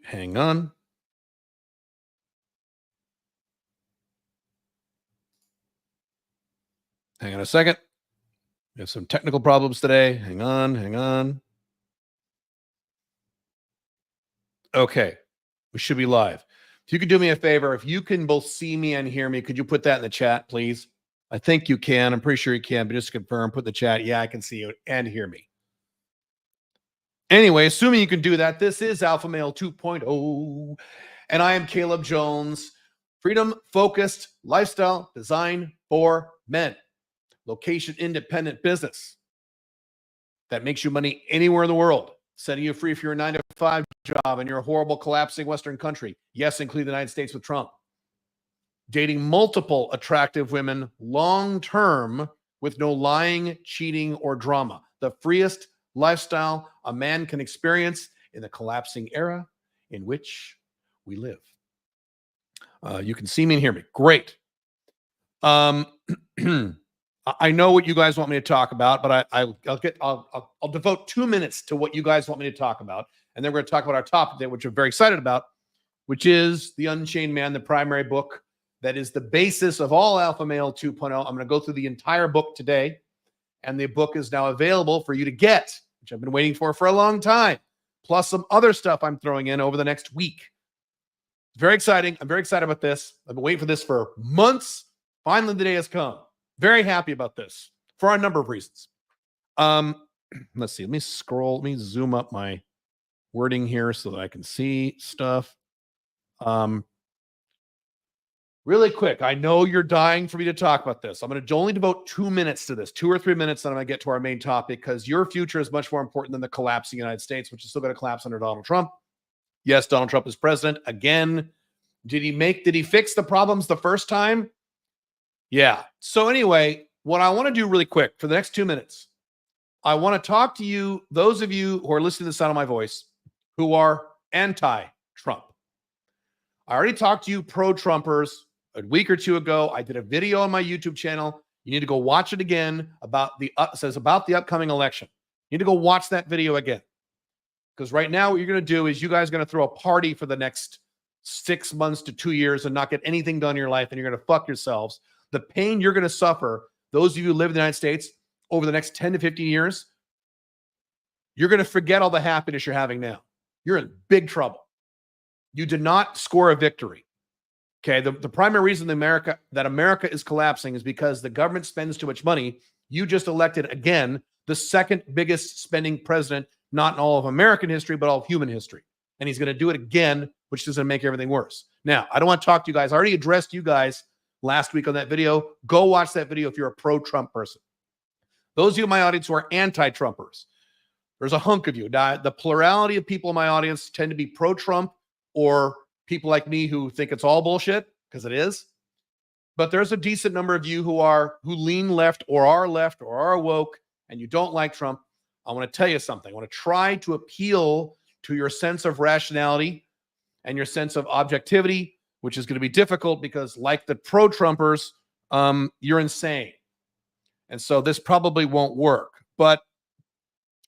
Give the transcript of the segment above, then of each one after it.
Hang on. Hang on a second. We have some technical problems today. Hang on. Okay. We should be live. If you could do me a favor, if you can both see me and hear me, could you put that in the chat, please? I think you can. I'm pretty sure you can, but just to confirm, put in the chat. Yeah, I can see you and hear me. Anyway, assuming you can do that, this is Alpha Male 2.0, and I am Caleb Jones, freedom-focused lifestyle design for men, location-independent business that makes you money anywhere in the world, setting you free for your 9-to-5 job and your horrible, collapsing Western country, yes, including the United States with Trump, dating multiple attractive women long-term with no lying, cheating, or drama, the freest lifestyle a man can experience in the collapsing era in which we live. You can see me and hear me. Great. I know what you guys want me to talk about, but I'll devote 2 minutes to what you guys want me to talk about, and then we're going to talk about our topic today, which I'm very excited about, which is the Unchained Man, the primary book that is the basis of all Alpha Male 2.0. I'm going to go through the entire book today, and the book is now available for you to get, which I've been waiting for a long time, plus some other stuff I'm throwing in over the next week. It's very exciting. I'm very excited about this. I've been waiting for this for months. Finally, the day has come. Very happy about this for a number of reasons. Let's see. Let me scroll. Let me zoom up my wording here so that I can see stuff. Really quick, I know you're dying for me to talk about this. I'm going to only devote 2 minutes to this, 2 or 3 minutes, then I'm going to get to our main topic, because your future is much more important than the collapsing United States, which is still going to collapse under Donald Trump. Yes, Donald Trump is president again. Did he fix the problems the first time? Yeah. So anyway, what I want to do really quick for the next 2 minutes, I want to talk to you, those of you who are listening to the sound of my voice, who are anti-Trump. I already talked to you pro-Trumpers a week or two ago. I did a video on my YouTube channel. You need to go watch it again about the upcoming election. You need to go watch that video again. Because right now what you're going to do is you guys are going to throw a party for the next 6 months to 2 years and not get anything done in your life, and you're going to fuck yourselves. The pain you're going to suffer, those of you who live in the United States, over the next 10 to 15 years, you're going to forget all the happiness you're having now. You're in big trouble. You did not score a victory. Okay, the primary reason that America is collapsing is because the government spends too much money. You just elected, again, the second biggest spending president, not in all of American history, but all of human history. And he's going to do it again, which is going to make everything worse. Now, I don't want to talk to you guys. I already addressed you guys last week on that video. Go watch that video if you're a pro-Trump person. Those of you in my audience who are anti-Trumpers, there's a hunk of you. Now, the plurality of people in my audience tend to be pro-Trump or people like me who think it's all bullshit, because it is. But there's a decent number of you who lean left or are woke, and you don't like Trump. I want to tell you something. I want to try to appeal to your sense of rationality and your sense of objectivity, which is going to be difficult because, like the pro-Trumpers, you're insane. And so this probably won't work. But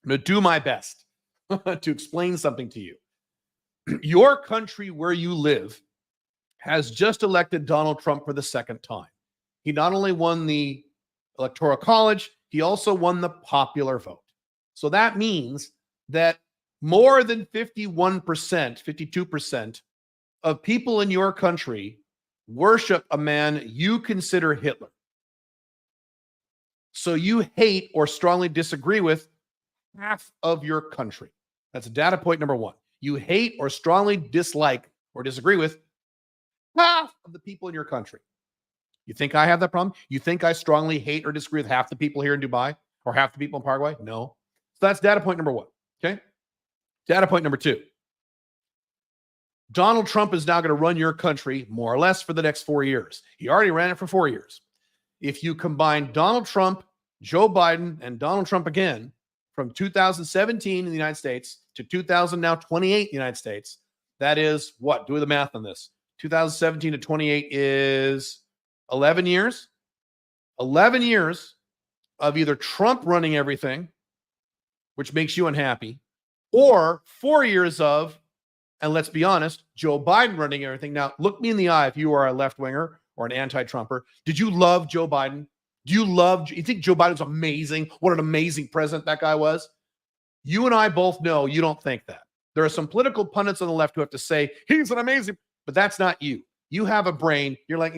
I'm going to do my best to explain something to you. Your country where you live has just elected Donald Trump for the second time. He not only won the Electoral College, he also won the popular vote. So that means that more than 51%, 52% of people in your country worship a man you consider Hitler. So you hate or strongly disagree with half of your country. That's data point number one. You hate or strongly dislike or disagree with half of the people in your country. You think I have that problem? You think I strongly hate or disagree with half the people here in Dubai or half the people in Paraguay? No. So that's data point number one. Okay. Data point number two. Donald Trump is now going to run your country more or less for the next 4 years. He already ran it for 4 years. If you combine Donald Trump, Joe Biden, and Donald Trump again from 2017 in the United States to 2028 in the United States, that is what? Do the math on this. 2017 to 28 is 11 years. 11 years of either Trump running everything, which makes you unhappy, or 4 years of And let's be honest, Joe Biden running everything. Now, look me in the eye if you are a left-winger or an anti-Trumper. Did you love Joe Biden? You think Joe Biden's amazing? What an amazing president that guy was? You and I both know you don't think that. There are some political pundits on the left who have to say, he's an amazing, but that's not you. You have a brain. You're like,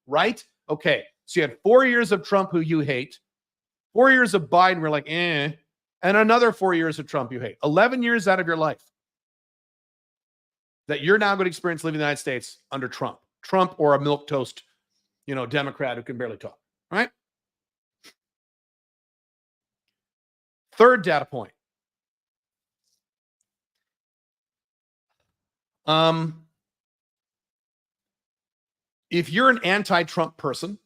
right? Okay. So you had 4 years of Trump who you hate, 4 years of Biden, we're like, and another 4 years of Trump you hate. 11 years out of your life that you're now going to experience living in the United States under Trump or a milquetoast, Democrat who can barely talk, right? Third data point. If you're an anti-Trump person,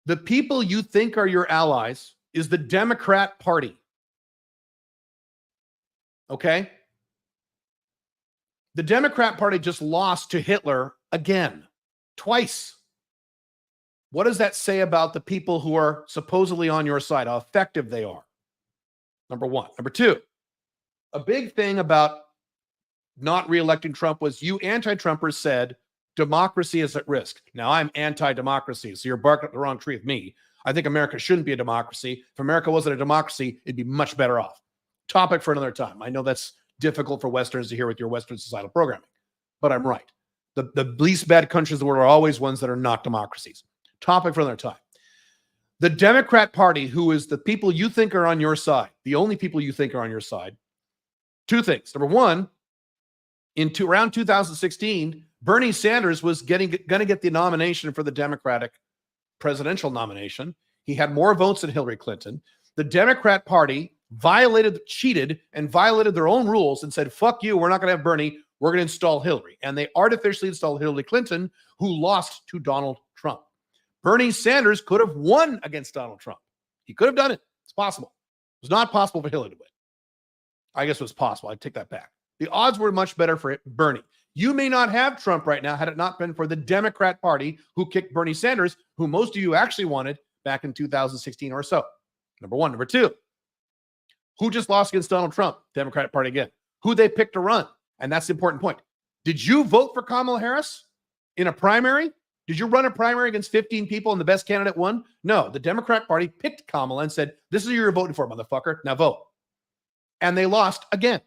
the people you think are your allies is the Democrat Party. Okay? The Democrat Party just lost to Hitler again, twice. What does that say about the people who are supposedly on your side, how effective they are? Number one. Number two, a big thing about not reelecting Trump was you anti-Trumpers said democracy is at risk. Now, I'm anti-democracy, so you're barking up the wrong tree with me. I think America shouldn't be a democracy. If America wasn't a democracy, it'd be much better off. Topic for another time. I know that's difficult for Westerns to hear with your Western societal programming, but I'm right. The least bad countries in the world are always ones that are not democracies. Topic for another time. The Democrat Party, who is the people you think are on your side, the only people you think are on your side, two things. Number one, around 2016, Bernie Sanders was going to get the nomination for the Democratic presidential nomination. He had more votes than Hillary Clinton. The Democrat Party cheated and violated their own rules and said, fuck you, we're not going to have Bernie, we're going to install Hillary. And they artificially installed Hillary Clinton, who lost to Donald Trump. Bernie Sanders could have won against Donald Trump. He could have done it. It's possible. It was not possible for Hillary to win. I guess it was possible. I take that back. The odds were much better for Bernie. You may not have Trump right now had it not been for the Democrat Party who kicked Bernie Sanders, who most of you actually wanted back in 2016 or so. Number one. Number two, who just lost against Donald Trump? Democratic Party again. Who they picked to run? And that's the important point. Did you vote for Kamala Harris in a primary? Did you run a primary against 15 people and the best candidate won? No, the Democrat Party picked Kamala and said, this is who you're voting for, motherfucker. Now vote. And they lost again.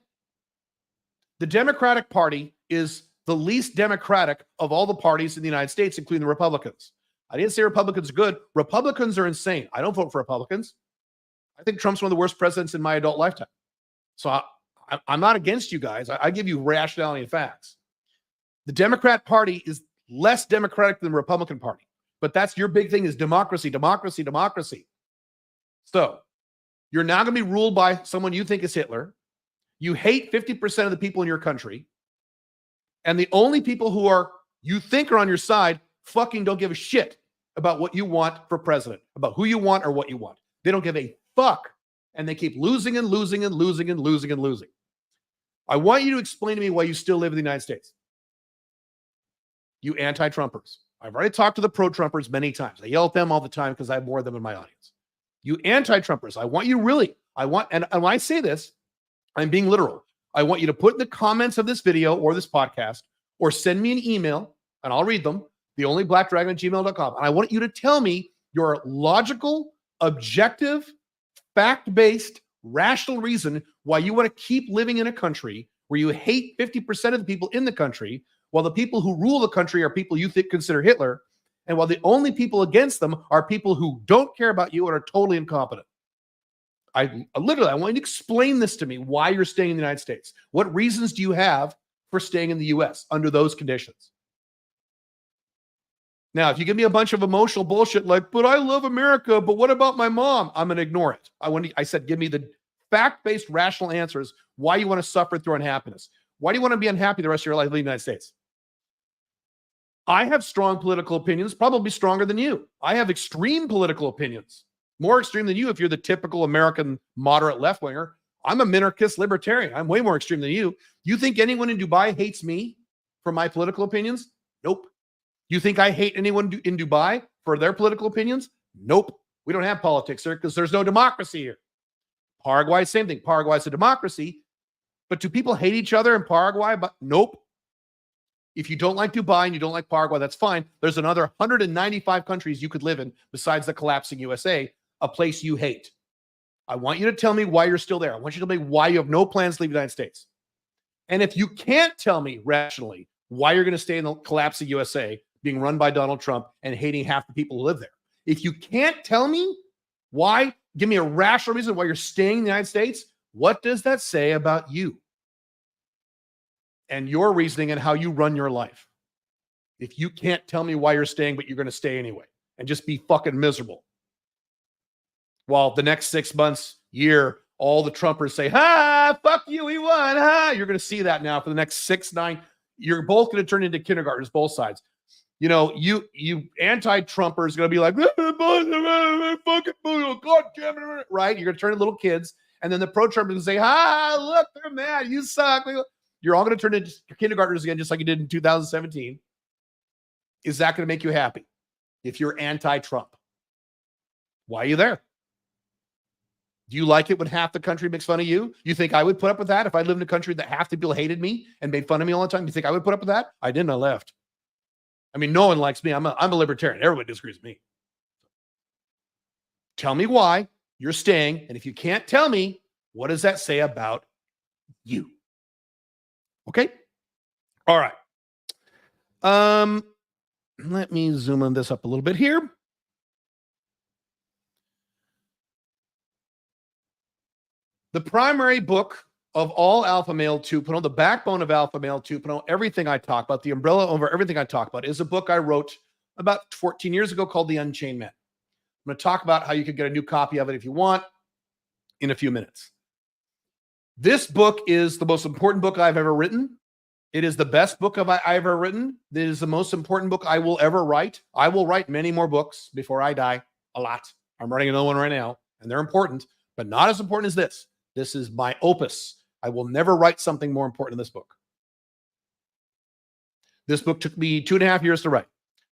The Democratic Party is the least democratic of all the parties in the United States, including the Republicans. I didn't say Republicans are good. Republicans are insane. I don't vote for Republicans. I think Trump's one of the worst presidents in my adult lifetime. So I'm not against you guys. I give you rationality and facts. The Democrat Party is less democratic than the Republican Party. But that's your big thing is democracy, democracy, democracy. So you're now going to be ruled by someone you think is Hitler. You hate 50% of the people in your country. And the only people who you think are on your side fucking don't give a shit about what you want for president, about who you want or what you want. They don't give a fuck. And they keep losing and losing and losing and losing and losing. I want you to explain to me why you still live in the United States. You anti-Trumpers. I've already talked to the pro-Trumpers many times. I yell at them all the time because I have more of them in my audience. You anti-Trumpers. I want you and when I say this, I'm being literal. I want you to put in the comments of this video or this podcast or send me an email and I'll read them, theonlyblackdragon@gmail.com. And I want you to tell me your logical, objective, fact-based, rational reason why you want to keep living in a country where you hate 50% of the people in the country, while the people who rule the country are people you think consider Hitler, and while the only people against them are people who don't care about you and are totally incompetent. I want you to explain this to me, why you're staying in the United States. What reasons do you have for staying in the U.S. under those conditions? Now, if you give me a bunch of emotional bullshit like, but I love America, but what about my mom? I'm going to ignore it. I said, give me the fact-based, rational answers why you want to suffer through unhappiness. Why do you want to be unhappy the rest of your life in the United States? I have strong political opinions, probably stronger than you. I have extreme political opinions, more extreme than you if you're the typical American moderate left-winger. I'm a minarchist libertarian. I'm way more extreme than you. You think anyone in Dubai hates me for my political opinions? Nope. You think I hate anyone in Dubai for their political opinions? Nope. We don't have politics here because there's no democracy here. Paraguay, same thing. Paraguay's a democracy. But do people hate each other in Paraguay? But nope. If you don't like Dubai and you don't like Paraguay, that's fine. There's another 195 countries you could live in besides the collapsing USA, a place you hate. I want you to tell me why you're still there. I want you to tell me why you have no plans to leave the United States. And if you can't tell me rationally why you're going to stay in the collapsing USA, being run by Donald Trump and hating half the people who live there, if you can't tell me why, give me a rational reason why you're staying in the United States, what does that say about you and your reasoning and how you run your life? If you can't tell me why you're staying, but you're going to stay anyway and just be fucking miserable. While the next 6 months, year, all the Trumpers say, ha, fuck you, he won, ha. You're going to see that now for the next 6, 9. You're both going to turn into kindergartners, both sides. You know, you anti-Trumpers are going to be like, fucking God damn it, right? You're going to turn into little kids. And then the pro-Trumpers will say, ha, look, they're mad. You suck. You're all going to turn into kindergartners again, just like you did in 2017. Is that going to make you happy if you're anti-Trump? Why are you there? Do you like it when half the country makes fun of you? You think I would put up with that if I lived in a country that half the people hated me and made fun of me all the time? You think I would put up with that? I didn't. I left. I mean, no one likes me. I'm a libertarian. Everybody disagrees with me. Tell me why you're staying. And if you can't tell me, what does that say about you? Okay. All right. Let me zoom on this up a little bit here. The primary book of all Alpha Male 2.0, the backbone of Alpha Male 2.0, everything I talk about, the umbrella over everything I talk about, is a book I wrote about 14 years ago called The Unchained Man. I'm going to talk about how you could get a new copy of it if you want in a few minutes. This book is the most important book I've ever written. It is the best book I've ever written. It is the most important book I will ever write. I will write many more books before I die, a lot. I'm writing another one right now, and they're important, but not as important as this. This is my opus. I will never write something more important than this book. This book took me 2.5 years to write.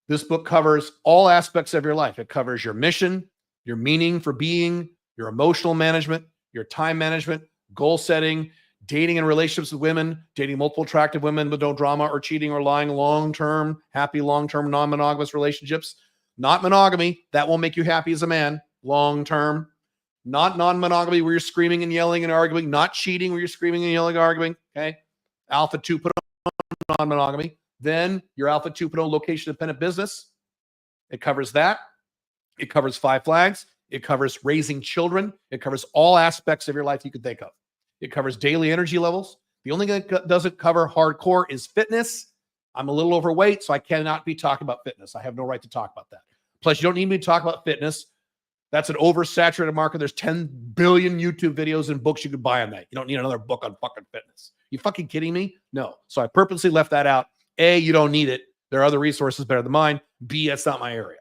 This book covers all aspects of your life. It covers your mission, your meaning for being, your emotional management, your time management, goal setting, dating and relationships with women, dating multiple attractive women with no drama or cheating or lying, long-term, happy, long-term, non-monogamous relationships. Not monogamy. That won't make you happy as a man. Long-term. Not non-monogamy where you're screaming and yelling and arguing. Not cheating where you're screaming and yelling and arguing. Okay. Alpha 2.0 non-monogamy. Then your Alpha 2.0 location-dependent business. It covers that. It covers 5 flags. It covers raising children. It covers all aspects of your life you could think of. It covers daily energy levels. The only thing that doesn't cover hardcore is fitness. I'm a little overweight, so I cannot be talking about fitness. I have no right to talk about that. Plus, you don't need me to talk about fitness. That's an oversaturated market. There's 10 billion YouTube videos and books you could buy on that. You don't need another book on fucking fitness. You fucking kidding me? No. So I purposely left that out. A, you don't need it. There are other resources better than mine. B, that's not my area.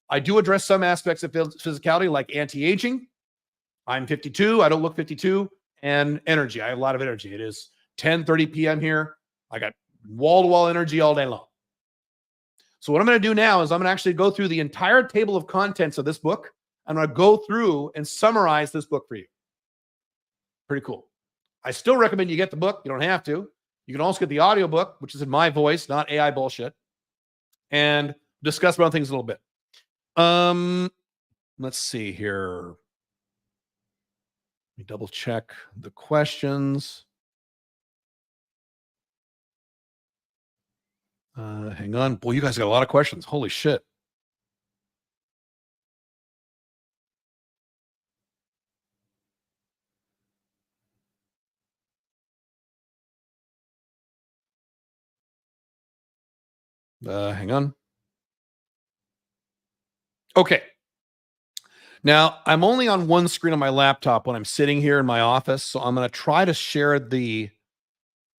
I do address some aspects of physicality like anti-aging. I'm 52. I don't look 52. And energy. I have a lot of energy. It is 10:30 p.m. here. I got wall-to-wall energy all day long. So what I'm going to do now is I'm going to actually go through the entire table of contents of this book. I'm going to go through and summarize this book for you. Pretty cool. I still recommend you get the book. You don't have to. You can also get the audiobook, which is in my voice, not AI bullshit, and discuss about things a little bit. Let's see here. Let me double check the questions. Hang on. Boy, you guys got a lot of questions. Holy shit. Hang on. Okay. Now, I'm only on one screen on my laptop when I'm sitting here in my office, so I'm going to try to share the,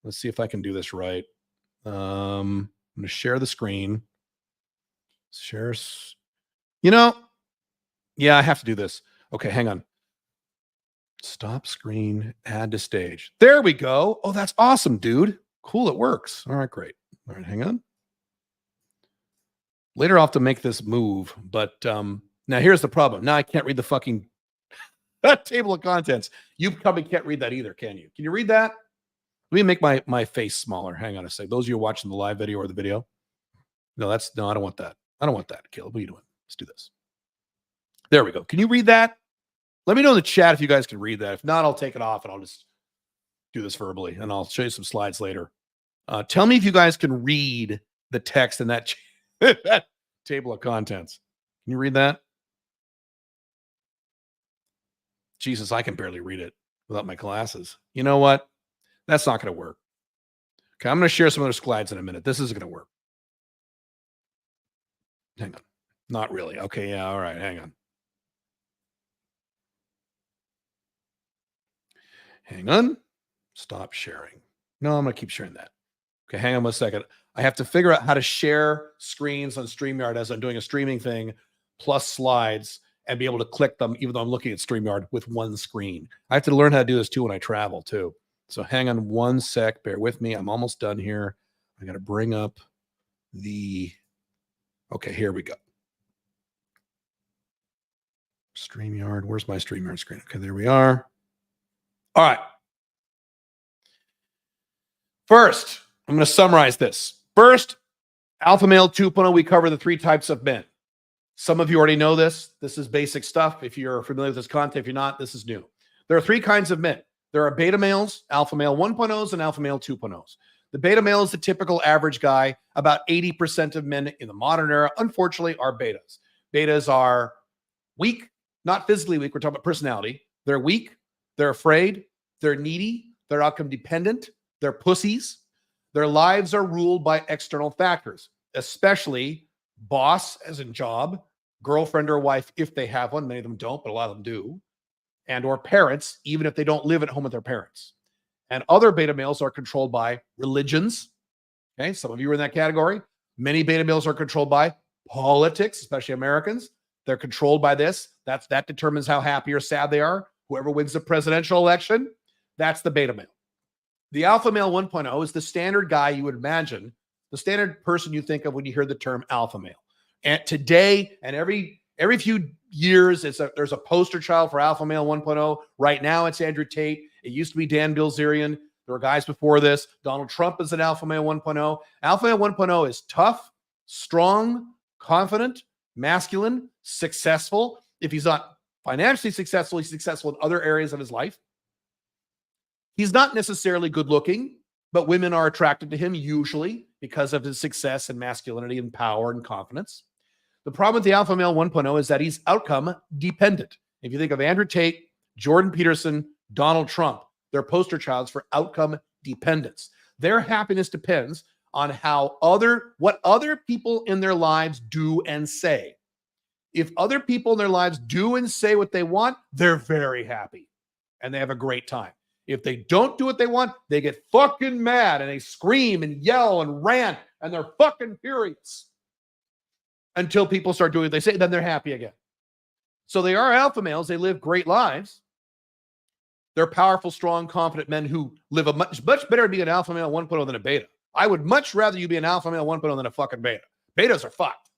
let's see if I can do this right. I'm going to share the screen. Share, yeah, I have to do this. Okay, hang on. Stop screen, add to stage. There we go. Oh, that's awesome, dude. Cool, it works. All right, great. All right, hang on. Later, I'll have to make this move, but now here's the problem. Now I can't read the fucking that table of contents. You probably can't read that either, can you? Can you read that? Let me make my face smaller. Hang on a sec. Those of you watching the live video or the video. No, I don't want that. I don't want that, Caleb. What are you doing? Let's do this. There we go. Can you read that? Let me know in the chat if you guys can read that. If not, I'll take it off and I'll just do this verbally and I'll show you some slides later. Tell me if you guys can read the text in that, that table of contents. Can you read that? Jesus, I can barely read it without my glasses. You know what? That's not going to work. Okay, I'm going to share some other slides in a minute. This isn't going to work. Hang on. Not really. Okay, yeah, all right, hang on. Hang on. Stop sharing. No, I'm going to keep sharing that. Okay, hang on 1 second. I have to figure out how to share screens on StreamYard as I'm doing a streaming thing, plus slides, and be able to click them, even though I'm looking at StreamYard with one screen. I have to learn how to do this too when I travel too. So hang on 1 sec. Bear with me. I'm almost done here. I got to bring up the... Okay, here we go. StreamYard. Where's my StreamYard screen? Okay, there we are. All right. First, I'm going to summarize this. First, Alpha Male 2.0, we cover the 3 types of men. Some of you already know this. This is basic stuff. If you're familiar with this content, if you're not, this is new. There are 3 kinds of men. There are beta males, Alpha Male 1.0s, and Alpha Male 2.0s. The beta male is the typical average guy. About 80% of men in the modern era, unfortunately, are betas. Betas are weak, not physically weak. We're talking about personality. They're weak. They're afraid. They're needy. They're outcome dependent. They're pussies. Their lives are ruled by external factors, especially boss, as in job, girlfriend or wife, if they have one. Many of them don't, but a lot of them do. And or parents, even if they don't live at home with their parents. And other beta males are controlled by religions. Okay, some of you are in that category. Many beta males are controlled by politics, especially Americans. They're controlled by this. That determines how happy or sad they are. Whoever wins the presidential election, that's the beta male. The alpha male 1.0 is the standard guy you would imagine, the standard person you think of when you hear the term alpha male. And today, and every few years, there's a poster child for alpha male 1.0. Right now, it's Andrew Tate. It used to be Dan Bilzerian. There were guys before this. Donald Trump is an alpha male 1.0. Alpha male 1.0 is tough, strong, confident, masculine, successful. If he's not financially successful, he's successful in other areas of his life. He's not necessarily good looking, but women are attracted to him usually because of his success and masculinity and power and confidence. The problem with the alpha male 1.0 is that he's outcome dependent. If you think of Andrew Tate, Jordan Peterson, Donald Trump, they're poster childs for outcome dependence. Their happiness depends on what other people in their lives do and say. If other people in their lives do and say what they want, they're very happy and they have a great time. If they don't do what they want, they get fucking mad and they scream and yell and rant and they're fucking furious until people start doing what they say. Then they're happy again. So they are alpha males. They live great lives. They're powerful, strong, confident men who live a much better being an alpha male 1.0 than a beta. I would much rather you be an alpha male 1.0 than a fucking beta. Betas are fucked.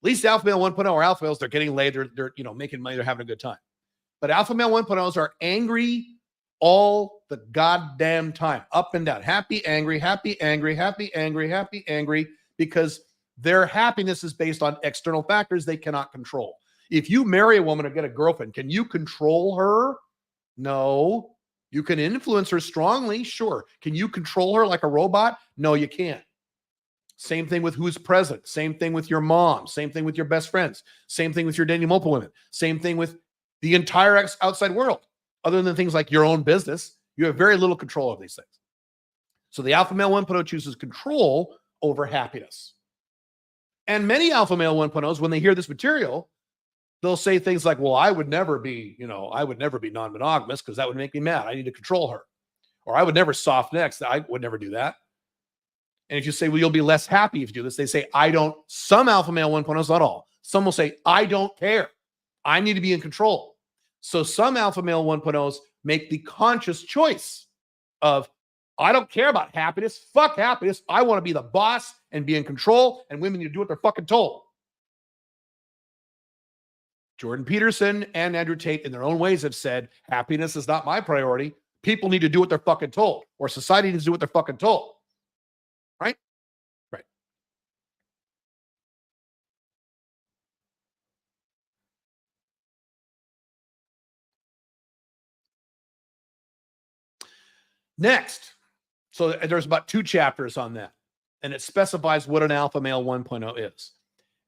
At least alpha male 1.0 or alpha males, they're getting laid. They're making money. They're having a good time. But alpha male 1.0s are angry all the goddamn time, up and down, happy, angry, happy, angry, happy, angry, happy, angry, because their happiness is based on external factors they cannot control. If you marry a woman or get a girlfriend, can you control her? No. You can influence her strongly, sure. Can you control her like a robot? No, you can't. Same thing with who's present. Same thing with your mom. Same thing with your best friends. Same thing with your dating multiple women. Same thing with the entire outside world. Other than things like your own business, you have very little control over these things. So the alpha male 1.0 chooses control over happiness. And many alpha male 1.0s, when they hear this material, they'll say things like, well, I would never be non-monogamous because that would make me mad. I need to control her. Or I would never soft next. I would never do that. And if you say, well, you'll be less happy if you do this, they say, some alpha male 1.0s, not all. Some will say, I don't care. I need to be in control. So some alpha male 1.0s make the conscious choice of, I don't care about happiness. Fuck happiness. I want to be the boss and be in control, and women need to do what they're fucking told. Jordan Peterson and Andrew Tate, in their own ways, have said, happiness is not my priority. people need to do what they're fucking told, or society needs to do what they're fucking told. Right? Right. Next. So there's about 2 chapters on that, and it specifies what an alpha male 1.0 is.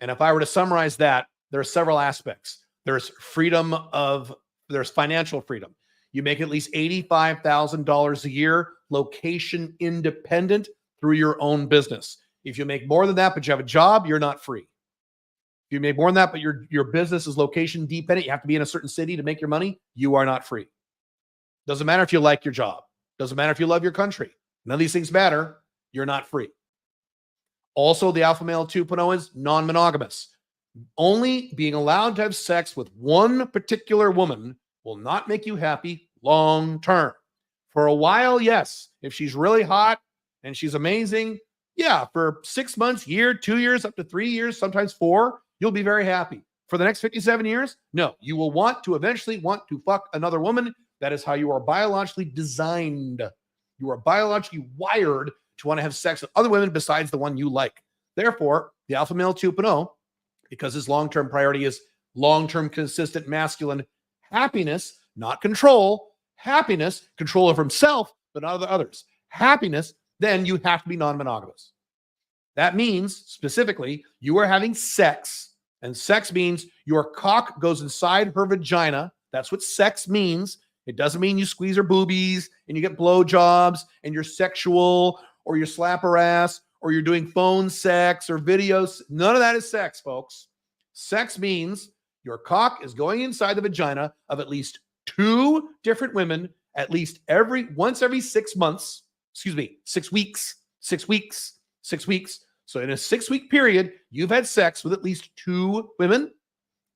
And if I were to summarize that, there are several aspects. There's there's financial freedom. You make at least $85,000 a year, location independent through your own business. If you make more than that, but you have a job, you're not free. If you make more than that, but your business is location dependent, you have to be in a certain city to make your money, you are not free. Doesn't matter if you like your job. Doesn't matter if you love your country. None of these things matter. You're not free. Also, the alpha male 2.0 is non-monogamous. Only being allowed to have sex with one particular woman will not make you happy long term. For a while, yes. If she's really hot and she's amazing, yeah, for 6 months, year, 2 years, up to 3 years, sometimes 4, you'll be very happy. For the next 57 years, no. You will eventually want to fuck another woman. That is how you are biologically designed. You are biologically wired to want to have sex with other women besides the one you like. Therefore, the alpha male 2.0, because his long-term priority is long-term consistent masculine happiness, not control, happiness, control over himself, but not over others. Happiness, then you have to be non-monogamous. That means, specifically, you are having sex, and sex means your cock goes inside her vagina. That's what sex means. It doesn't mean you squeeze her boobies and you get blowjobs and you're sexual or you slap her ass or you're doing phone sex or videos. None of that is sex, folks. Sex means your cock is going inside the vagina of at least 2 different women, at least once every 6 months. 6 weeks. 6 weeks. 6 weeks. So in a 6-week period, you've had sex with at least 2 women,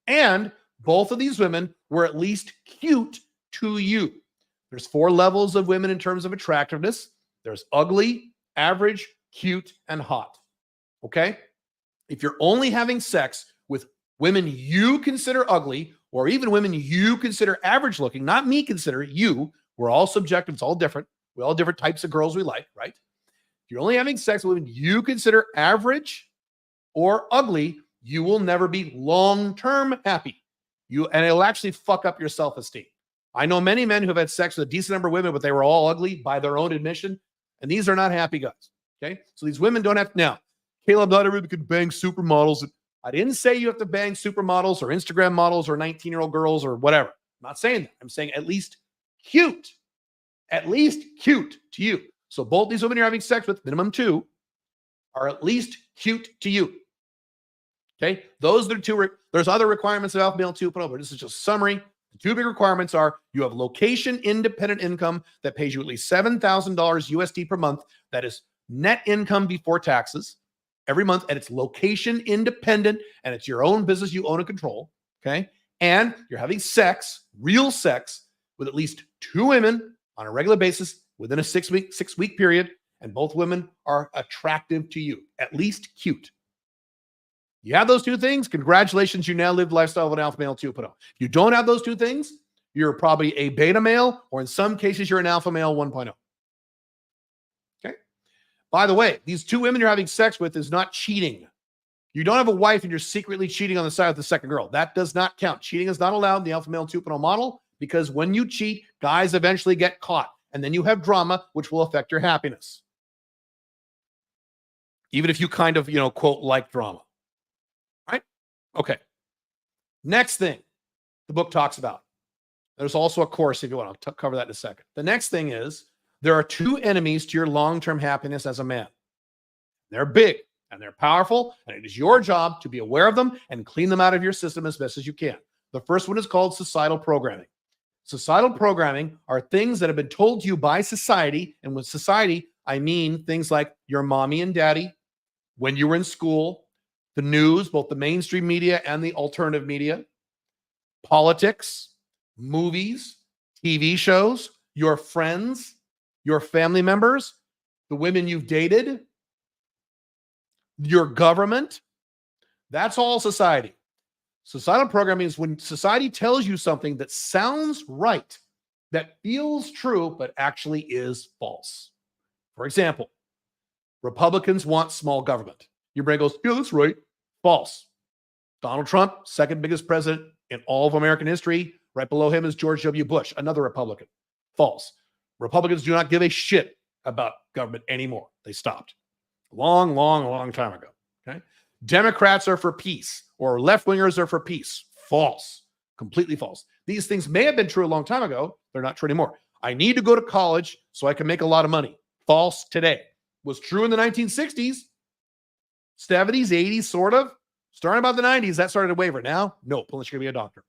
and both of these women were at least cute to you. There's 4 levels of women in terms of attractiveness. There's ugly, average, cute, and hot. Okay? If you're only having sex with women you consider ugly, or even women you consider average looking, not me consider, you, we're all subjective, it's all different. We all have different types of girls we like, right? If you're only having sex with women you consider average or ugly, you will never be long-term happy. And it'll actually fuck up your self-esteem. I know many men who have had sex with a decent number of women, but they were all ugly by their own admission. And these are not happy guys. Okay. So these women don't have to. Now, Caleb, not everybody could bang supermodels. I didn't say you have to bang supermodels or Instagram models or 19-year-old girls or whatever. I'm not saying that. I'm saying at least cute to you. So both these women you're having sex with, minimum 2, are at least cute to you. Okay. Those are the 2. There's other requirements of alpha male 2.0, but this is just a summary. The 2 big requirements are you have location independent income that pays you at least $7,000 USD per month. That is net income before taxes every month. And it's location independent and it's your own business you own and control. Okay. And you're having sex, real sex, with at least 2 women on a regular basis within a 6-week period. And both women are attractive to you, at least cute. You have those 2 things, congratulations, you now live the lifestyle of an alpha male 2.0. If you don't have those 2 things, you're probably a beta male, or in some cases, you're an alpha male 1.0. Okay? By the way, these 2 women you're having sex with is not cheating. You don't have a wife and you're secretly cheating on the side with the second girl. That does not count. Cheating is not allowed in the alpha male 2.0 model because when you cheat, guys eventually get caught. And then you have drama, which will affect your happiness. Even if you kind of, quote, like drama. Okay. Next thing the book talks about. There's also a course if you want. I'll cover that in a second. The next thing is there are 2 enemies to your long-term happiness as a man. They're big and they're powerful, and it is your job to be aware of them and clean them out of your system as best as you can. The first one is called societal programming. Societal programming are things that have been told to you by society, and with society, I mean things like your mommy and daddy, when you were in school, the news, both the mainstream media and the alternative media, politics, movies, TV shows, your friends, your family members, the women you've dated, your government. That's all society. Societal programming is when society tells you something that sounds right, that feels true, but actually is false. For example, Republicans want small government. Your brain goes, yeah, that's right. False. Donald Trump, second biggest president in all of American history. Right below him is George W. Bush, another Republican. False. Republicans do not give a shit about government anymore. They stopped. Long time ago. Okay. Democrats are for peace, or left-wingers are for peace. False. Completely false. These things may have been true a long time ago. They're not true anymore. I need to go to college so I can make a lot of money. False today. Was true in the 1960s, 70s, 80s, sort of. Starting about the 90s, that started to waver. Now, nope, unless you're going to be a doctor.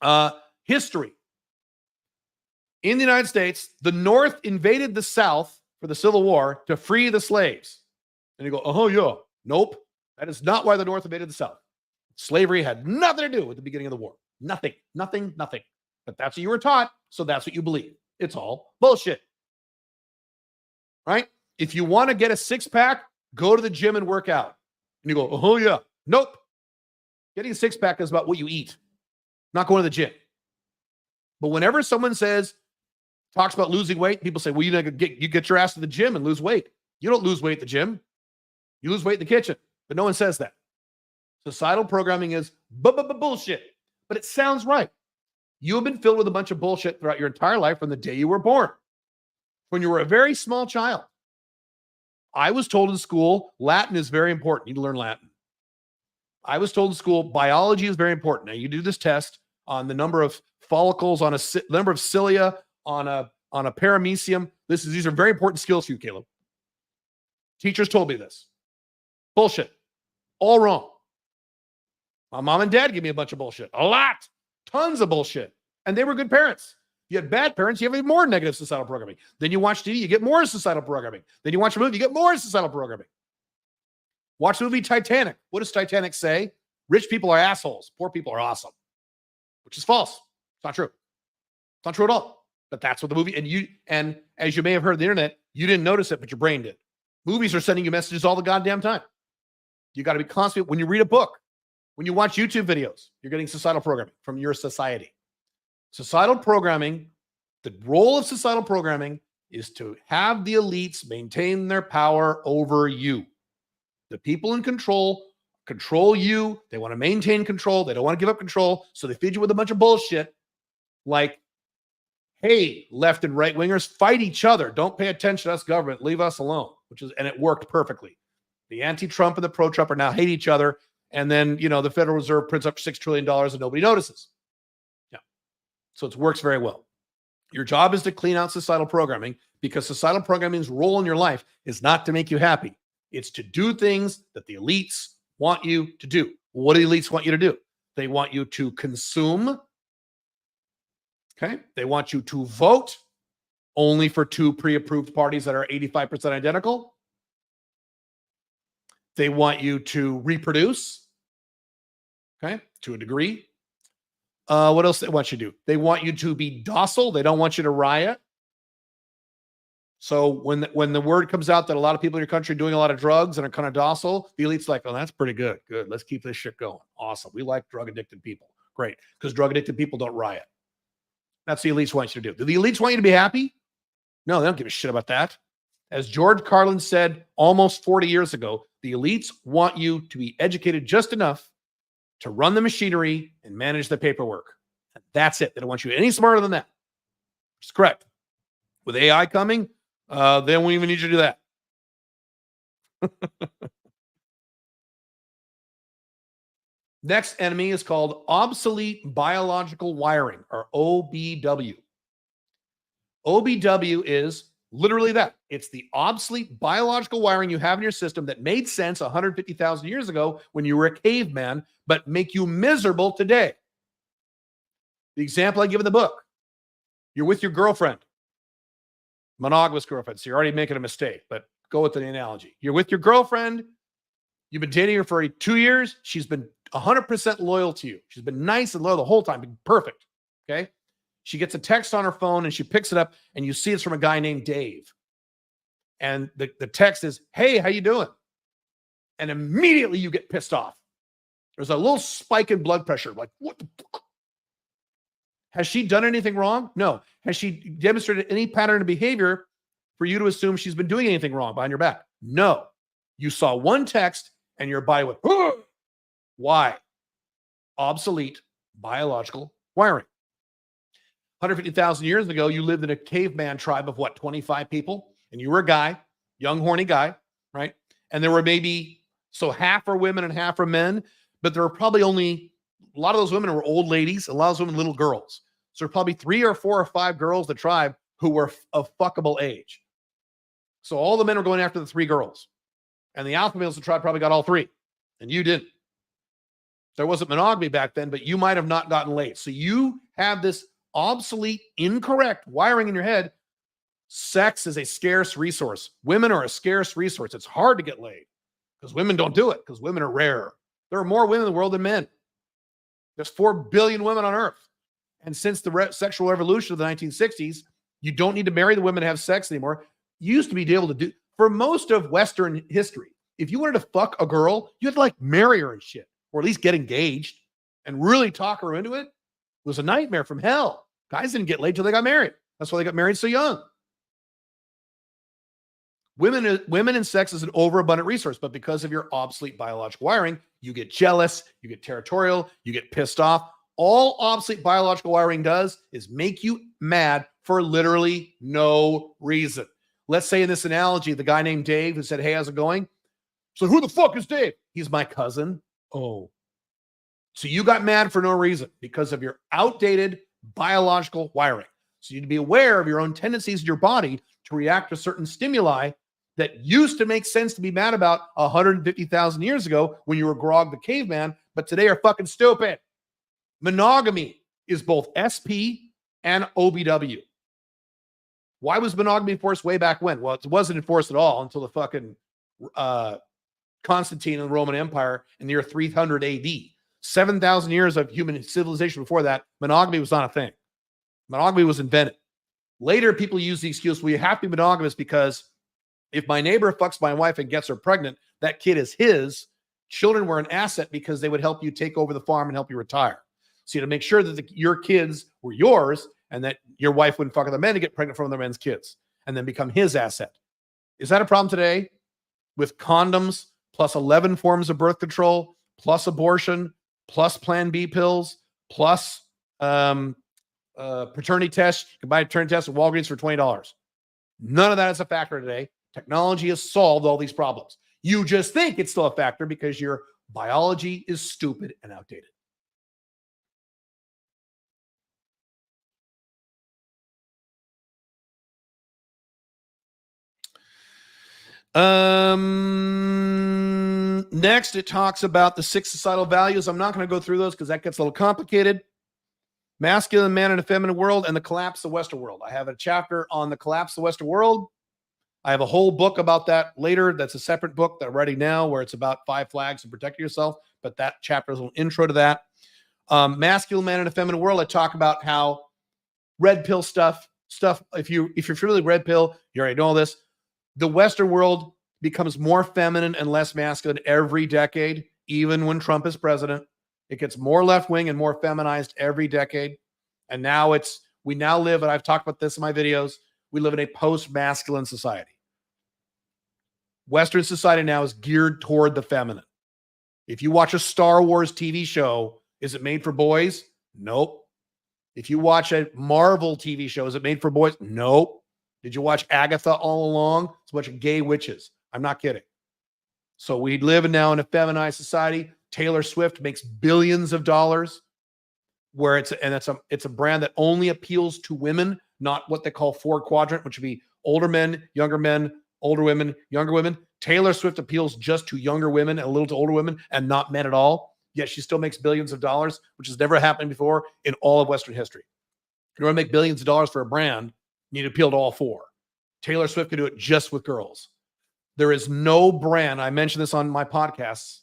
Okay. History. In the United States, the North invaded the South for the Civil War to free the slaves. And you go, oh, yeah. Nope. That is not why the North invaded the South. Slavery had nothing to do with the beginning of the war. Nothing. But that's what you were taught, so that's what you believe. It's all bullshit. Right? If you want to get a six-pack, go to the gym and work out. And you go, oh, yeah. Nope. Getting a six-pack is about what you eat, not going to the gym. But whenever someone talks about losing weight, people say, well, you get your ass to the gym and lose weight. You don't lose weight at the gym. You lose weight in the kitchen. But no one says that. Societal programming is bullshit. But it sounds right. You have been filled with a bunch of bullshit throughout your entire life from the day you were born. When you were a very small child, I was told in school, Latin is very important. You need to learn Latin. I was told in school, biology is very important. Now, you do this test on the number of follicles, on a number of cilia, on a paramecium. These are very important skills for you, Caleb. Teachers told me this. Bullshit. All wrong. My mom and dad gave me a bunch of bullshit. A lot. Tons of bullshit. And they were good parents. You had bad parents, you have even more negative societal programming. Then you watch TV, you get more societal programming. Then you watch a movie, you get more societal programming. Watch the movie Titanic. What does Titanic say? Rich people are assholes. Poor people are awesome. Which is false. It's not true. It's not true at all. But that's what the movie, and as you may have heard on the internet, you didn't notice it, but your brain did. Movies are sending you messages all the goddamn time. You got to be constant. When you read a book, when you watch YouTube videos, you're getting societal programming from your society. Societal programming, the role of societal programming is to have the elites maintain their power over you. The people in control you. They want to maintain control. They don't want to give up control. So they feed you with a bunch of bullshit like, hey, left and right wingers, fight each other. Don't pay attention to us government. Leave us alone, and it worked perfectly. The anti-Trump and the pro-Trump are now hate each other. And then, the Federal Reserve prints up $6 trillion and nobody notices. Yeah. So it works very well. Your job is to clean out societal programming, because societal programming's role in your life is not to make you happy. It's to do things that the elites want you to do. What do the elites want you to do? They want you to consume. Okay. They want you to vote only for two pre-approved parties that are 85% identical. They want you to reproduce. Okay. To a degree. What else they want you to do? They want you to be docile. They don't want you to riot. So when the word comes out that a lot of people in your country are doing a lot of drugs and are kind of docile, the elite's like, oh, that's pretty good. Good. Let's keep this shit going. Awesome. We like drug addicted people. Great. Because drug addicted people don't riot. That's what the elites want you to do. Do the elites want you to be happy? No, they don't give a shit about that. As George Carlin said almost 40 years ago, the elites want you to be educated just enough to run the machinery and manage the paperwork. And that's it. They don't want you any smarter than that. Which is correct. With AI coming, they won't even need you to do that. Next enemy is called obsolete biological wiring, or OBW. OBW is literally that. It's the obsolete biological wiring you have in your system that made sense 150,000 years ago when you were a caveman, but make you miserable today. The example I give in the book, you're with your girlfriend, monogamous girlfriend, so you're already making a mistake, but go with the analogy. You're with your girlfriend, you've been dating her for 2 years, she's been 100% loyal to you. She's been nice and loyal the whole time, been perfect, okay? She gets a text on her phone and she picks it up and you see it's from a guy named Dave. And the text is, hey, how you doing? And immediately you get pissed off. There's a little spike in blood pressure. Like, what the fuck? Has she done anything wrong? No. Has she demonstrated any pattern of behavior for you to assume she's been doing anything wrong behind your back? No. You saw one text and your body went, "Ugh." Why? Obsolete biological wiring. 150,000 years ago, you lived in a caveman tribe of what, 25 people? And you were a guy, young, horny guy, right? And there were maybe, so half are women and half are men, but there were probably only, a lot of those women were old ladies, a lot of those women little girls. So there were probably 3 or 4 or 5 girls in the tribe who were of fuckable age. So all the men were going after the 3 girls. And the alpha males of the tribe probably got all 3. And you didn't. There wasn't monogamy back then, but you might have not gotten laid. So you have this obsolete, incorrect wiring in your head. Sex is a scarce resource. Women are a scarce resource. It's hard to get laid because women don't do it because women are rare. There are more women in the world than men. There's 4 billion women on earth. And since the sexual revolution of the 1960s, you don't need to marry the women to have sex anymore. You used to be able to do, for most of Western history, if you wanted to fuck a girl, you had to like marry her and shit, or at least get engaged and really talk her into it. It was a nightmare from hell. Guys didn't get laid till they got married. That's why they got married so young. Women and sex is an overabundant resource, but because of your obsolete biological wiring, you get jealous, you get territorial, you get pissed off. All obsolete biological wiring does is make you mad for literally no reason. Let's say in this analogy, the guy named Dave who said, "Hey, how's it going?" So who the fuck is Dave? He's my cousin. Oh. So you got mad for no reason because of your outdated biological wiring. So you need to be aware of your own tendencies in your body to react to certain stimuli that used to make sense to be mad about 150,000 years ago when you were Grog the caveman, but today are fucking stupid. Monogamy is both SP and OBW. Why was monogamy enforced way back when? Well, it wasn't enforced at all until the fucking Constantine and the Roman Empire in the year 300 AD. 7,000 years of human civilization before that, monogamy was not a thing. Monogamy was invented. Later, people use the excuse, well, you have to be monogamous because if my neighbor fucks my wife and gets her pregnant, that kid is his. Children were an asset because they would help you take over the farm and help you retire. So you had to make sure that your kids were yours and that your wife wouldn't fuck other men to get pregnant from other men's kids and then become his asset. Is that a problem today? With condoms plus 11 forms of birth control, plus abortion, plus Plan B pills, plus paternity tests. You can buy a paternity test at Walgreens for $20. None of that is a factor today. Technology has solved all these problems. You just think it's still a factor because your biology is stupid and outdated. Next, it talks about the 6 societal values. I'm not going to go through those because that gets a little complicated. Masculine man in a feminine world and the collapse of the Western world. I have a chapter on the collapse of the Western world. I have a whole book about that later. That's a separate book that I'm writing now where it's about 5 flags and protecting yourself. But that chapter is a little intro to that. Masculine man in a feminine world. I talk about how red pill stuff. If you're familiar with red pill, you already know all this. The Western world becomes more feminine and less masculine every decade, even when Trump is president. It gets more left-wing and more feminized every decade. And now we now live, and I've talked about this in my videos, we live in a post-masculine society. Western society now is geared toward the feminine. If you watch a Star Wars TV show, is it made for boys? Nope. If you watch a Marvel TV show, is it made for boys? Nope. Did you watch Agatha all along? It's a bunch of gay witches. I'm not kidding. So we live now in a feminized society. Taylor Swift makes billions of dollars, where it's a brand that only appeals to women, not what they call 4 quadrant, which would be older men, older women, younger women. Taylor Swift appeals just to younger women and a little to older women and not men at all. Yet she still makes billions of dollars, which has never happened before in all of Western history. In order to make billions of dollars for a brand, you need to appeal to all 4. Taylor Swift can do it just with girls. There is no brand. I mentioned this on my podcasts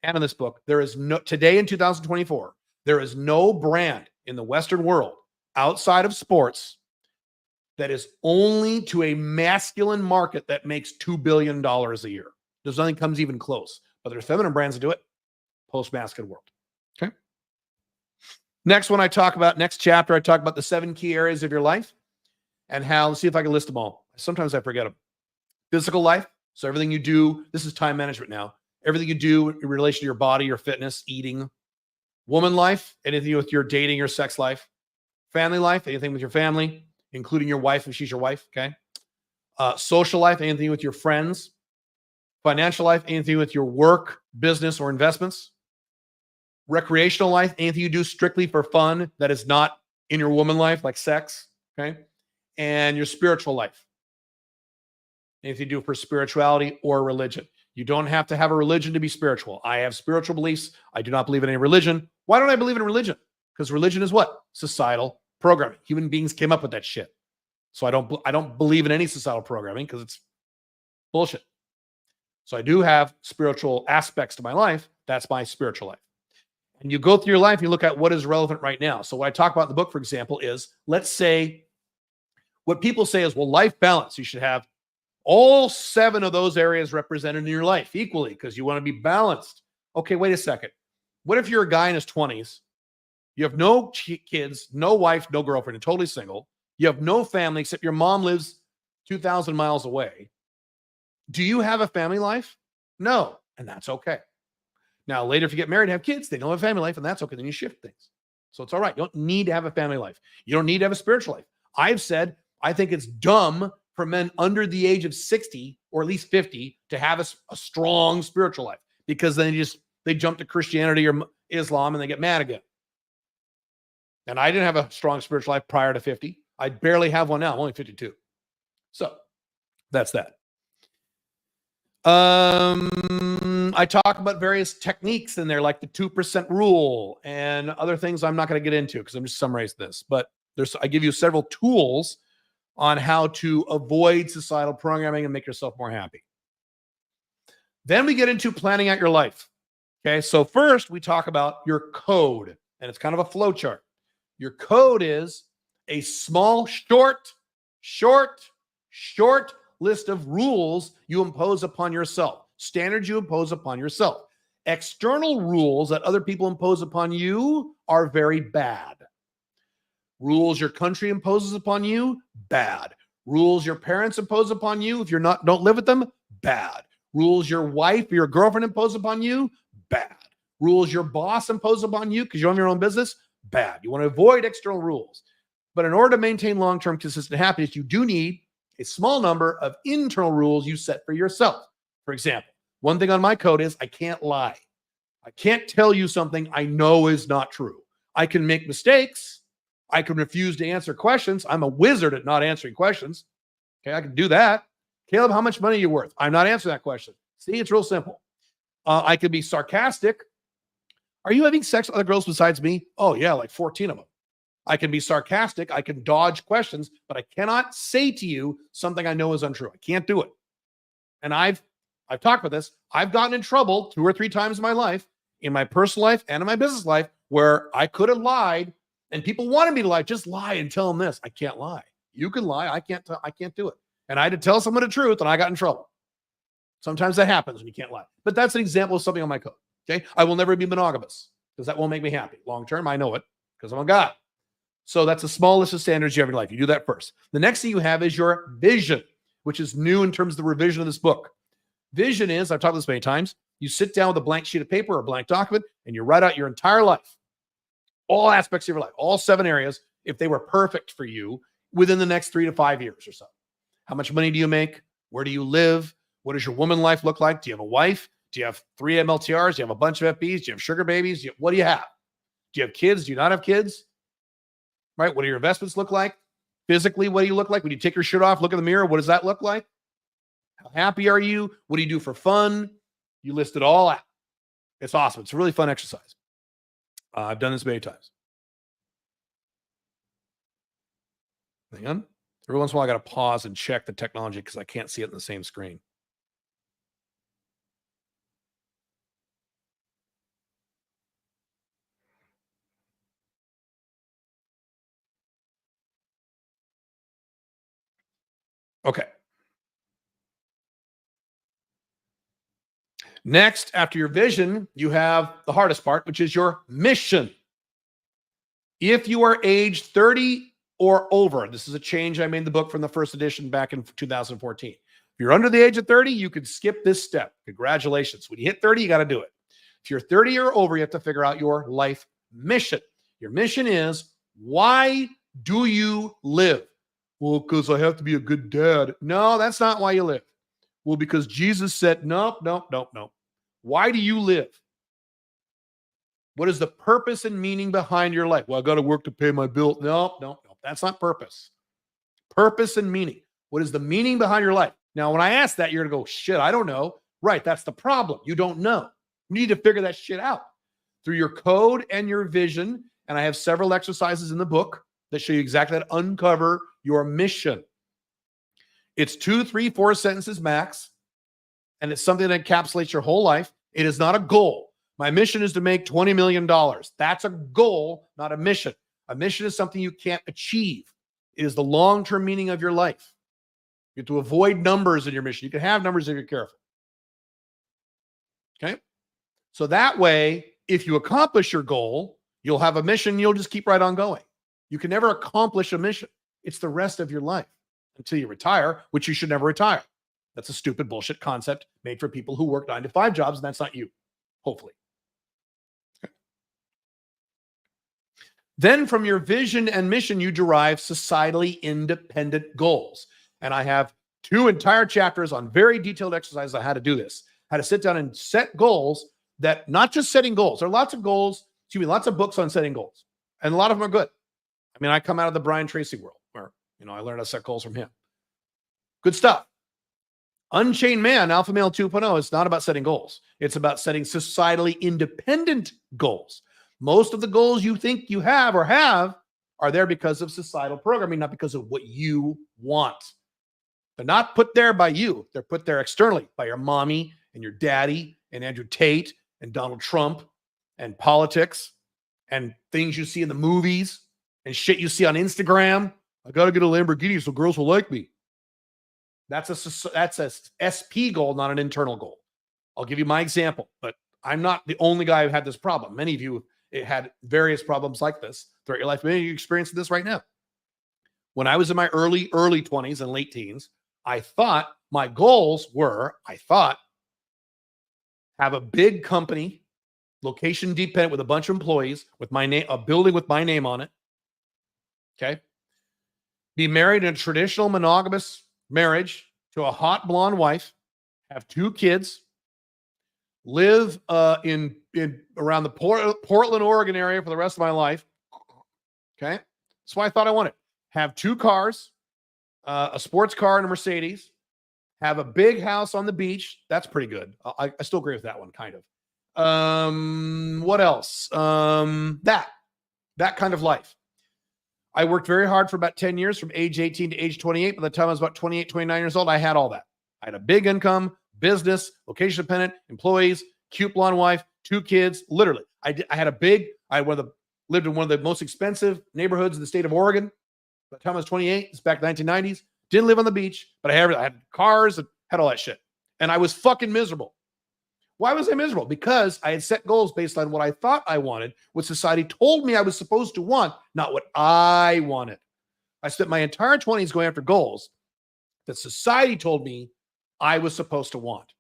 and in this book. There is no, today in 2024, there is no brand in the Western world outside of sports that is only to a masculine market that makes $2 billion a year. There's nothing comes even close, but there's feminine brands that do it. Post-masculine world. Okay. Next chapter, I talk about the 7 key areas of your life and how, let's see if I can list them all. Sometimes I forget them. Physical life. So everything you do, this is time management now. Everything you do in relation to your body, your fitness, eating. Woman life, anything with your dating or sex life. Family life, anything with your family, including your wife if she's your wife, okay? Social life, anything with your friends. Financial life, anything with your work, business, or investments. Recreational life, anything you do strictly for fun that is not in your woman life, like sex, okay? And your spiritual life, anything you do for spirituality or religion. You don't have to have a religion to be spiritual. I have spiritual beliefs. I do not believe in any religion. Why don't I believe in religion? Because religion is what? Societal programming. Human beings came up with that shit. So I don't believe in any societal programming because it's bullshit. So I do have spiritual aspects to my life. That's my spiritual life. And you go through your life, you look at what is relevant right now. So what I talk about in the book, for example, is let's say what people say is, well, life balance. You should have all 7 of those areas represented in your life equally because you want to be balanced. Okay, wait a second. What if you're a guy in his 20s? You have no kids, no wife, no girlfriend, and totally single. You have no family except your mom lives 2,000 miles away. Do you have a family life? No, and that's okay. Now, later, if you get married and have kids, they don't have a family life, and that's okay. Then you shift things. So it's all right. You don't need to have a family life. You don't need to have a spiritual life. I've said I think it's dumb for men under the age of 60 or at least 50 to have a strong spiritual life because then they jump to Christianity or Islam and they get mad again. And I didn't have a strong spiritual life prior to 50. I barely have one now. I'm only 52. So that's that. I talk about various techniques in there, like the 2% rule and other things I'm not going to get into because I'm just summarizing this. But I give you several tools on how to avoid societal programming and make yourself more happy. Then we get into planning out your life. Okay, so first we talk about your code, and it's kind of a flow chart. Your code is a small, short list of rules you impose upon yourself, standards you impose upon yourself. External rules that other people impose upon you are very bad. Rules your country imposes upon you, bad. Rules your parents impose upon you, if don't live with them, bad. Rules your wife or your girlfriend impose upon you, bad. Rules your boss impose upon you because you own your own business, bad. You want to avoid external rules. But in order to maintain long-term consistent happiness, you do need a small number of internal rules you set for yourself. For example, one thing on my code is I can't lie. I can't tell you something I know is not true. I can make mistakes. I can refuse to answer questions. I'm a wizard at not answering questions. Okay, I can do that. Caleb, how much money are you worth? I'm not answering that question. See, it's real simple. I could be sarcastic. Are you having sex with other girls besides me? Oh, yeah, like 14 of them. I can be sarcastic. I can dodge questions, but I cannot say to you something I know is untrue. I can't do it. And I've talked about this. I've gotten in trouble 2 or 3 times in my life, in my personal life and in my business life, where I could have lied and people wanted me to lie. Just lie and tell them this. I can't lie. You can lie. I can't do it. And I had to tell someone the truth and I got in trouble. Sometimes that happens when you can't lie. But that's an example of something on my code. Okay. I will never be monogamous because that won't make me happy. Long term, I know it because I'm a guy. So that's a small list of standards you have in your life. You do that first. The next thing you have is your vision, which is new in terms of the revision of this book. Vision is, I've talked about this many times, you sit down with a blank sheet of paper or a blank document and you write out your entire life, all aspects of your life, all 7 areas, if they were perfect for you within the next 3 to 5 years or so. How much money do you make? Where do you live? What does your woman life look like? Do you have a wife? Do you have 3 MLTRs? Do you have a bunch of FBs? Do you have sugar babies? What do you have? Do you have kids? Do you not have kids? Right? What do your investments look like? Physically, what do you look like? When you take your shirt off, look in the mirror, what does that look like? How happy are you? What do you do for fun? You list it all out. It's awesome. It's a really fun exercise. I've done this many times. Hang on. Every once in a while, I got to pause and check the technology because I can't see it in the same screen. Okay. Next, after your vision, you have the hardest part, which is your mission. If you are age 30 or over, this is a change I made in the book from the first edition back in 2014. If you're under the age of 30, you can skip this step. Congratulations. When you hit 30, you got to do it. If you're 30 or over, you have to figure out your life mission. Your mission is, why do you live? Well, because I have to be a good dad. No, that's not why you live. Well, because Jesus said, nope. Why do you live? What is the purpose and meaning behind your life? Well, I got to work to pay my bill. No. That's not purpose. Purpose and meaning. What is the meaning behind your life? Now, when I ask that, you're going to go, shit, I don't know. Right, that's the problem. You don't know. You need to figure that shit out through your code and your vision. And I have several exercises in the book that show you exactly how to uncover your mission. It's 2, 3, 4 sentences max. And it's something that encapsulates your whole life. It is not a goal. My mission is to make $20 million. That's a goal, not a mission. A mission is something you can't achieve. It is the long-term meaning of your life. You have to avoid numbers in your mission. You can have numbers if you're careful. Okay? So that way, if you accomplish your goal, you'll have a mission, you'll just keep right on going. You can never accomplish a mission. It's the rest of your life until you retire, which you should never retire. That's a stupid bullshit concept made for people who work 9 to 5 jobs, and that's not you, hopefully. Okay. Then from your vision and mission, you derive societally independent goals. And I have 2 entire chapters on very detailed exercises on how to do this, how to sit down and set goals that, not just setting goals. There are lots of goals, lots of books on setting goals. And a lot of them are good. I mean, I come out of the Brian Tracy world where, I learned how to set goals from him. Good stuff. Unchained Man, Alpha Male 2.0, is not about setting goals. It's about setting societally independent goals. Most of the goals you think you have are there because of societal programming, not because of what you want. They're not put there by you. They're put there externally by your mommy and your daddy and Andrew Tate and Donald Trump and politics and things you see in the movies and shit you see on Instagram. I got to get a Lamborghini so girls will like me. That's a SP goal, not an internal goal. I'll give you my example, but I'm not the only guy who had this problem. Many of you had various problems like this throughout your life. Maybe you're experiencing this right now. When I was in my early 20s and late teens, I thought my goals were, have a big company, location dependent with a bunch of employees, with my name, a building with my name on it. Okay. Be married in a traditional monogamous marriage to a hot blonde wife, have 2 kids, live in around the Portland, Oregon area for the rest of my life. Okay. That's why I thought I wanted. Have 2 cars, a sports car and a Mercedes, have a big house on the beach. That's pretty good. I still agree with that one, kind of. What else? That kind of life. I worked very hard for about 10 years from age 18 to age 28. By the time I was about 28, 29 years old, I had all that. I had a big income, business, location dependent, employees, cute blonde wife, 2 kids. Literally, I lived in one of the most expensive neighborhoods in the state of Oregon. By the time I was 28, it's back in the 1990s. Didn't live on the beach, but I had cars and had all that shit. And I was fucking miserable. Why was I miserable? Because I had set goals based on what I thought I wanted, what society told me I was supposed to want, not what I wanted. I spent my entire 20s going after goals that society told me I was supposed to want.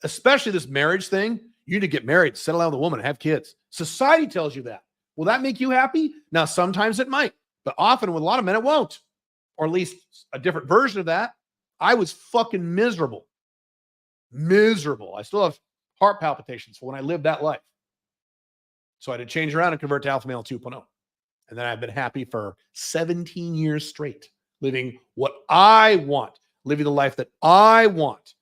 Especially this marriage thing. You need to get married, settle down with a woman, and have kids. Society tells you that. Will that make you happy? Now, sometimes it might, but often with a lot of men, it won't. Or at least a different version of that. I was fucking miserable. Miserable. I still have heart palpitations for when I lived that life. So I had to change around and convert to Alpha Male 2.0. And then I've been happy for 17 years straight, living what I want, living the life that I want,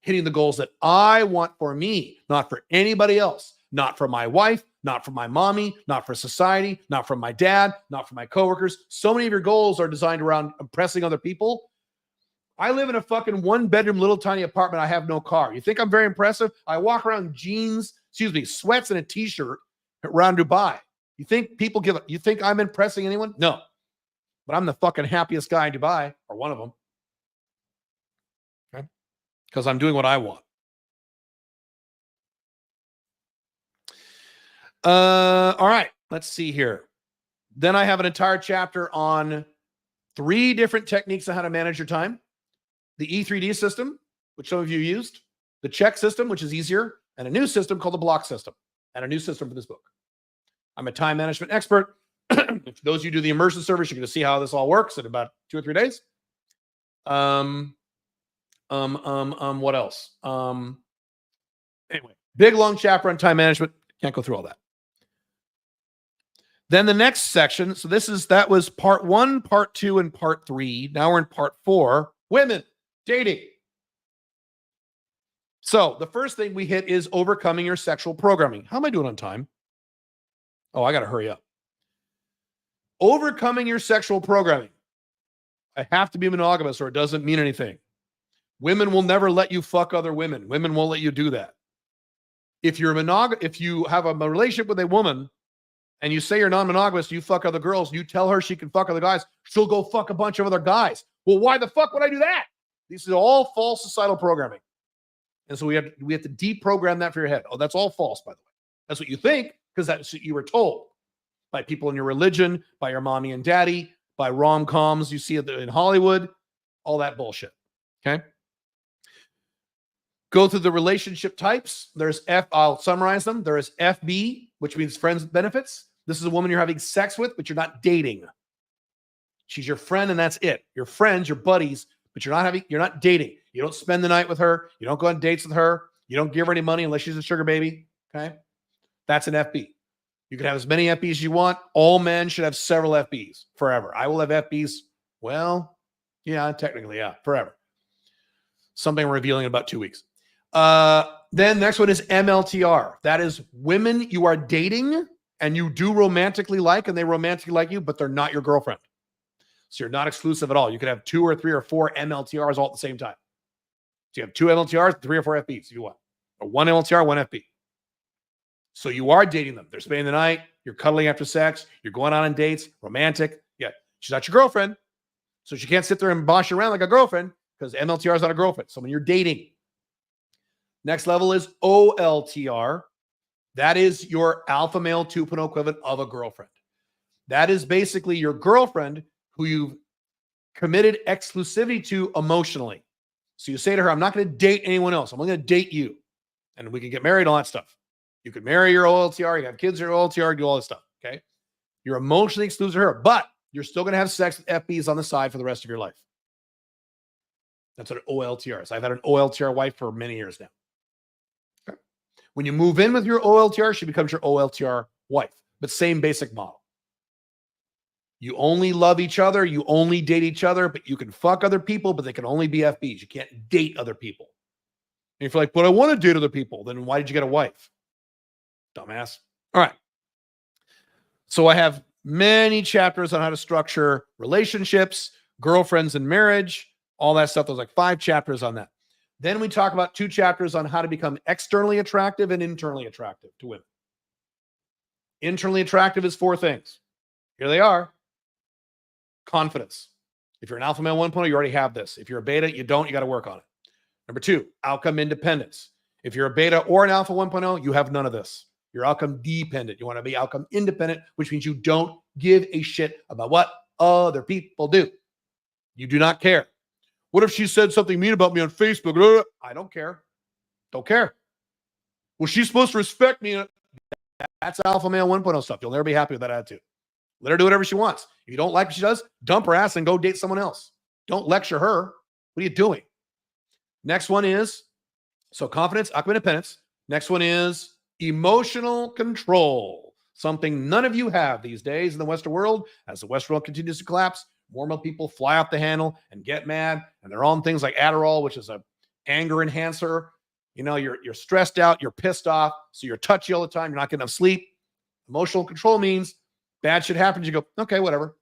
hitting the goals that I want for me, not for anybody else, not for my wife, not for my mommy, not for society, not for my dad, not for my coworkers. So many of your goals are designed around impressing other people. I live in a fucking 1-bedroom little tiny apartment. I have no car. You think I'm very impressive? I walk around sweats and a t-shirt around Dubai. You think I'm impressing anyone? No. But I'm the fucking happiest guy in Dubai, or one of them. Okay? Because I'm doing what I want. All right. Let's see here. Then I have an entire chapter on 3 different techniques on how to manage your time. The E3D system, which some of you used, the check system, which is easier, and a new system called the block system, and a new system for this book. I'm a time management expert. If those of you do the immersion service, you're going to see how this all works in about 2 or 3 days. What else? Anyway, big long chapter on time management. Can't go through all that. Then the next section. So that was part 1, part 2, and part 3. Now we're in part 4. Women dating. So the first thing we hit is overcoming your sexual programming. How am I doing on time? Oh, I got to hurry up. Overcoming your sexual programming. I have to be monogamous or it doesn't mean anything. Women will never let you fuck other women. Women won't let you do that. If you have a relationship with a woman and you say you're non-monogamous, you fuck other girls, you tell her she can fuck other guys, she'll go fuck a bunch of other guys. Well, why the fuck would I do that? These are all false societal programming. And so we have to deprogram that for your head. Oh, that's all false, by the way. That's what you think because that's what you were told by people in your religion, by your mommy and daddy, by rom-coms you see in Hollywood, all that bullshit. Okay? Go through the relationship types. I'll summarize them. There is FB, which means friends with benefits. This is a woman you're having sex with, but you're not dating. She's your friend and that's it. Your friends, your buddies, but you're not dating. You don't spend the night with her. You don't go on dates with her. You don't give her any money unless she's a sugar baby. Okay? That's an FB. You can have as many FBs as you want. All men should have several FBs forever. I will have FBs. Well, yeah, technically, yeah, forever. Something we're revealing in about 2 weeks. Then next one is MLTR. That is women you are dating and you do romantically like, and they romantically like you, but they're not your girlfriend. So you're not exclusive at all. You could have 2 or 3 or 4 MLTRs all at the same time. So you have 2 MLTRs, 3 or 4 FBs if you want. Or 1 MLTR, 1 FB. So you are dating them. They're spending the night. You're cuddling after sex. You're going on dates. Romantic. Yeah. She's not your girlfriend. So she can't sit there and bosh you around like a girlfriend because MLTR is not a girlfriend. So when you're dating. Next level is OLTR. That is your alpha male 2.0 equivalent of a girlfriend. That is basically your girlfriend who you've committed exclusivity to emotionally. So you say to her, I'm not going to date anyone else. I'm only going to date you. And we can get married, all that stuff. You can marry your OLTR. You can have kids in your OLTR, do all this stuff. Okay. You're emotionally exclusive to her, but you're still going to have sex with FBs on the side for the rest of your life. That's what an OLTR is. I've had an OLTR wife for many years now. Okay. When you move in with your OLTR, she becomes your OLTR wife, but same basic model. You only love each other. You only date each other, but you can fuck other people, but they can only be FBs. You can't date other people. And if you're like, but I want to date other people, then why did you get a wife? Dumbass. All right. So I have many chapters on how to structure relationships, girlfriends and marriage, all that stuff. There's like 5 chapters on that. Then we talk about 2 chapters on how to become externally attractive and internally attractive to women. Internally attractive is 4 things. Here they are. Confidence. If you're an alpha male 1.0, you already have this. If you're a beta, you don't, you got to work on it. Number 2, outcome independence. If you're a beta or an alpha 1.0, you have none of this. You're outcome dependent. You want to be outcome independent, which means you don't give a shit about what other people do. You do not care. What if she said something mean about me on Facebook? I don't care. Don't care. Well, she's supposed to respect me. That's alpha male 1.0 stuff. You'll never be happy with that attitude. Let her do whatever she wants. If you don't like what she does, dump her ass and go date someone else. Don't lecture her. What are you doing? Next one is, so confidence, outcome independence. Next one is emotional control. Something none of you have these days in the Western world. As the Western world continues to collapse, more and more people fly off the handle and get mad. And they're on things like Adderall, which is a anger enhancer. You know, you're stressed out, you're pissed off, so you're touchy all the time, you're not getting enough sleep. Emotional control means bad shit happens, you go, okay, whatever,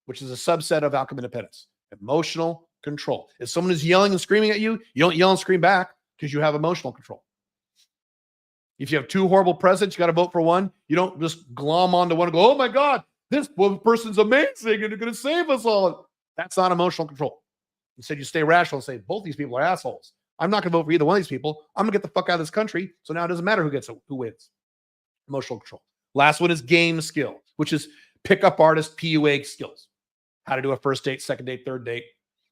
which is a subset of outcome independence. Emotional control. If someone is yelling and screaming at you, you don't yell and scream back because you have emotional control. If you have 2 horrible presidents, you got to vote for one. You don't just glom onto one and go, oh my God, this person's amazing and they're going to save us all. That's not emotional control. Instead, you stay rational and say, both these people are assholes. I'm not going to vote for either one of these people. I'm going to get the fuck out of this country. So now it doesn't matter who wins. Emotional control. Last one is game skill, which is pickup artist PUA skills. How to do a first date, second date, third date,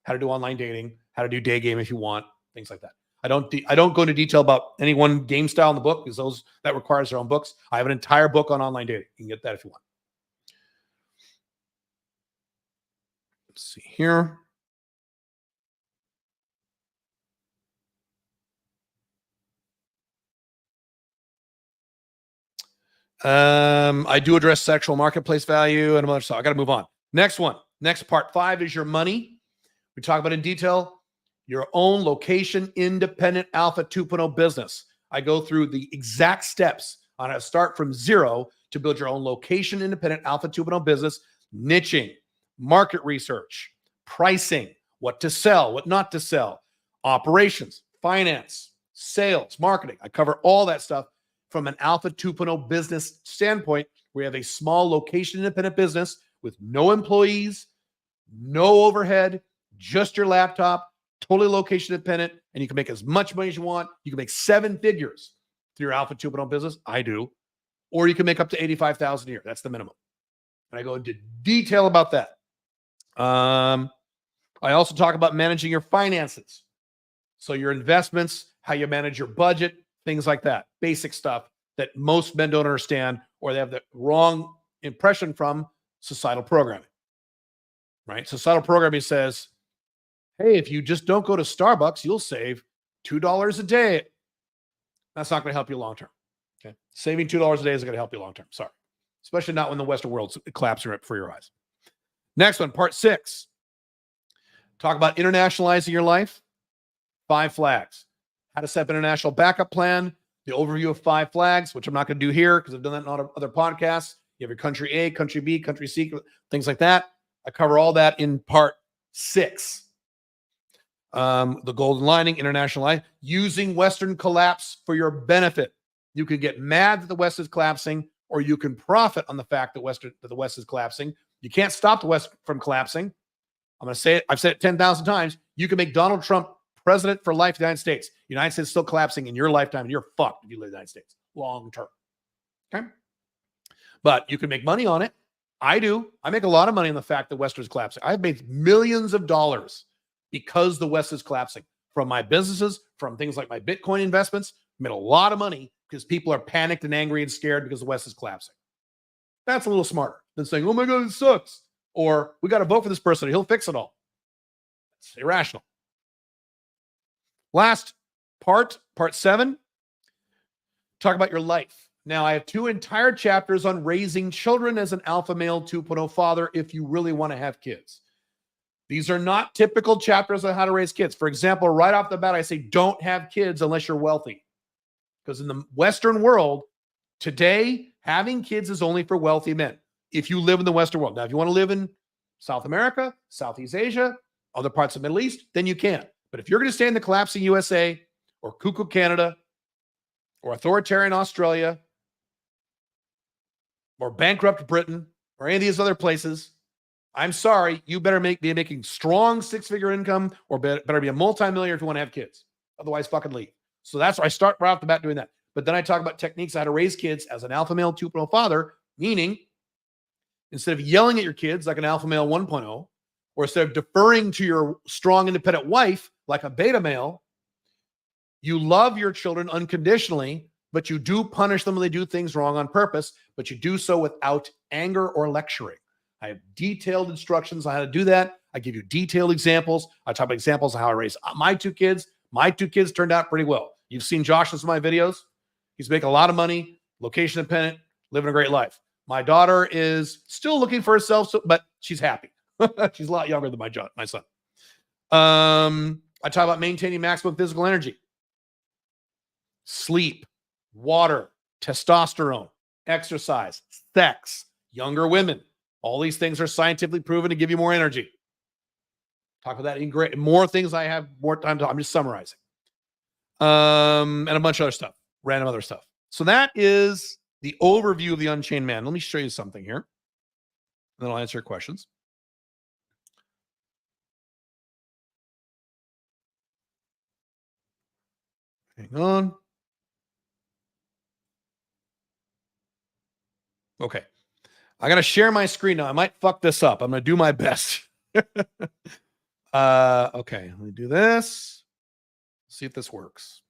how to do online dating, how to do day game if you want, things like that. I don't go into detail about any one game style in the book because that requires their own books. I have an entire book on online dating. You can get that if you want. Let's see here. I do address sexual marketplace value and other stuff. I got to move on. Next one. Next part 5 is your money. We talk about in detail your own location independent alpha 2.0 business. I go through the exact steps on how to start from zero to build your own location independent alpha 2.0 business, niching, market research, pricing, what to sell, what not to sell, operations, finance, sales, marketing. I cover all that stuff from an alpha 2.0 business standpoint. We have a small location independent business with no employees, no overhead, just your laptop, totally location independent, and you can make as much money as you want. You can make 7 figures through your alpha 2.0 business. I do. Or you can make up to $85,000 a year. That's the minimum. And I go into detail about that. I also talk about managing your finances. So your investments, how you manage your budget, things like that. Basic stuff that most men don't understand, or they have the wrong impression from societal programming. Right? Societal programming says, hey, if you just don't go to Starbucks, you'll save $2 a day. That's not going to help you long term. Okay. Saving $2 a day isn't going to help you long term. Sorry. Especially not when the Western world's collapsing right before your eyes. Next one, part 6. Talk about internationalizing your life. 5 flags. How to set up an international backup plan. The overview of 5 flags, which I'm not going to do here because I've done that in other podcasts. You have your country A, country B, country C, things like that. I cover all that in part 6. The golden lining, internationalizing, using Western collapse for your benefit. You can get mad that the West is collapsing, or you can profit on the fact that the West is collapsing. You can't stop the West from collapsing. I'm going to say it. I've said it 10,000 times. You can make Donald Trump president for life of the United States. The United States is still collapsing in your lifetime, and you're fucked if you live in the United States long term. Okay? But you can make money on it. I do. I make a lot of money on the fact that West is collapsing. I've made millions of dollars because the West is collapsing from my businesses, from things like my Bitcoin investments. I made a lot of money because people are panicked and angry and scared because the West is collapsing. That's a little smarter than saying, oh my God, it sucks. Or we got to vote for this person. He'll fix it all. It's irrational. Last part 7, talk about your life. Now, I have 2 entire chapters on raising children as an alpha male 2.0 father if you really want to have kids. These are not typical chapters on how to raise kids. For example, right off the bat, I say don't have kids unless you're wealthy. Because in the Western world, today, having kids is only for wealthy men. If you live in the Western world. Now, if you want to live in South America, Southeast Asia, other parts of the Middle East, then you can. But if you're going to stay in the collapsing USA or cuckoo Canada or authoritarian Australia or bankrupt Britain or any of these other places, I'm sorry, you better be making strong 6-figure income or better be a multimillionaire if you want to have kids. Otherwise, fucking leave. So that's why I start right off the bat doing that. But then I talk about techniques on how to raise kids as an alpha male 2.0 father, meaning instead of yelling at your kids like an alpha male 1.0, or instead of deferring to your strong independent wife like a beta male, you love your children unconditionally, but you do punish them when they do things wrong on purpose, but you do so without anger or lecturing. I have detailed instructions on how to do that. I give you detailed examples. I talk about examples of how I raised my 2 kids. My 2 kids turned out pretty well. You've seen Josh in some of my videos. He's making a lot of money, location independent, living a great life. My daughter is still looking for herself, but she's happy. She's a lot younger than my son. I talk about maintaining maximum physical energy, sleep, water, testosterone, exercise, sex, younger women. All these things are scientifically proven to give you more energy. Talk about that in great more things. I have more time to. I'm just summarizing, and a bunch of other stuff, random other stuff. So that is the overview of the Unchained Man. Let me show you something here, and then I'll answer your questions. Hang on. Okay. I got to share my screen now. I might fuck this up. I'm going to do my best. Okay, let me do this. See if this works.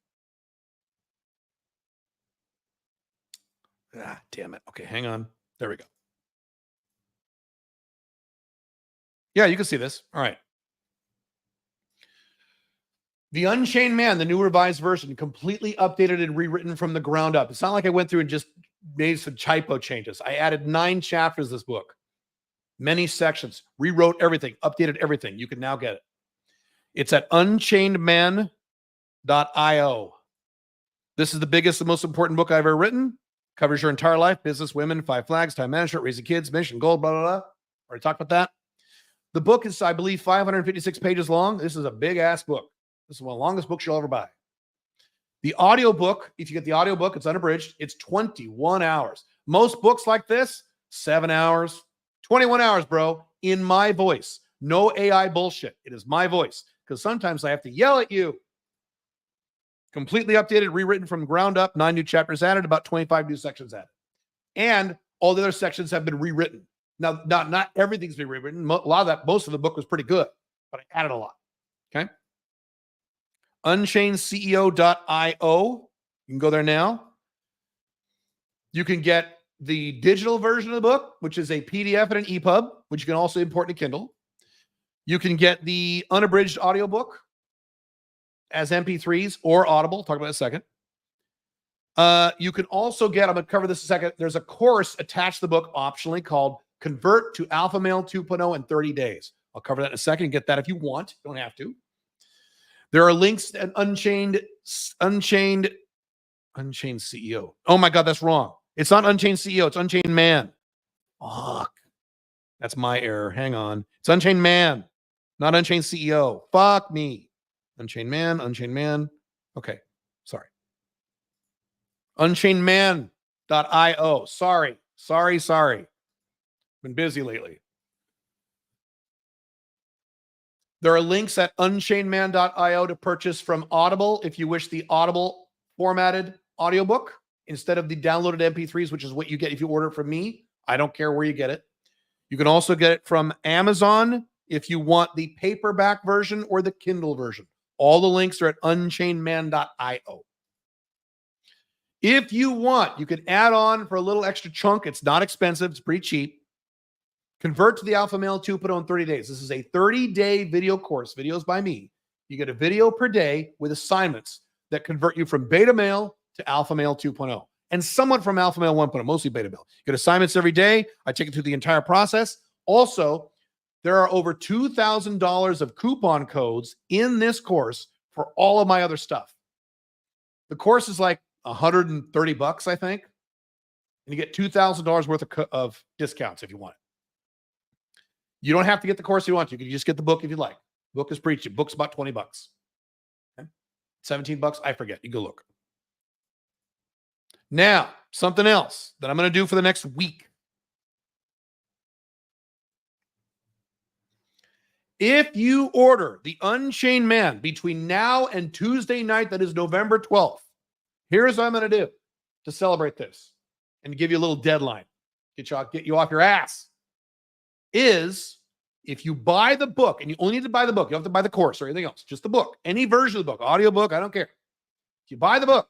Ah, damn it. Okay, hang on. There we go. Yeah, you can see this. All right. The Unchained Man, the new revised version, completely updated and rewritten from the ground up. It's not like I went through and just made some typo changes. I added 9 chapters to this book, many sections, rewrote everything, updated everything. You can now get it. It's at unchainedman.io. This is the biggest and most important book I've ever written. Covers your entire life, business, women, 5 flags, time management, raising kids, mission, goal, blah, blah, blah. Already talked about that. The book is, I believe, 556 pages long. This is a big-ass book. This is one of the longest books you'll ever buy. The audiobook, if you get the audiobook, it's unabridged. It's 21 hours. Most books like this, 7 hours, 21 hours, bro, in my voice. No AI bullshit. It is my voice. Because sometimes I have to yell at you. Completely updated, rewritten from the ground up, 9 new chapters added, about 25 new sections added. And all the other sections have been rewritten. Now, not everything's been rewritten. Most of the book was pretty good, but I added a lot. Okay. Unchainedceo.io. You can go there now. You can get the digital version of the book, which is a PDF and an EPUB, which you can also import to Kindle. You can get the unabridged audiobook as MP3s or Audible. Talk about it in a second. You can also get, I'm going to cover this in a second. There's a course attached to the book optionally called Convert to Alpha Male 2.0 in 30 days. I'll cover that in a second. Get that if you want. You don't have to. There are links at Unchained CEO. Oh my God, that's wrong. It's not Unchained CEO. It's Unchained Man. Fuck. That's my error. Hang on. It's Unchained Man, not Unchained CEO. Fuck me. Unchained Man, Unchained Man. Okay. Sorry. Unchainedman.io. Sorry. Been busy lately. There are links at unchainedman.io to purchase from Audible if you wish the Audible formatted audiobook instead of the downloaded MP3s, which is what you get if you order it from me. I don't care where you get it. You can also get it from Amazon if you want the paperback version or the Kindle version. All the links are at unchainedman.io. If you want, you can add on for a little extra chunk. It's not expensive. It's pretty cheap. Convert to the Alpha Male 2.0 in 30 days. This is a 30-day video course, videos by me. You get a video per day with assignments that convert you from beta male to Alpha Male 2.0 and somewhat from Alpha Male 1.0, mostly beta male. You get assignments every day. I take you through the entire process. Also, there are over $2,000 of coupon codes in this course for all of my other stuff. The course is like $130, I think. And you get $2,000 worth of discounts if you want it. You don't have to get the course if you want to. You can just get the book if you like. Book is pretty cheap. Book's about $20. Okay? $17, I forget. You go look. Now, something else that I'm going to do for the next week. If you order the Unchained Man between now and Tuesday night, that is November 12th, here's what I'm going to do to celebrate this and give you a little deadline. Get you off your ass. Is if you buy the book, and you only need to buy the book, you don't have to buy the course or anything else, just the book, any version of the book, audio book, I don't care. If you buy the book,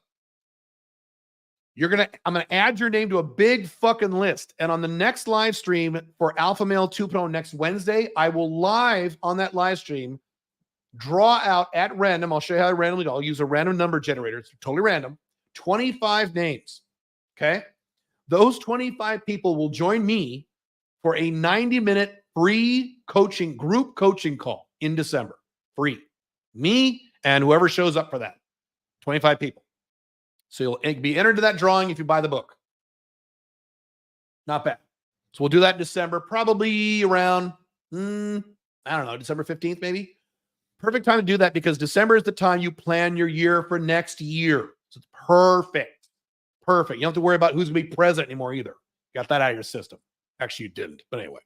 I'm going to add your name to a big fucking list. And on the next live stream for Alpha Male 2.0 next Wednesday, I will live on that live stream, draw out at random. I'll show you how I randomly do. I'll use a random number generator. It's totally random. 25 names. Okay. Those 25 people will join me for a 90-minute free coaching, group coaching call in December. Free. Me and whoever shows up for that. 25 people. So you'll be entered to that drawing if you buy the book. Not bad. So we'll do that in December, probably around, I don't know, December 15th maybe. Perfect time to do that because December is the time you plan your year for next year. So it's perfect. Perfect. You don't have to worry about who's going to be president anymore either. Got that out of your system. Actually, you didn't. But anyway.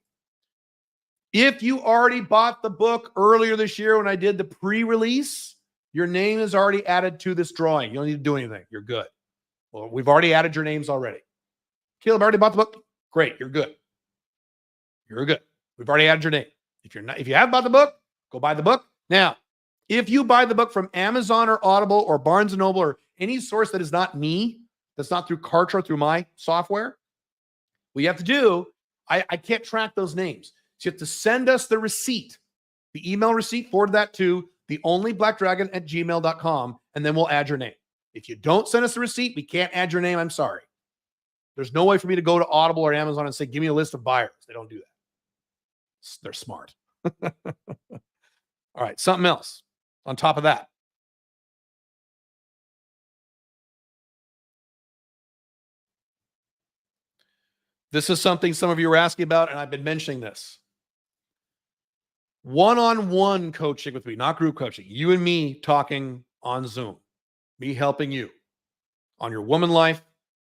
If you already bought the book earlier this year when I did the pre-release, your name is already added to this drawing. You don't need to do anything. You're good. Well, we've already added your names already. Caleb already bought the book? Great. You're good. You're good. We've already added your name. If you haven't bought the book, go buy the book. Now, if you buy the book from Amazon or Audible or Barnes & Noble or any source that is not me, that's not through Kartra or through my software, what you have to do, I can't track those names. So you have to send us the receipt, the email receipt, forward that to theonlyblackdragon@gmail.com, and then we'll add your name. If you don't send us the receipt, we can't add your name. I'm sorry. There's no way for me to go to Audible or Amazon and say, give me a list of buyers. They don't do that. They're smart. All right, something else on top of that. This is something some of you were asking about, and I've been mentioning this. One-on-one coaching with me, not group coaching. You and me talking on Zoom. Me helping you on your woman life,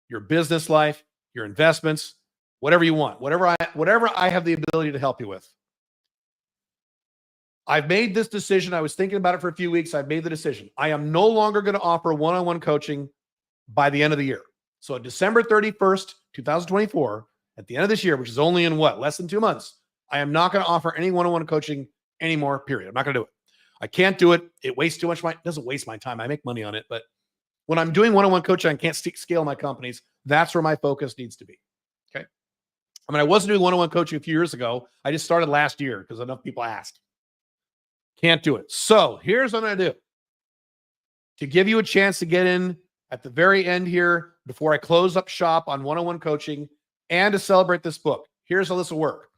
your business life, your investments, whatever you want, whatever I have the ability to help you with. I've made this decision. I was thinking about it for a few weeks. I've made the decision. I am no longer going to offer one-on-one coaching by the end of the year. So on December 31st, 2024, at the end of this year, which is only in less than 2 months, I am not going to offer any one-on-one coaching anymore, period. I'm not going to do it. I can't do it. It wastes too much it doesn't waste my time. I make money on it. But when I'm doing one-on-one coaching, I can't scale my companies. That's where my focus needs to be. Okay. I mean, I wasn't doing one-on-one coaching a few years ago. I just started last year because enough people asked. Can't do it. So here's what I'm going to do. To give you a chance to get in at the very end here before I close up shop on one-on-one coaching and to celebrate this book. Here's how this will work.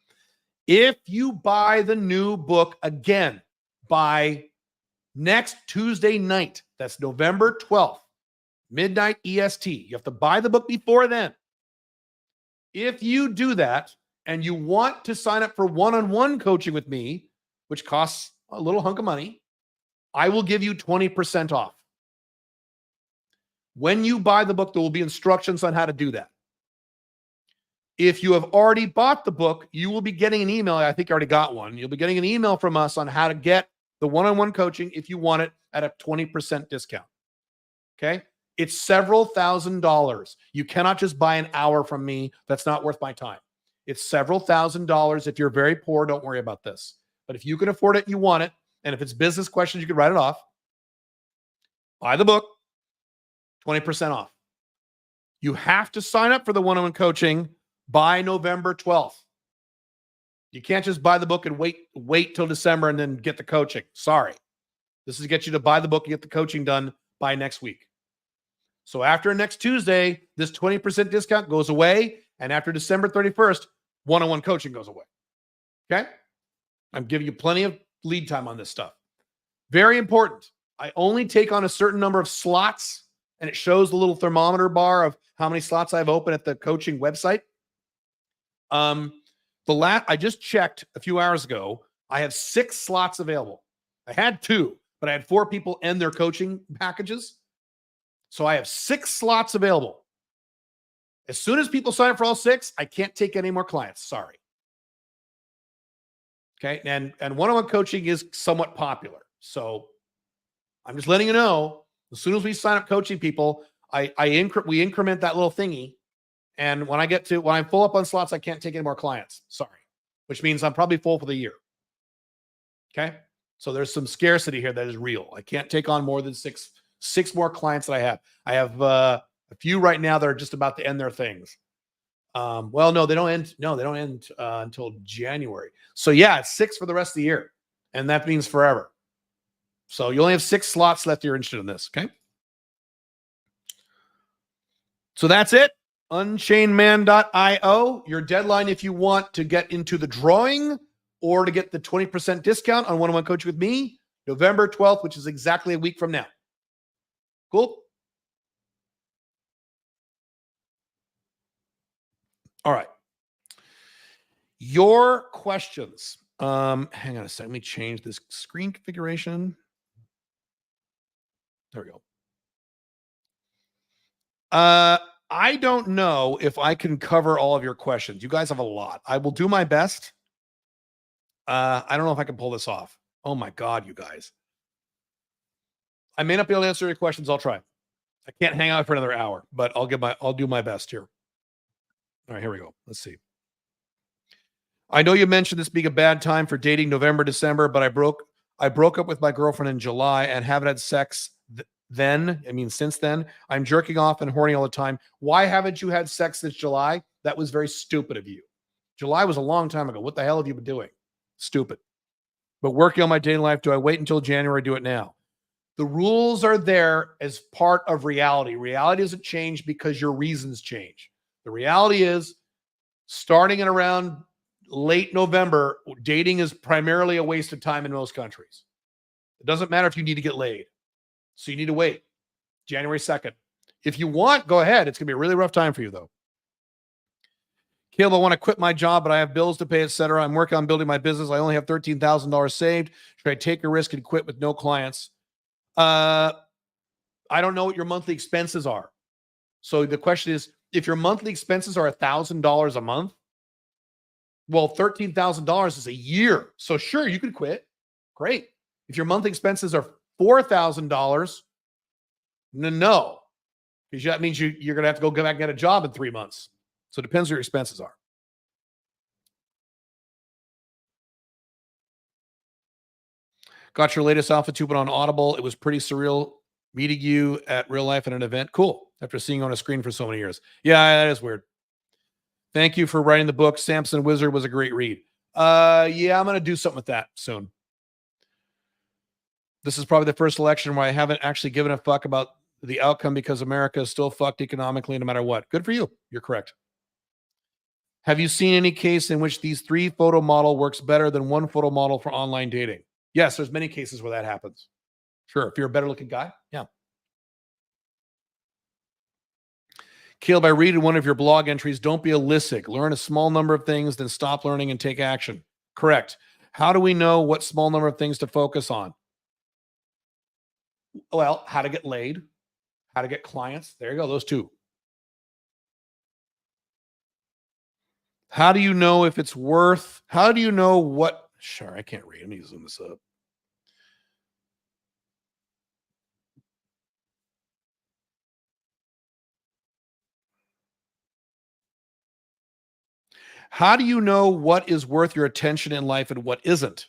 If you buy the new book again by next Tuesday night, that's November 12th, midnight EST, you have to buy the book before then. If you do that and you want to sign up for one-on-one coaching with me, which costs a little hunk of money, I will give you 20% off. When you buy the book, there will be instructions on how to do that. If you have already bought the book, you will be getting an email. I think you already got one. You'll be getting an email from us on how to get the one-on-one coaching if you want it at a 20% discount. Okay? It's several $1,000s. You cannot just buy an hour from me. That's not worth my time. It's several $1,000s. If you're very poor, don't worry about this. But if you can afford it, you want it. And if it's business questions, you can write it off. Buy the book, 20% off. You have to sign up for the one-on-one coaching by November 12th. You can't just buy the book and wait till December and then get the coaching. Sorry. This is to get you to buy the book and get the coaching done by next week. So after next Tuesday, this 20% discount goes away. And after December 31st, one-on-one coaching goes away. Okay? I'm giving you plenty of lead time on this stuff. Very important. I only take on a certain number of slots, and it shows the little thermometer bar of how many slots I have open at the coaching website. I just checked a few hours ago. I have 6 slots available. I had 2, but I had 4 people end their coaching packages. So I have 6 slots available. As soon as people sign up for all 6, I can't take any more clients. Sorry. Okay. And one-on-one coaching is somewhat popular. So I'm just letting you know, as soon as we sign up coaching people, we increment that little thingy. And when I'm full up on slots, I can't take any more clients. Sorry. Which means I'm probably full for the year. Okay. So there's some scarcity here that is real. I can't take on more than six more clients that I have. I have a few right now that are just about to end their things. Well, no, they don't end. No, they don't end until January. So yeah, it's 6 for the rest of the year. And that means forever. So you only have 6 slots left if you're interested in this. Okay. So that's it. Unchainedman.io. Your deadline if you want to get into the drawing or to get the 20% discount on one-on-one coaching with me, November 12th, which is exactly a week from now. Cool. All right. Your questions. Hang on a second. Let me change this screen configuration. There we go. I don't know if I can cover all of your questions. You guys have a lot. I will do my best. I don't know if I can pull this off. Oh my God, you guys. I may not be able to answer your questions. I'll try. I can't hang out for another hour, but I'll do my best here. All right, here we go. Let's see. I know you mentioned this being a bad time for dating November, December, but I broke up with my girlfriend in July and haven't had sex then. I mean, since then, I'm jerking off and horny all the time. Why haven't you had sex since July? That was very stupid of you. July was a long time ago. What the hell have you been doing? Stupid. But working on my dating life, do I wait until January or do it now? The rules are there as part of reality. Reality doesn't change because your reasons change. The reality is, starting in around late November, dating is primarily a waste of time in most countries. It doesn't matter if you need to get laid. So you need to wait January 2nd. If you want, go ahead. It's going to be a really rough time for you, though. Caleb, I want to quit my job, but I have bills to pay, etc. I'm working on building my business. I only have $13,000 saved. Should I take a risk and quit with no clients? I don't know what your monthly expenses are. So the question is, if your monthly expenses are $1,000 a month, well, $13,000 is a year. So sure, you could quit. Great. If your monthly expenses are $4,000, no, because that means you're going to have to go back and get a job in 3 months. So it depends what your expenses are. Got your latest Alpha 2 on Audible. It was pretty surreal meeting you at real life at an event. Cool. After seeing you on a screen for so many years. Yeah, that is weird. Thank you for writing the book. Samson Wizard was a great read. Yeah, I'm going to do something with that soon. This is probably the first election where I haven't actually given a fuck about the outcome because America is still fucked economically no matter what. Good for you. You're correct. Have you seen any case in which these 3 photo model works better than 1 photo model for online dating? Yes, there's many cases where that happens. Sure, if you're a better looking guy, yeah. Caleb, I read in one of your blog entries, don't be a lissig. Learn a small number of things, then stop learning and take action. Correct. How do we know what small number of things to focus on? Well, how to get laid, how to get clients. There you go, those 2. How do you know if it's worth, how do you know what, sure, I can't read. Let me zoom this up. How do you know what is worth your attention in life and what isn't?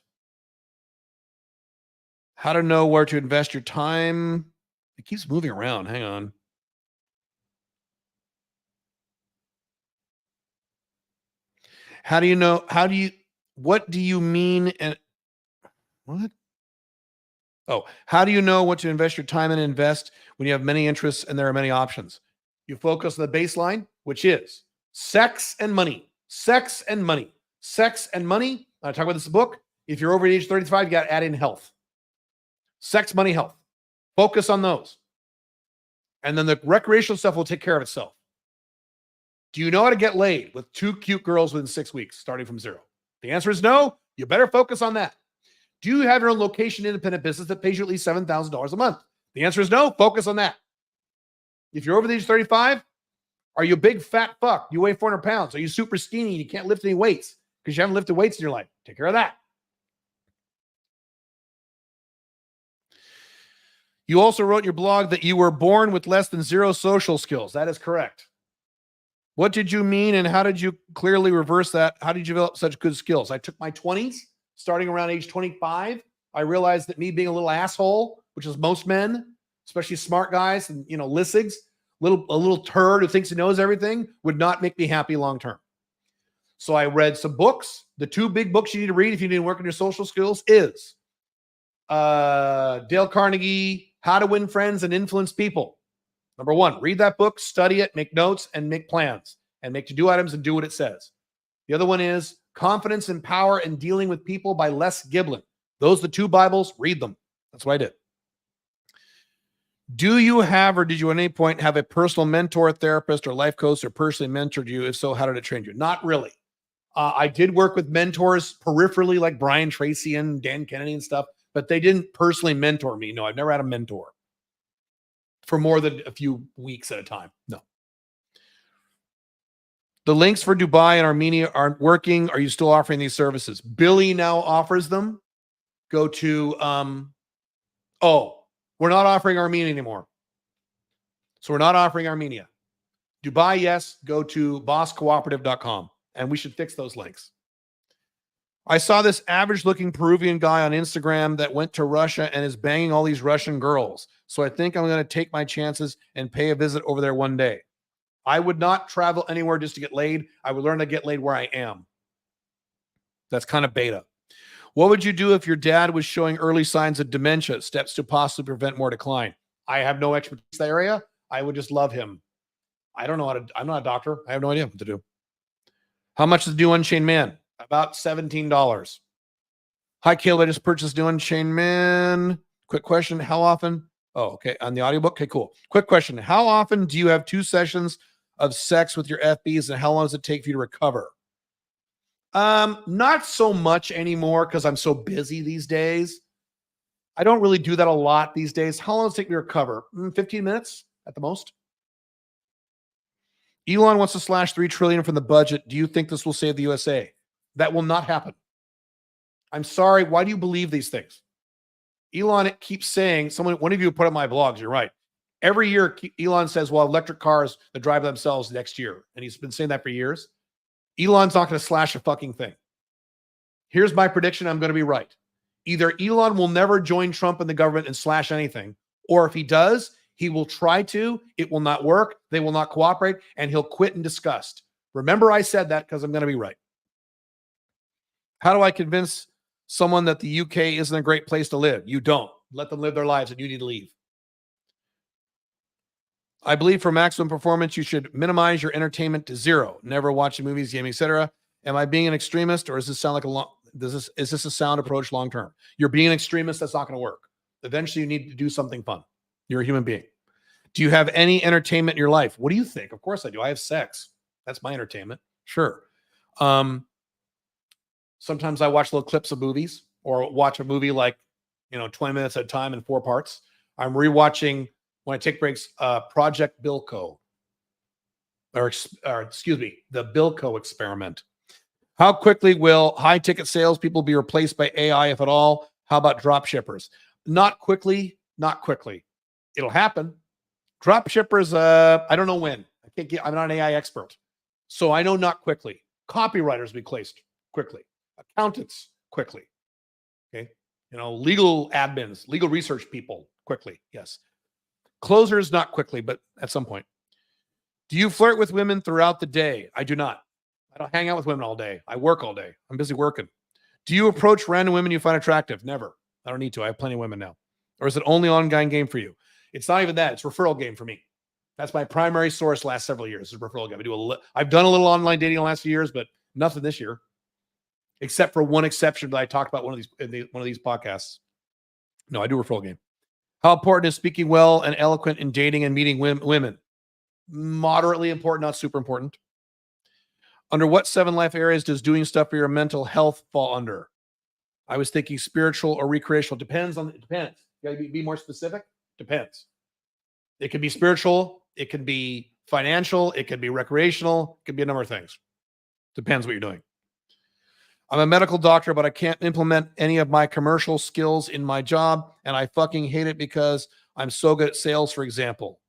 How to know where to invest your time. It keeps moving around. Hang on. How do you know? What do you mean? And what? Oh, how do you know what to invest your time and invest when you have many interests and there are many options? You focus on the baseline, which is sex and money, sex and money, sex and money. I talk about this book. If you're over the age of 35, you got to add in health, sex, money, health. Focus on those. And then the recreational stuff will take care of itself. Do you know how to get laid with 2 cute girls within 6 weeks, starting from 0? The answer is no. You better focus on that. Do you have your own location independent business that pays you at least $7,000 a month? The answer is no. Focus on that. If you're over the age of 35, are you a big fat fuck? You weigh 400 pounds. Are you super skinny and you can't lift any weights because you haven't lifted weights in your life? Take care of that. You also wrote in your blog that you were born with less than 0 social skills. That is correct. What did you mean and how did you clearly reverse that? How did you develop such good skills? I took my 20s, starting around age 25. I realized that me being a little asshole, which is most men, especially smart guys and, lissigs, a little turd who thinks he knows everything, would not make me happy long term. So I read some books. The 2 big books you need to read if you need to work on your social skills is Dale Carnegie, How to Win Friends and Influence People. Number 1, read that book, study it, make notes, and make plans, and make to-do items and do what it says. The other one is Confidence and Power in Dealing with People by Les Giblin. Those are the 2 Bibles. Read them. That's what I did. Do you have, or did you at any point have a personal mentor, therapist, or life coach, or personally mentored you? If so, how did it train you? Not really. I did work with mentors peripherally, like Brian Tracy and Dan Kennedy and stuff, but they didn't personally mentor me. No, I've never had a mentor for more than a few weeks at a time. No. The links for Dubai and Armenia aren't working. Are you still offering these services? Billy now offers them. Go to, we're not offering Armenia anymore. So we're not offering Armenia. Dubai, yes. Go to bosscooperative.com and we should fix those links. I saw this average looking Peruvian guy on Instagram that went to Russia and is banging all these Russian girls. So I think I'm going to take my chances and pay a visit over there one day. I would not travel anywhere just to get laid. I would learn to get laid where I am. That's kind of beta. What would you do if your dad was showing early signs of dementia, steps to possibly prevent more decline? I have no expertise in that area. I would just love him. I don't know how to, I'm not a doctor. I have no idea what to do. How much is new Unchained Man? About $17. Hi, Caleb. I just purchased new Unchained Man. Quick question. How often? Oh, okay. On the audiobook? Okay, cool. Quick question. How often do you have 2 sessions of sex with your FBs, and how long does it take for you to recover? Not so much anymore because I'm so busy these days. I don't really do that a lot these days. How long does it take me to recover? 15 minutes at the most. Elon wants to slash $3 trillion from the budget. Do you think this will save the USA? That will not happen. I'm sorry. Why do you believe these things? Elon keeps saying, one of you put up my blogs, you're right. Every year, Elon says, well, electric cars that drive themselves next year. And he's been saying that for years. Elon's not going to slash a fucking thing. Here's my prediction. I'm going to be right. Either Elon will never join Trump in the government and slash anything, or if he does, he will try to. It will not work. They will not cooperate, and he'll quit in disgust. Remember, I said that because I'm going to be right. How do I convince someone that the UK isn't a great place to live? You don't. Let them live their lives, and you need to leave. I believe for maximum performance, you should minimize your entertainment to 0. Never watch movies, gaming, etc. Am I being an extremist, or does this sound like is this a sound approach long term? You're being an extremist. That's not going to work. Eventually, you need to do something fun. You're a human being. Do you have any entertainment in your life? What do you think? Of course I do. I have sex. That's my entertainment. Sure. Sometimes I watch little clips of movies, or watch a movie like 20 minutes at a time in 4 parts. I'm rewatching, when I take breaks, Project Bilko, or excuse me, the Bilko experiment. How quickly will high-ticket salespeople be replaced by AI, if at all? How about drop shippers? Not quickly, not quickly. It'll happen. Drop shippers, I don't know when. I'm not an AI expert. So I know not quickly. Copywriters will be replaced quickly. Accountants, quickly. Okay. Legal admins, legal research people, quickly. Yes. Closers, not quickly, but at some point. Do you flirt with women throughout the day? I do not. I don't hang out with women all day. I work all day. I'm busy working. Do you approach random women you find attractive? Never. I don't need to. I have plenty of women now. Or is it only ongoing game for you? It's not even that. It's referral game for me. That's my primary source last several years, is referral game. I've done a little online dating in the last few years, but nothing this year, except for one exception that I talked about one of these podcasts. No, I do referral game. How important is speaking well and eloquent in dating and meeting women? Moderately important, not super important. Under what 7 life areas does doing stuff for your mental health fall under? I was thinking spiritual or recreational. Depends. You got to be more specific. Depends. It could be spiritual. It could be financial. It could be recreational. It could be a number of things. Depends what you're doing. I'm a medical doctor, but I can't implement any of my commercial skills in my job, and I fucking hate it because I'm so good at sales, for example.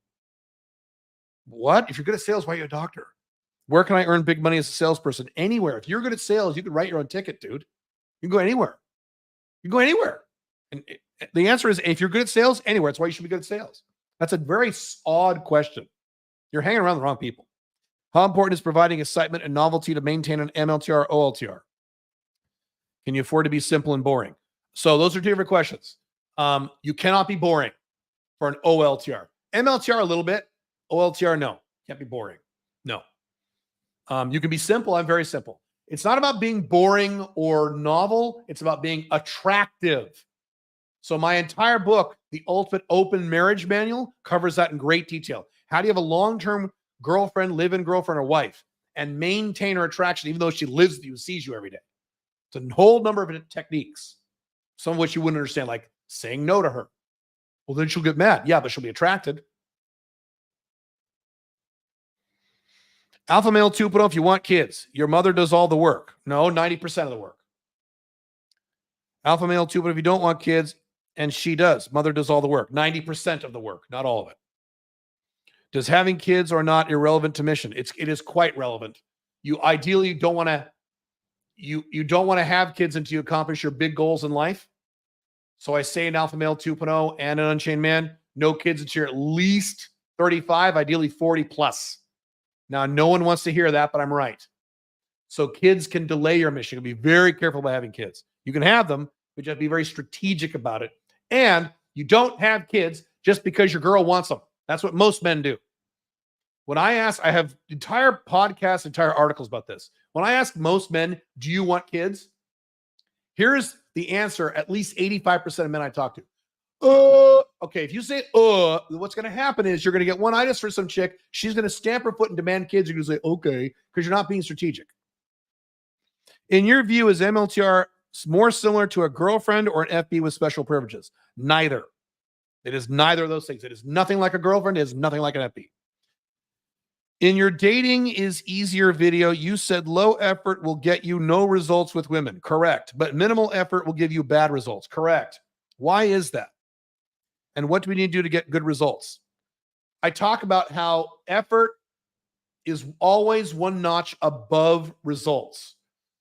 What? If you're good at sales, why are you a doctor? Where can I earn big money as a salesperson? Anywhere. If you're good at sales, you can write your own ticket, dude. You can go anywhere. You can go anywhere. And the answer is, if you're good at sales, anywhere. That's why you should be good at sales. That's a very odd question. You're hanging around the wrong people. How important is providing excitement and novelty to maintain an MLTR, OLTR? Can you afford to be simple and boring? So those are 2 different questions. You cannot be boring for an OLTR. MLTR a little bit. OLTR, no. Can't be boring. No. You can be simple. I'm very simple. It's not about being boring or novel. It's about being attractive. So my entire book, The Ultimate Open Marriage Manual, covers that in great detail. How do you have a long-term girlfriend, live-in girlfriend or wife, and maintain her attraction even though she lives with you and sees you every day? It's a whole number of techniques, some of which you wouldn't understand, like saying no to her. Well, then she'll get mad. Yeah, but she'll be attracted. Alpha male 2.0, if you want kids, your mother does all the work. No, 90% of the work. Alpha male 2.0, if you don't want kids, and she does, mother does all the work. 90% of the work, not all of it. Does having kids or not irrelevant to mission? It is quite relevant. You ideally don't want to You don't want to have kids until you accomplish your big goals in life. So I say in Alpha Male 2.0 and an Unchained Man, no kids until you're at least 35, ideally 40 plus. Now, no one wants to hear that, but I'm right. So kids can delay your mission. Be very careful about having kids. You can have them, but you have to be very strategic about it. And you don't have kids just because your girl wants them. That's what most men do. When I ask, I have entire podcasts, entire articles about this. When I ask most men, do you want kids? Here's the answer, at least 85% of men I talk to. Okay, if you say, what's going to happen is you're going to get one itis for some chick. She's going to stamp her foot and demand kids. You're going to say, okay, because you're not being strategic. In your view, is MLTR more similar to a girlfriend or an FB with special privileges? Neither. It is neither of those things. It is nothing like a girlfriend. It is nothing like an FB. In your dating is easier video, you said low effort will get you no results with women. Correct. But minimal effort will give you bad results. Correct. Why is that? And what do we need to do to get good results? I talk about how effort is always one notch above results.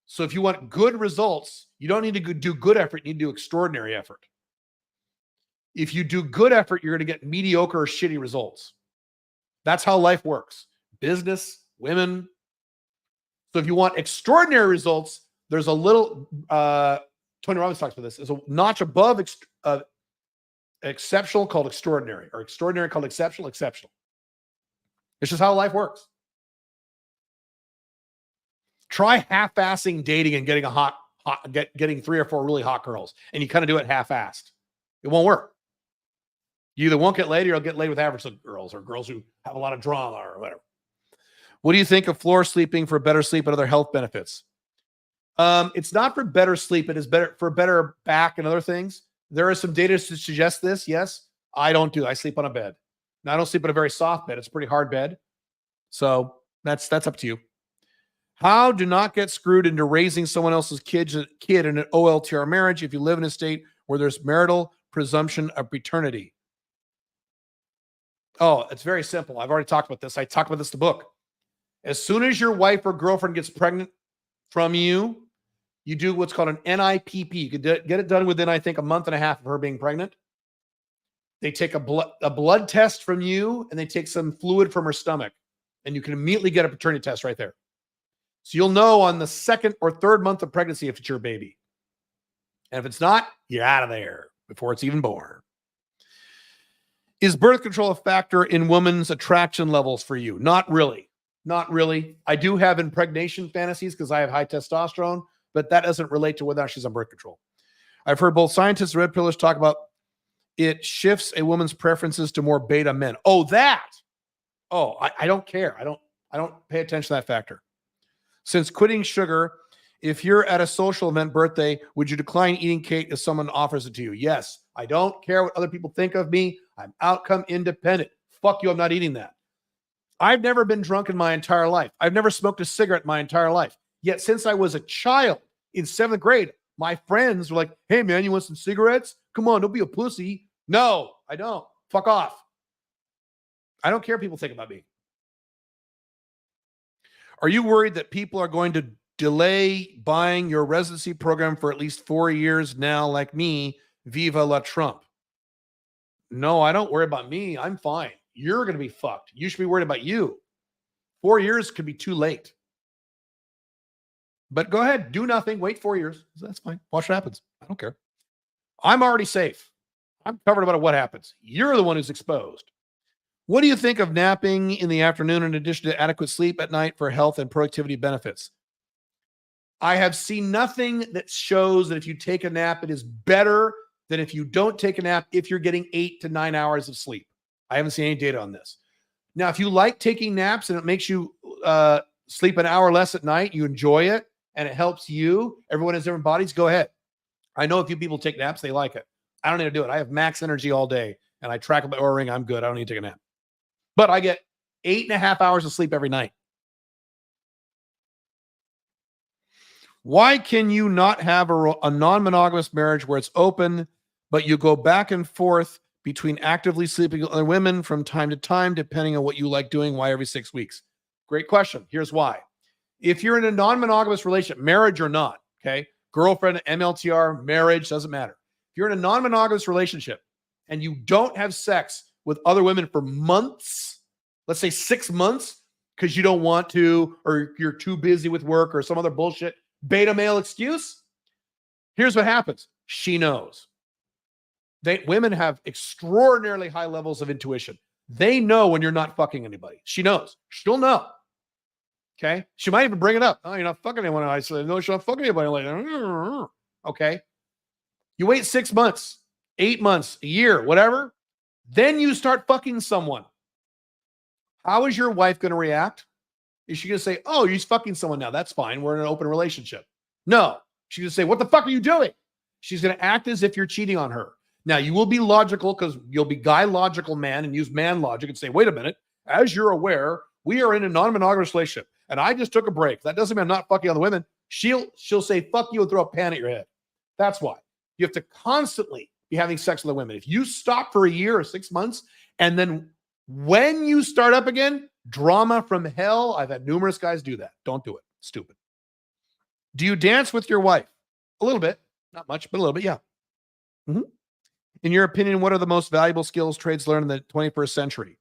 So if you want good results, you don't need to do good effort. You need to do extraordinary effort. If you do good effort, you're going to get mediocre or shitty results. That's how life works. Business, women. So if you want extraordinary results, there's a little, Tony Robbins talks about this, there's a notch above exceptional called extraordinary, or extraordinary called exceptional. It's just how life works. Try half-assing dating and getting getting 3 or 4 really hot girls, and you kind of do it half-assed. It won't work. You either won't get laid or you'll get laid with average girls or girls who have a lot of drama or whatever. What do you think of floor sleeping for better sleep and other health benefits? It's not for better sleep. It is better for better back and other things. There is some data to suggest this. Yes, I don't do. I sleep on a bed. Now, I don't sleep on a very soft bed. It's a pretty hard bed. So that's up to you. How do not get screwed into raising someone else's kid in an OLTR marriage if you live in a state where there's marital presumption of paternity? Oh, it's very simple. I've already talked about this. I talked about this in the book. As soon as your wife or girlfriend gets pregnant from you, you do what's called an NIPP. You could get it done within, I think, a month and a half of her being pregnant. They take a blood test from you, and they take some fluid from her stomach, and you can immediately get a paternity test right there. So you'll know on the 2nd or 3rd month of pregnancy if it's your baby. And if it's not, you're out of there before it's even born. Is birth control a factor in women's attraction levels for you? Not really. Not really. I do have impregnation fantasies because I have high testosterone, but that doesn't relate to whether or not she's on birth control. I've heard both scientists and red pillars talk about it shifts a woman's preferences to more beta men. Oh, that. Oh, I don't care. I don't pay attention to that factor. Since quitting sugar, if you're at a social event birthday, would you decline eating cake if someone offers it to you? Yes. I don't care what other people think of me. I'm outcome independent. Fuck you. I'm not eating that. I've never been drunk in my entire life. I've never smoked a cigarette in my entire life. Yet since I was a child in 7th grade, my friends were like, hey, man, you want some cigarettes? Come on, don't be a pussy. No, I don't. Fuck off. I don't care what people think about me. Are you worried that people are going to delay buying your residency program for at least 4 years now, like me? Viva la Trump. No, I don't worry about me. I'm fine. You're going to be fucked. You should be worried about you. 4 years could be too late. But go ahead. Do nothing. Wait 4 years. That's fine. Watch what happens. I don't care. I'm already safe. I'm covered about what happens. You're the one who's exposed. What do you think of napping in the afternoon in addition to adequate sleep at night for health and productivity benefits? I have seen nothing that shows that if you take a nap, it is better than if you don't take a nap if you're getting 8 to 9 hours of sleep. I haven't seen any data on this. Now, if you like taking naps and it makes you sleep an hour less at night, you enjoy it, and it helps you, everyone has different bodies, go ahead. I know a few people take naps, they like it. I don't need to do it. I have max energy all day, and I track my Oura ring. I'm good. I don't need to take a nap. But I get 8.5 hours of sleep every night. Why can you not have a non-monogamous marriage where it's open, but you go back and forth between actively sleeping with other women from time to time, depending on what you like doing? Why every 6 weeks? Great question. Here's why. If you're in a non-monogamous relationship, marriage or not, okay, girlfriend, MLTR, marriage, doesn't matter. If you're in a non-monogamous relationship and you don't have sex with other women for months, let's say 6 months, because you don't want to, or you're too busy with work or some other bullshit beta male excuse, here's what happens. She knows. Women have extraordinarily high levels of intuition. They know when you're not fucking anybody. She knows. She'll know. Okay. She might even bring it up. Oh, you're not fucking anyone. I said, no, she's not fucking anybody. Like, okay. You wait 6 months, 8 months, a year, whatever. Then you start fucking someone. How is your wife going to react? Is she going to say, oh, you're fucking someone now? That's fine. We're in an open relationship. No. She's going to say, what the fuck are you doing? She's going to act as if you're cheating on her. Now, you will be logical because you'll be guy logical man and use man logic and say, wait a minute. As you're aware, we are in a non-monogamous relationship and I just took a break. That doesn't mean I'm not fucking other women. She'll say, fuck you and throw a pan at your head. That's why. You have to constantly be having sex with other women. If you stop for a year or 6 months and then when you start up again, drama from hell. I've had numerous guys do that. Don't do it. Stupid. Do you dance with your wife? A little bit. Not much, but a little bit, yeah. Mm-hmm. In your opinion, what are the most valuable skills trades learned in the 21st century?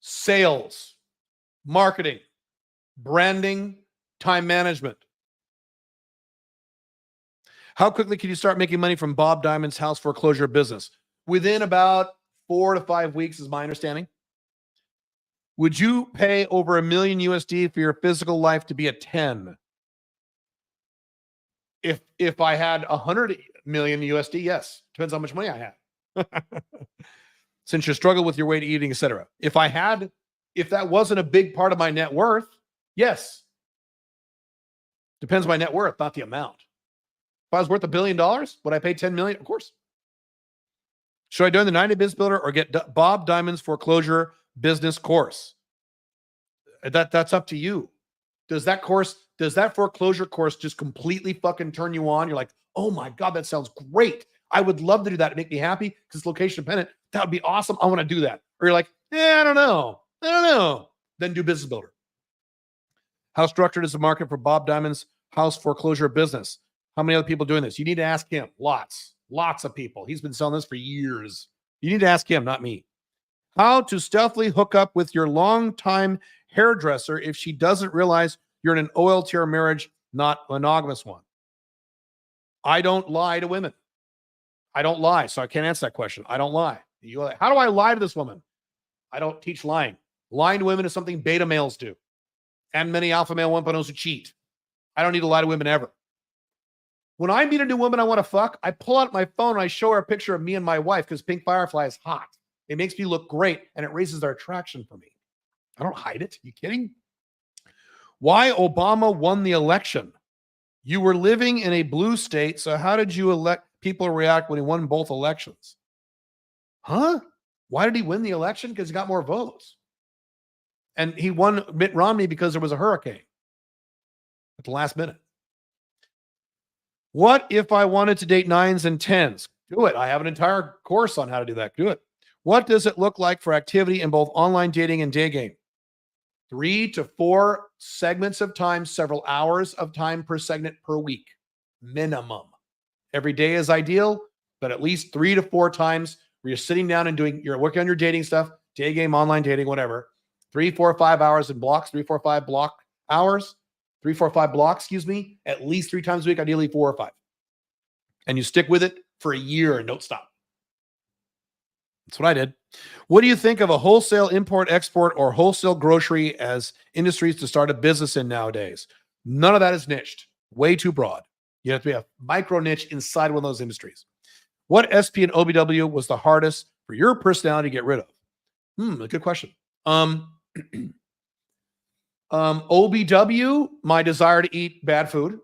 Sales, marketing, branding, time management. How quickly can you start making money from Bob Diamond's house foreclosure business? Within about 4 to 5 weeks is my understanding. Would you pay over $1 million USD for your physical life to be a 10? If I had 100 million USD, yes. Depends how much money I have. Since you struggle with your weight, eating, etc. If that wasn't a big part of my net worth, yes. Depends on my net worth, not the amount. If I was worth $1 billion, would I pay 10 million? Of course. Should I join the 90 Biz Builder or get Bob Diamond's foreclosure business course? That's up to you. Does that foreclosure course just completely fucking turn you on? You're like, oh my God, that sounds great. I would love to do that. It'd make me happy because it's location dependent. That would be awesome. I want to do that. Or you're like, I don't know. Then do Business Builder. How structured is the market for Bob Diamond's house foreclosure business? How many other people doing this? You need to ask him. Lots of people. He's been selling this for years. You need to ask him, not me. How to stealthily hook up with your longtime hairdresser if she doesn't realize you're in an OLTR marriage, not a monogamous one. I don't lie to women. I don't lie, so I can't answer that question. I don't lie. How do I lie to this woman? I don't teach lying. Lying to women is something beta males do. And many alpha male 1.0s who cheat. I don't need to lie to women ever. When I meet a new woman I want to fuck, I pull out my phone and I show her a picture of me and my wife because Pink Firefly is hot. It makes me look great and it raises their attraction for me. I don't hide it. You kidding? Why Obama won the election? You were living in a blue state, so how did you elect people react when he won both elections? Huh? Why did he win the election? Because he got more votes. And he won Mitt Romney because there was a hurricane at the last minute. What if I wanted to date 9s and 10s? Do it. I have an entire course on how to do that. Do it. What does it look like for activity in both online dating and day game? 3 to 4 segments of time, several hours of time per segment per week, minimum. Every day is ideal, but at least 3 to 4 times where you're sitting down and you're working on your dating stuff, day game, online dating, whatever. 3, 4, 5 hours in blocks, 3, 4, 5 block hours, 3, 4, 5 blocks, at least 3 times a week, ideally 4 or 5. And you stick with it for a year and don't stop. That's what I did. What do you think of a wholesale import, export, or wholesale grocery as industries to start a business in nowadays? None of that is niched. Way too broad. You have to be a micro niche inside one of those industries. What SP and OBW was the hardest for your personality to get rid of? A good question. OBW, my desire to eat bad food.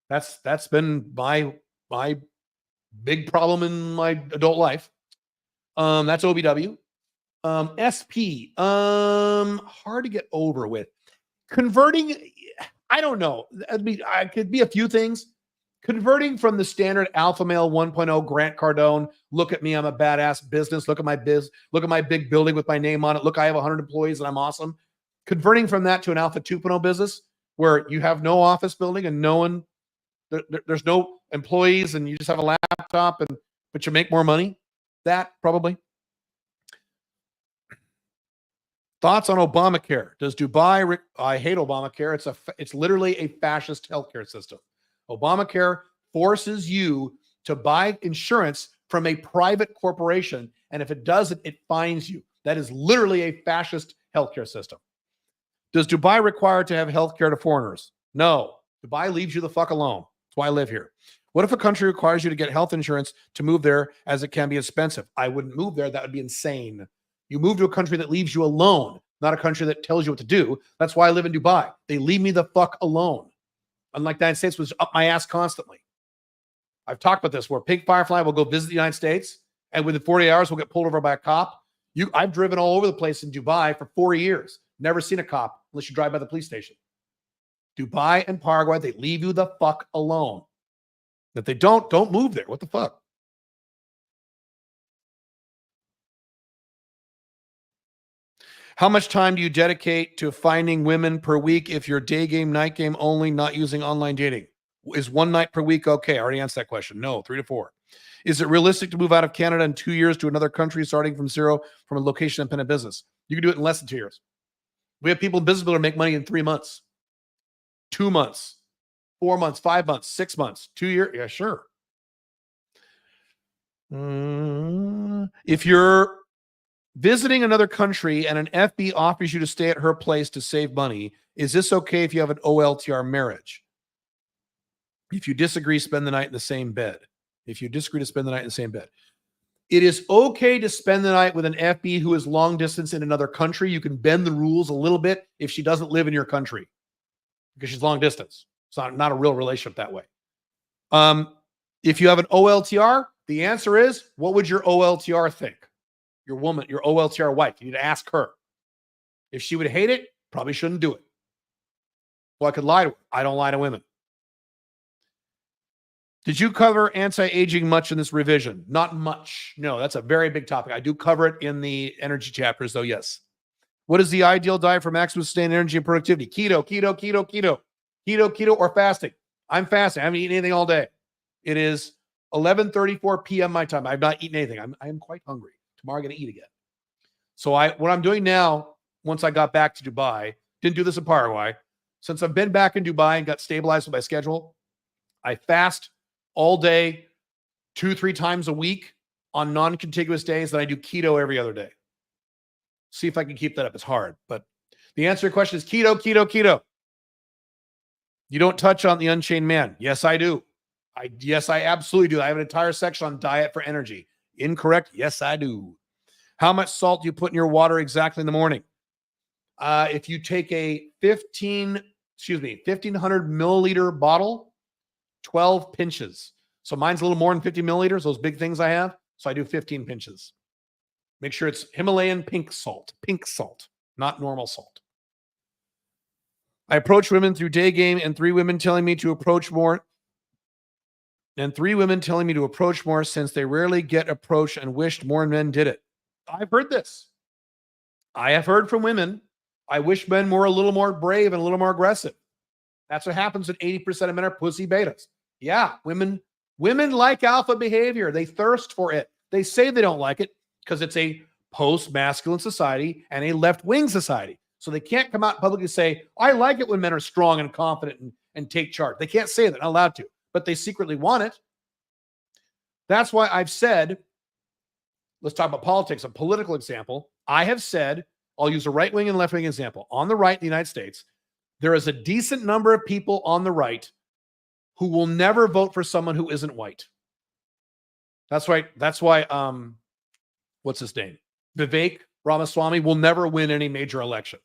That's been my big problem in my adult life. That's OBW. SP, hard to get over with. Converting, I don't know. I could be a few things. Converting from the standard alpha male 1.0 Grant Cardone, look at me, I'm a badass business. Look at my big building with my name on it. Look, I have 100 employees and I'm awesome. Converting from that to an Alpha 2.0 business where you have no office building and no one, there's no employees and you just have a laptop but you make more money. That probably. Thoughts on Obamacare? Does Dubai? I hate Obamacare. It's literally a fascist healthcare system. Obamacare forces you to buy insurance from a private corporation, and if it doesn't, it fines you. That is literally a fascist healthcare system. Does Dubai require to have healthcare to foreigners? No. Dubai leaves you the fuck alone. That's why I live here. What if a country requires you to get health insurance to move there, as it can be expensive? I wouldn't move there. That would be insane. You move to a country that leaves you alone, not a country that tells you what to do. That's why I live in Dubai. They leave me the fuck alone. Unlike the United States, was up my ass constantly. I've talked about this, where Pink Firefly will go visit the United States, and within 48 hours, we'll get pulled over by a cop. I've driven all over the place in Dubai for 4 years. Never seen a cop unless you drive by the police station. Dubai and Paraguay, they leave you the fuck alone. If they don't move there. What the fuck? How much time do you dedicate to finding women per week if you're day game, night game only, not using online dating? Is 1 night per week okay? I already answered that question. No, 3 to 4. Is it realistic to move out of Canada in 2 years to another country starting from zero from a location-independent business? You can do it in less than 2 years. We have people in business that make money in 3 months, 2 months, 4 months, 5 months, 6 months, 2 years. Yeah, sure. If you're visiting another country and an FB offers you to stay at her place to save money, is this okay if you have an OLTR marriage? If you disagree, spend the night in the same bed. If you disagree, to spend the night in the same bed. It is okay to spend the night with an FB who is long distance in another country. You can bend the rules a little bit if she doesn't live in your country because she's long distance. It's not a real relationship that way. If you have an OLTR, the answer is, what would your OLTR think? Your woman, your OLTR wife. You need to ask her. If she would hate it, probably shouldn't do it. Well, I could lie to her. I don't lie to women. Did you cover anti-aging much in this revision? Not much. No, that's a very big topic. I do cover it in the energy chapters, though, yes. What is the ideal diet for maximum sustained energy and productivity? Keto, keto, keto, keto. Keto, keto, or fasting. I'm fasting. I haven't eaten anything all day. It is 11:34 p.m. my time. I've not eaten anything. I am quite hungry. Tomorrow I'm going to eat again. So what I'm doing now, once I got back to Dubai, didn't do this in Paraguay. Since I've been back in Dubai and got stabilized with my schedule, I fast all day, 2-3 times a week on non-contiguous days. Then I do keto every other day. See if I can keep that up. It's hard, but the answer to your question is keto, keto, keto. You don't touch on the Unchained Man. Yes, I do. Yes, I absolutely do. I have an entire section on diet for energy. Incorrect? Yes, I do. How much salt do you put in your water exactly in the morning? If you take a 1500 milliliter bottle, 12 pinches. So mine's a little more than 50 milliliters, those big things I have. So I do 15 pinches. Make sure it's Himalayan pink salt, not normal salt. I approach women through day game and 3 women telling me to approach more. And 3 women telling me to approach more since they rarely get approached and wished more men did it. I've heard this. I have heard from women, I wish men were a little more brave and a little more aggressive. That's what happens when 80% of men are pussy betas. Yeah, women like alpha behavior. They thirst for it. They say they don't like it because it's a post-masculine society and a left-wing society. So they can't come out and publicly say, I like it when men are strong and confident and take charge. They can't say that, they're not allowed to, but they secretly want it. That's why I've said, let's talk about politics, a political example. I have said, I'll use a right-wing and left-wing example. On the right in the United States, there is a decent number of people on the right who will never vote for someone who isn't white. That's right. That's why, what's his name? Vivek Ramaswamy will never win any major election.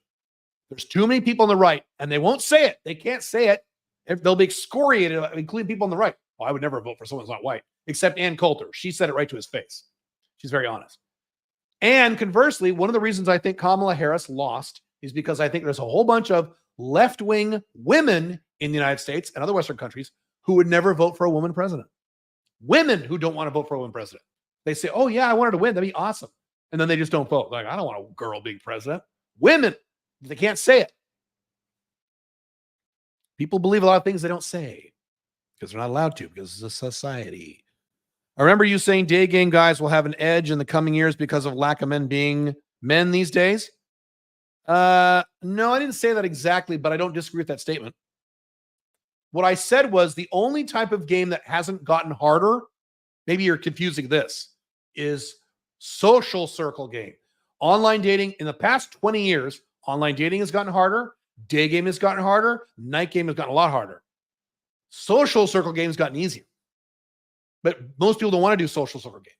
There's too many people on the right, and they won't say it. They can't say it. They'll be excoriated, including people on the right. Oh, I would never vote for someone who's not white, except Ann Coulter. She said it right to his face. She's very honest. And conversely, one of the reasons I think Kamala Harris lost is because I think there's a whole bunch of left-wing women in the United States and other Western countries who would never vote for a woman president. Women who don't want to vote for a woman president. They say, oh yeah, I want her to win. That'd be awesome. And then they just don't vote. Like, I don't want a girl being president. Women They can't say it. People believe a lot of things they don't say because they're not allowed to, because it's a society. I remember you saying day game guys will have an edge in the coming years because of lack of men being men these days. No, I didn't say that exactly, but I don't disagree with that statement. What I said was the only type of game that hasn't gotten harder, maybe you're confusing this, is social circle game. Online dating in the past 20 years, online dating has gotten harder. Day game has gotten harder. Night game has gotten a lot harder. Social circle game has gotten easier. But most people don't want to do social circle game.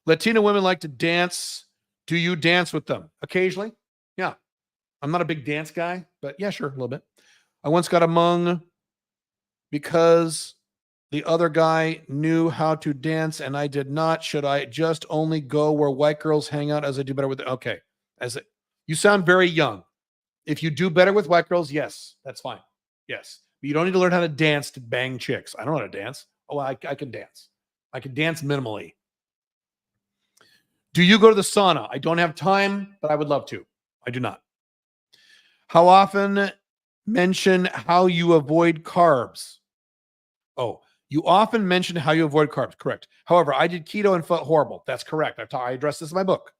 Latina women like to dance. Do you dance with them? Occasionally. Yeah. I'm not a big dance guy, but yeah, sure, a little bit. I once got among because the other guy knew how to dance and I did not. Should I just only go where white girls hang out as I do better with them? Okay. You sound very young. If you do better with white girls, yes, that's fine. Yes. But you don't need to learn how to dance to bang chicks. I don't know how to dance. Oh, I can dance. I can dance minimally. Do you go to the sauna? I don't have time, but I would love to. I do not. How often mention how you avoid carbs? Oh, you often mention how you avoid carbs. Correct. However, I did keto and felt horrible. That's correct. I addressed this in my book.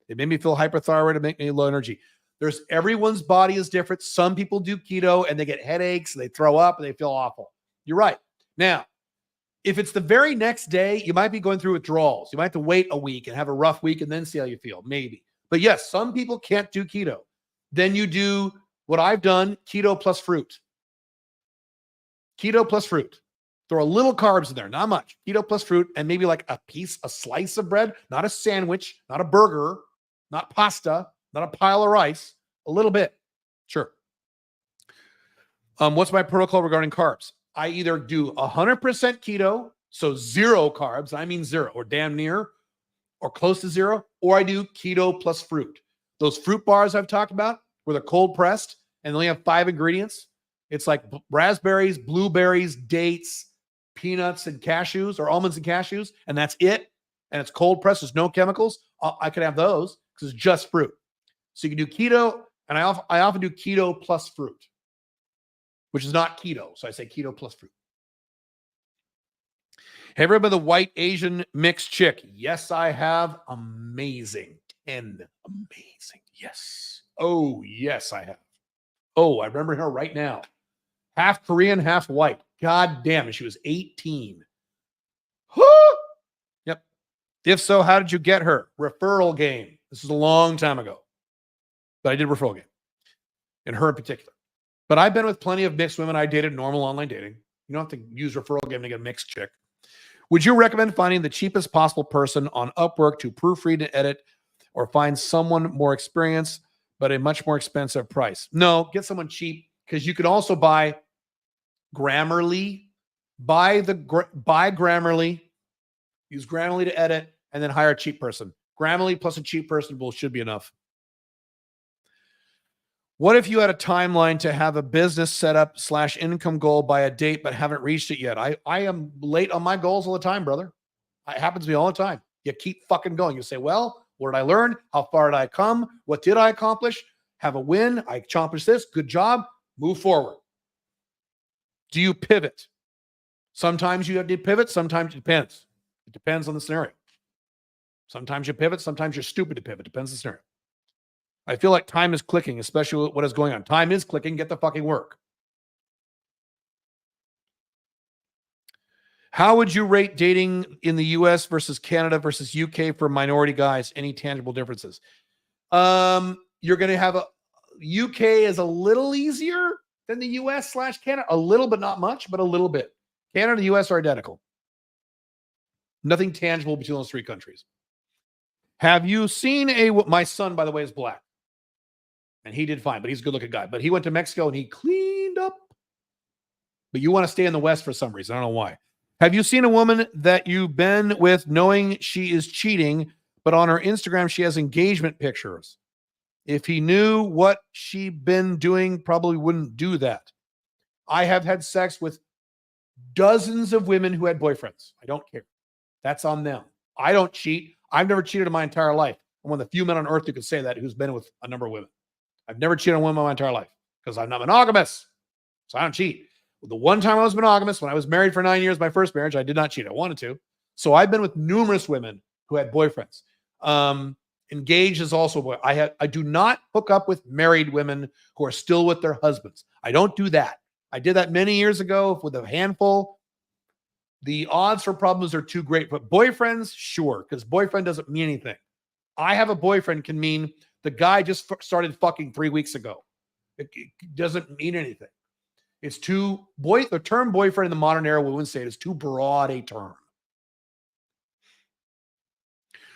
It made me feel hyperthyroid and make me low energy. Everyone's body is different. Some people do keto and they get headaches and they throw up and they feel awful. You're right. Now, if it's the very next day, you might be going through withdrawals. You might have to wait a week and have a rough week and then see how you feel. Maybe. But yes, some people can't do keto. Then you do what I've done, keto plus fruit. Keto plus fruit. Throw a little carbs in there, not much. Keto plus fruit, and maybe like a slice of bread, not a sandwich, not a burger, not pasta, not a pile of rice, a little bit. Sure. What's my protocol regarding carbs? I either do 100% keto, so zero carbs, I mean zero, or damn near, or close to zero, or I do keto plus fruit. Those fruit bars I've talked about, where they're cold pressed and they only have 5 ingredients. It's like raspberries, blueberries, dates, peanuts, and cashews, or almonds and cashews, and that's it. And it's cold pressed. There's no chemicals. I could have those because it's just fruit. So you can do keto, and I often do keto plus fruit, which is not keto. So I say keto plus fruit. Have you ever been the white Asian mixed chick? Yes, I have. Amazing. 10. Amazing. Yes. Oh, yes, I have. Oh, I remember her right now. Half Korean, half white. God damn it. She was 18. Yep. If so, how did you get her? Referral game. This is a long time ago. But I did referral game. And her in particular. But I've been with plenty of mixed women. I dated normal online dating. You don't have to use referral game to get a mixed chick. Would you recommend finding the cheapest possible person on Upwork to proofread and edit, or find someone more experienced but a much more expensive price? No, get someone cheap, because you could also buy Grammarly. Buy Grammarly. Use Grammarly to edit, and then hire a cheap person. Grammarly plus a cheap person should be enough. What if you had a timeline to have a business setup / income goal by a date but haven't reached it yet? I am late on my goals all the time, brother. It happens to me all the time. You keep fucking going. You say, well, what did I learn? How far did I come? What did I accomplish? Have a win. I accomplished this. Good job. Move forward. Do you pivot? Sometimes you have to pivot. Sometimes it depends. It depends on the scenario. Sometimes you pivot. Sometimes you're stupid to pivot. Depends on the scenario. I feel like time is clicking, especially with what is going on. Time is clicking. Get the fucking work. How would you rate dating in the US versus Canada versus UK for minority guys? Any tangible differences? You're going to have UK is a little easier than the US / Canada. A little, but not much, but a little bit. Canada and the US are identical. Nothing tangible between those 3 countries. Have you seen my son, by the way, is black. And he did fine, but he's a good-looking guy. But he went to Mexico and he cleaned up. But you want to stay in the West for some reason. I don't know why. Have you seen a woman that you've been with knowing she is cheating, but on her Instagram she has engagement pictures? If he knew what she'd been doing, probably wouldn't do that. I have had sex with dozens of women who had boyfriends. I don't care. That's on them. I don't cheat. I've never cheated in my entire life. I'm one of the few men on earth who could say that, who's been with a number of women. I've never cheated on women my entire life because I'm not monogamous. So I don't cheat. The one time I was monogamous, when I was married for 9 years, my first marriage, I did not cheat. I wanted to. So I've been with numerous women who had boyfriends. Engaged is also boy. I do not hook up with married women who are still with their husbands. I don't do that. I did that many years ago with a handful. The odds for problems are too great. But boyfriends, sure, because boyfriend doesn't mean anything. I have a boyfriend can mean the guy just started fucking 3 weeks ago. It doesn't mean anything. It's the term boyfriend in the modern era, we wouldn't say it is too broad a term.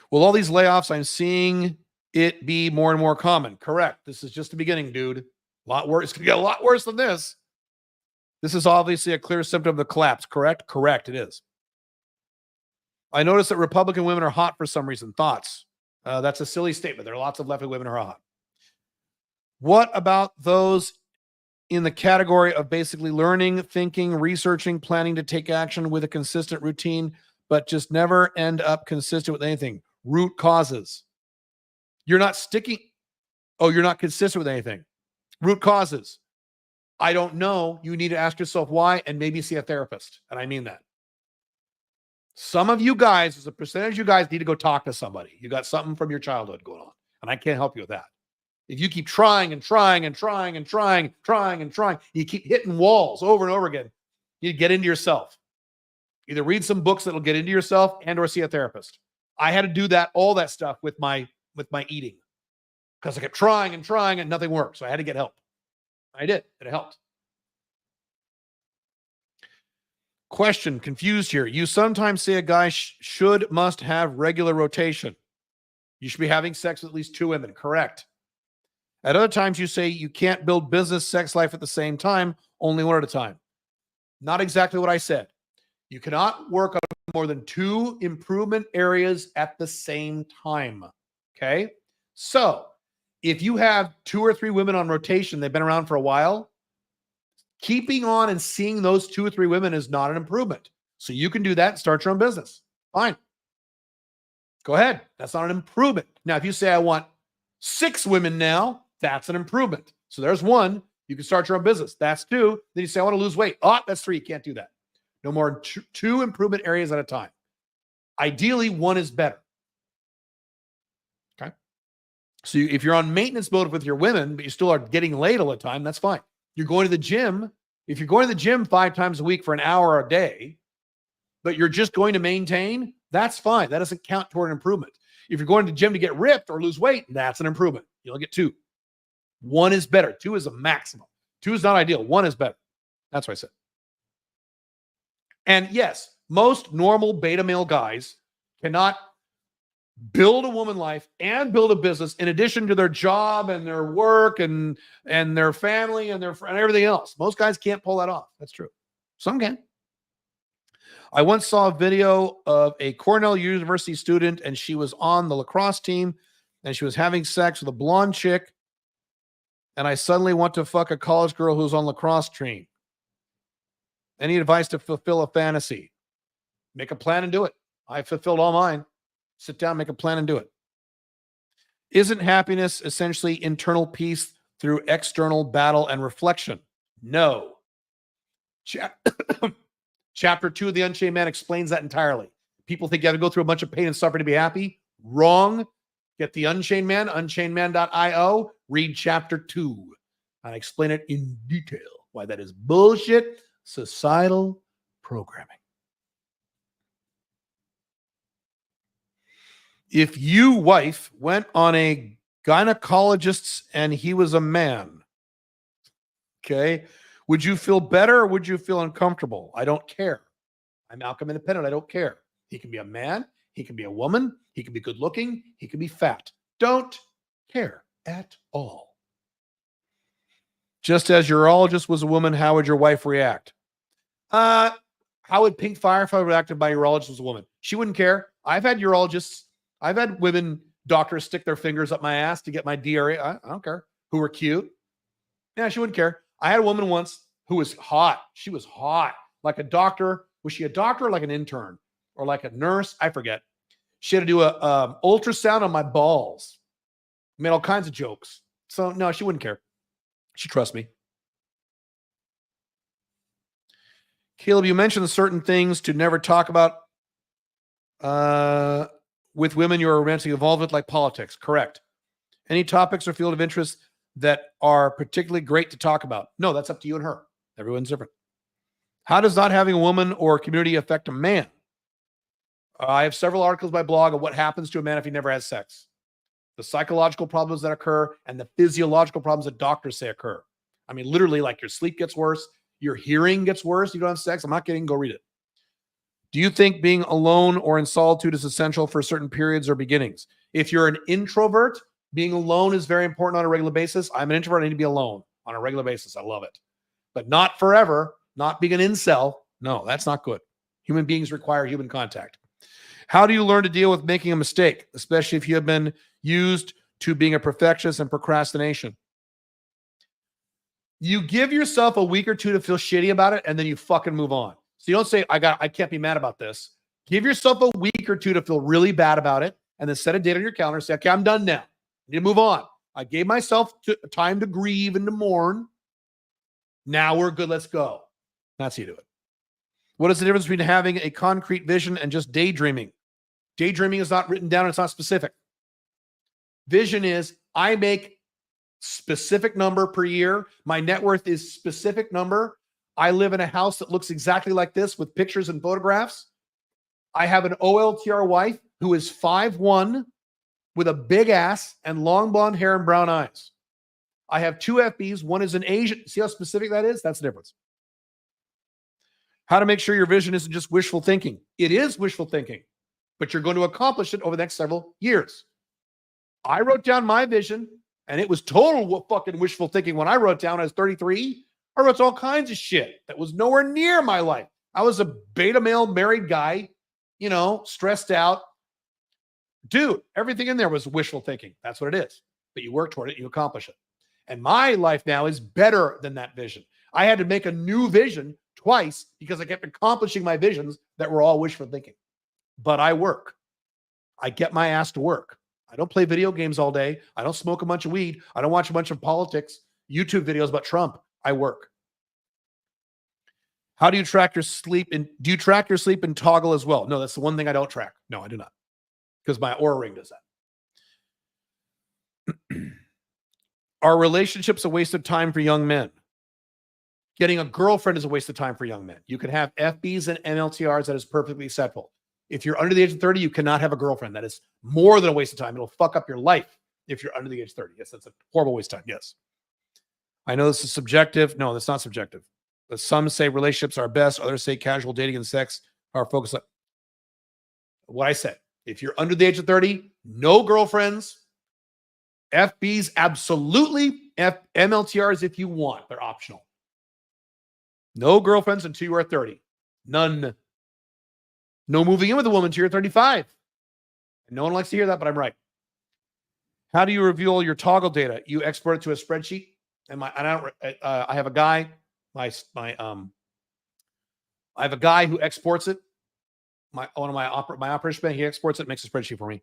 Well, all these layoffs, I'm seeing it be more and more common. Correct. This is just the beginning, dude. A lot worse. It's going to get a lot worse than this. This is obviously a clear symptom of the collapse. Correct? Correct, it is. I noticed that Republican women are hot for some reason. Thoughts? That's a silly statement. There are lots of left-wing women who are hot. What about those in the category of basically learning, thinking, researching, planning to take action with a consistent routine, but just never end up consistent with anything? Root causes. You're not sticking. Oh, you're not consistent with anything. Root causes. I don't know. You need to ask yourself why and maybe see a therapist. And I mean that. Some of you guys, as a percentage of you guys, need to go talk to somebody. You got something from your childhood going on. And I can't help you with that. If you keep trying and trying and trying and trying, you keep hitting walls over and over again, you get into yourself. Either read some books that'll get into yourself and or see a therapist. I had to do that, all that stuff with my eating because I kept trying and nothing worked. So I had to get help. I did. It helped. Question, confused here. You sometimes say a guy must have regular rotation. You should be having sex with at least 2 women. Correct. At other times, you say you can't build business, sex life at the same time, only one at a time. Not exactly what I said. You cannot work on more than 2 improvement areas at the same time. Okay? So, if you have 2 or 3 women on rotation, they've been around for a while, keeping on and seeing those 2 or 3 women is not an improvement. So you can do that and start your own business. Fine. Go ahead. That's not an improvement. Now, if you say, I want 6 women now, that's an improvement. So there's 1. You can start your own business. That's 2. Then you say, I want to lose weight. Oh, that's 3. You can't do that. No more than 2 improvement areas at a time. Ideally, 1 is better. Okay. So if you're on maintenance mode with your women, but you still are getting laid all the time, that's fine. You're going to the gym. If you're going to the gym 5 times a week for an hour a day, but you're just going to maintain, that's fine. That doesn't count toward an improvement. If you're going to the gym to get ripped or lose weight, that's an improvement. You'll get 2. 1 is better. 2 is a maximum. 2 is not ideal. 1 is better. That's what I said. And yes, most normal beta male guys cannot build a woman life and build a business in addition to their job and their work and their family and everything else. Most guys can't pull that off. That's true. Some can. I once saw a video of a Cornell University student, and she was on the lacrosse team, and she was having sex with a blonde chick, and I suddenly want to fuck a college girl who's on lacrosse team. Any advice to fulfill a fantasy? Make a plan and do it. I fulfilled all mine. Sit down, make a plan and do it. Isn't happiness essentially internal peace through external battle and reflection? No. Chapter 2 of the Unchained Man explains that entirely. People think you have to go through a bunch of pain and suffering to be happy. Wrong. Get the Unchained Man, unchainedman.io. Read chapter 2. I explain it in detail why that is bullshit societal programming. If you, wife, went on a gynecologist and he was a man, okay, would you feel better or would you feel uncomfortable? I don't care. I'm Malcolm Independent. I don't care. He can be a man. He can be a woman. He can be good looking. He can be fat. Don't care at all. Just as your urologist was a woman, how would your wife react? How would Pink Firefly react if my urologist was a woman? She wouldn't care. I've had urologists. I've had women doctors stick their fingers up my ass to get my diarrhea. I don't care. Who were cute. Yeah, she wouldn't care. I had a woman once who was hot. She was hot. Like a doctor. Was she a doctor or like an intern? Or like a nurse? I forget. She had to do a ultrasound on my balls. Made all kinds of jokes. So no, she wouldn't care. She trusts me. Caleb, you mentioned certain things to never talk about with women you are romantically involved with, like politics. Correct. Any topics or field of interest that are particularly great to talk about? No, that's up to you and her. Everyone's different. How does not having a woman or community affect a man? I have several articles by blog of what happens to a man if he never has sex. The psychological problems that occur and the physiological problems that doctors say occur. I mean, literally, like your sleep gets worse, your hearing gets worse, you don't have sex. I'm not kidding. Go read it. Do you think being alone or in solitude is essential for certain periods or beginnings? If you're an introvert, being alone is very important on a regular basis. I'm an introvert. I need to be alone on a regular basis. I love it. But not forever. Not being an incel. No, that's not good. Human beings require human contact. How do you learn to deal with making a mistake, especially if you have been used to being a perfectionist and procrastination? You give yourself a week or two to feel shitty about it, and then you fucking move on. So you don't say, I can't be mad about this. Give yourself a week or two to feel really bad about it, and then set a date on your calendar. Say, okay, I'm done now. I need to move on. I gave myself time to grieve and to mourn. Now we're good. Let's go. That's how you do it. What is the difference between having a concrete vision and just daydreaming? Daydreaming is not written down. It's not specific. Vision is I make specific number per year. My net worth is specific number. I live in a house that looks exactly like this with pictures and photographs. I have an OLTR wife who is 5'1" with a big ass and long blonde hair and brown eyes. I have 2 FBs. One is an Asian. See how specific that is? That's the difference. How to make sure your vision isn't just wishful thinking. It is wishful thinking, but you're going to accomplish it over the next several years. I wrote down my vision, and it was total fucking wishful thinking. When I wrote down, I was 33. I wrote all kinds of shit that was nowhere near my life. I was a beta male married guy, stressed out. Dude, everything in there was wishful thinking. That's what it is. But you work toward it, you accomplish it. And my life now is better than that vision. I had to make a new vision twice because I kept accomplishing my visions that were all wishful thinking. But I work. I get my ass to work. I don't play video games all day. I don't smoke a bunch of weed. I don't watch a bunch of politics, YouTube videos about Trump. I work. How do you track your sleep? And do you track your sleep and Toggle as well? No, that's the one thing I don't track. No, I do not. Because my Oura Ring does that. Are relationships a waste of time for young men? Getting a girlfriend is a waste of time for young men. You can have FBs and MLTRs. That is perfectly acceptable. If you're under the age of 30, you cannot have a girlfriend. That is more than a waste of time. It'll fuck up your life if you're under the age of 30. Yes, that's a horrible waste of time. Yes. I know this is subjective. No, that's not subjective. But some say relationships are best. Others say casual dating and sex are focused on what I said. If you're under the age of 30, no girlfriends. FBs, absolutely. MLTRs if you want. They're optional. No girlfriends until you are 30. None. No moving in with a woman until you're 35. And no one likes to hear that, but I'm right. How do you reveal your Toggle data? You export it to a spreadsheet. I have a guy. I have a guy who exports it. My operation man, he exports it, makes a spreadsheet for me.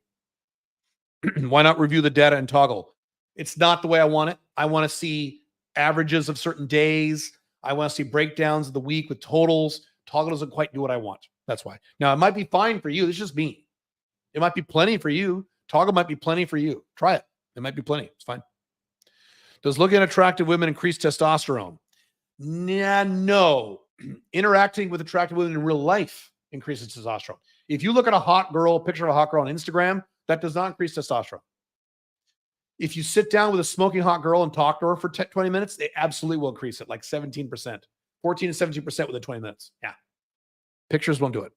Why not review the data in Toggle? It's not the way I want it. I want to see averages of certain days. I want to see breakdowns of the week with totals. Toggle doesn't quite do what I want. That's why. Now, it might be fine for you. It's just me. It might be plenty for you. Toggle might be plenty for you. Try it. It might be plenty. It's fine. Does looking at attractive women increase testosterone? No. Interacting with attractive women in real life increases testosterone. If you look at a hot girl, a picture of a hot girl on Instagram, that does not increase testosterone. If you sit down with a smoking hot girl and talk to her for 20 minutes, they absolutely will increase it, like 17%, 14 to 17% within 20 minutes. Yeah. Pictures won't do it.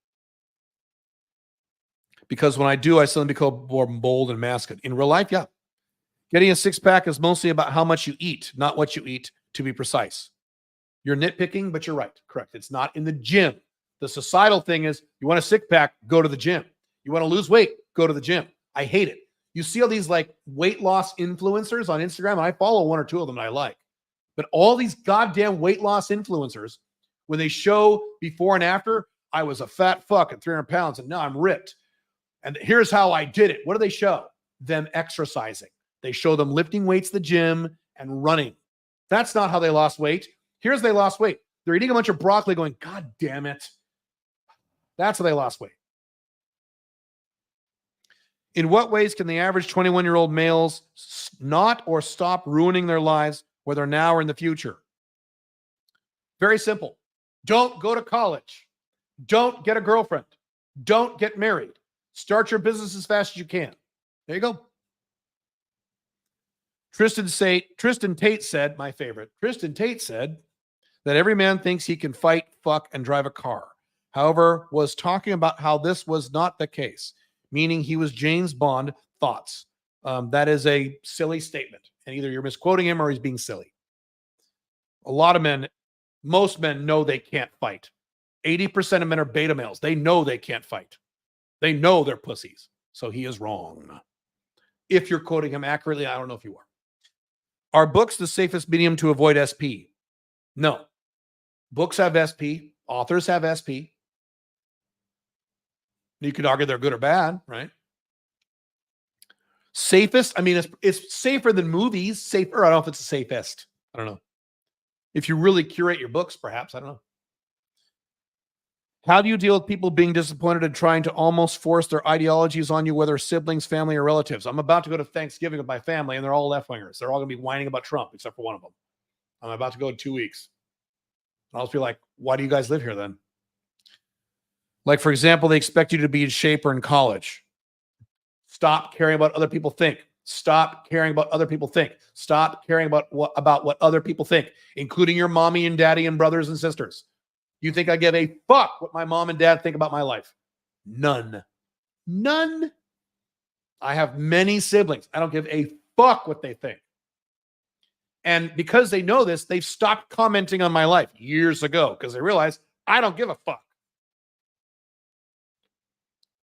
Because when I do, I suddenly become more bold and masculine. In real life, yeah. Getting a six-pack is mostly about how much you eat, not what you eat, to be precise. You're nitpicking, but you're right. Correct. It's not in the gym. The societal thing is, you want a six-pack, go to the gym. You want to lose weight, go to the gym. I hate it. You see all these like weight loss influencers on Instagram, and I follow one or two of them that I like. But all these goddamn weight loss influencers, when they show before and after, I was a fat fuck at 300 pounds, and now I'm ripped. And here's how I did it. What do they show? Them exercising. They show them lifting weights at the gym and running. That's not how they lost weight. Here's how they lost weight. They're eating a bunch of broccoli going, God damn it. That's how they lost weight. In what ways can the average 21-year-old males not or stop ruining their lives, whether now or in the future? Very simple. Don't go to college. Don't get a girlfriend. Don't get married. Start your business as fast as you can. There you go. Tristan Tate said, my favorite, Tristan Tate said that every man thinks he can fight, fuck, and drive a car. However, was talking about how this was not the case, meaning he was James Bond. Thoughts. That is a silly statement. And either you're misquoting him or he's being silly. A lot of men, most men know they can't fight. 80% of men are beta males. They know they can't fight. They know they're pussies. So he is wrong. If you're quoting him accurately, I don't know if you are. Are books the safest medium to avoid SP? No. Books have SP. Authors have SP. You could argue they're good or bad, right? Safest? I mean, it's safer than movies. Safer. I don't know if it's the safest. I don't know. If you really curate your books, perhaps. I don't know. How do you deal with people being disappointed and trying to almost force their ideologies on you, whether siblings, family, or relatives? I'm about to go to Thanksgiving with my family, and they're all left-wingers. They're all going to be whining about Trump, except for one of them. I'm about to go in 2 weeks. I'll just be like, why do you guys live here then? Like, for example, they expect you to be in shape or in college. Stop caring about what other people think. Stop caring about what other people think. Stop caring about what other people think, including your mommy and daddy and brothers and sisters. You think I give a fuck what my mom and dad think about my life? None. None. I have many siblings. I don't give a fuck what they think. And because they know this, they've stopped commenting on my life years ago because they realize I don't give a fuck.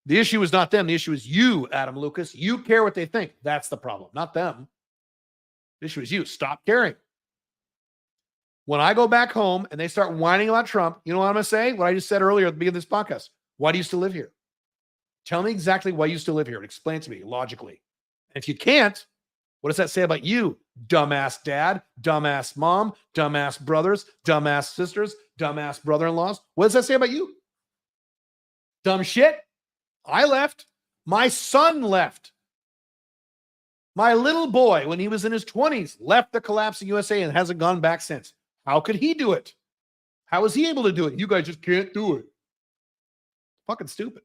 The issue is not them. The issue is you, Adam Lucas. You care what they think. That's the problem, not them. The issue is you. Stop caring. When I go back home and they start whining about Trump, you know what I'm going to say? What I just said earlier at the beginning of this podcast. Why do you still live here? Tell me exactly why you still live here and explain it to me logically. And if you can't, what does that say about you? Dumbass dad, dumbass mom, dumbass brothers, dumbass sisters, dumbass brother-in-laws. What does that say about you? Dumb shit. I left. My son left. My little boy, when he was in his 20s, left the collapsing USA and hasn't gone back since. How could he do it? How was he able to do it? You guys just can't do it. Fucking stupid.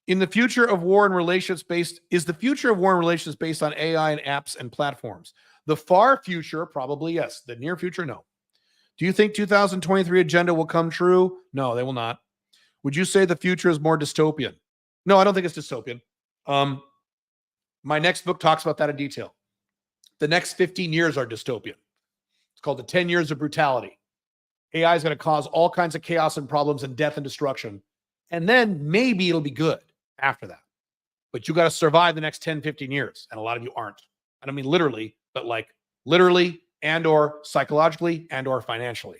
In the future of war and relations based, is the future of war and relations based on AI and apps and platforms? The far future, probably yes. The near future, no. Do you think 2023 agenda will come true? No, they will not. Would you say the future is more dystopian? No, I don't think it's dystopian. My next book talks about that in detail. The next 15 years are dystopian. It's called the 10 years of brutality. AI is going to cause all kinds of chaos and problems and death and destruction. And then maybe it'll be good after that. But you got to survive the next 10, 15 years. And a lot of you aren't. I don't mean literally, but like literally and or psychologically and or financially.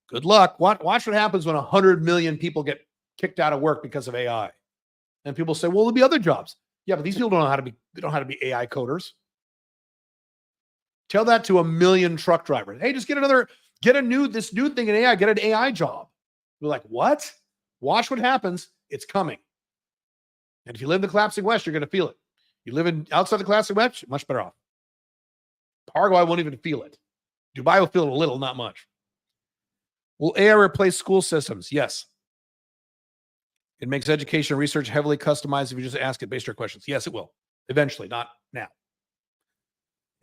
Good luck. Watch what happens when 100 million people get kicked out of work because of AI. And people say, well, there'll be other jobs. Yeah, but these people don't know how to be AI coders. Tell that to 1 million truck drivers. Hey, just get this new thing in AI, get an AI job. You're like, what? Watch what happens. It's coming. And if you live in the collapsing West, you're going to feel it. You live outside the collapsing West, much better off. Paraguay won't even feel it. Dubai will feel it a little, not much. Will AI replace school systems? Yes. It makes education and research heavily customized if you just ask it based on your questions. Yes, it will. Eventually, not now.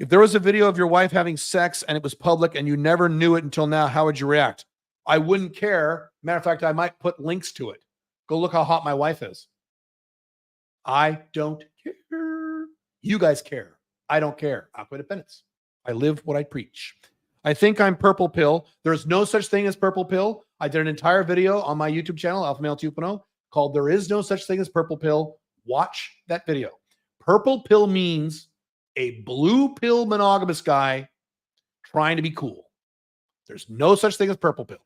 If there was a video of your wife having sex and it was public and you never knew it until now, how would you react? I wouldn't care. Matter of fact, I might put links to it. Go look how hot my wife is. I don't care. You guys care. I don't care. Aqua Independence. I live what I preach. I think I'm purple pill. There's no such thing as purple pill. I did an entire video on my YouTube channel, Alpha Male 2.0, called There Is No Such Thing as Purple Pill. Watch that video. Purple pill means a blue pill monogamous guy trying to be cool. There's no such thing as purple pill.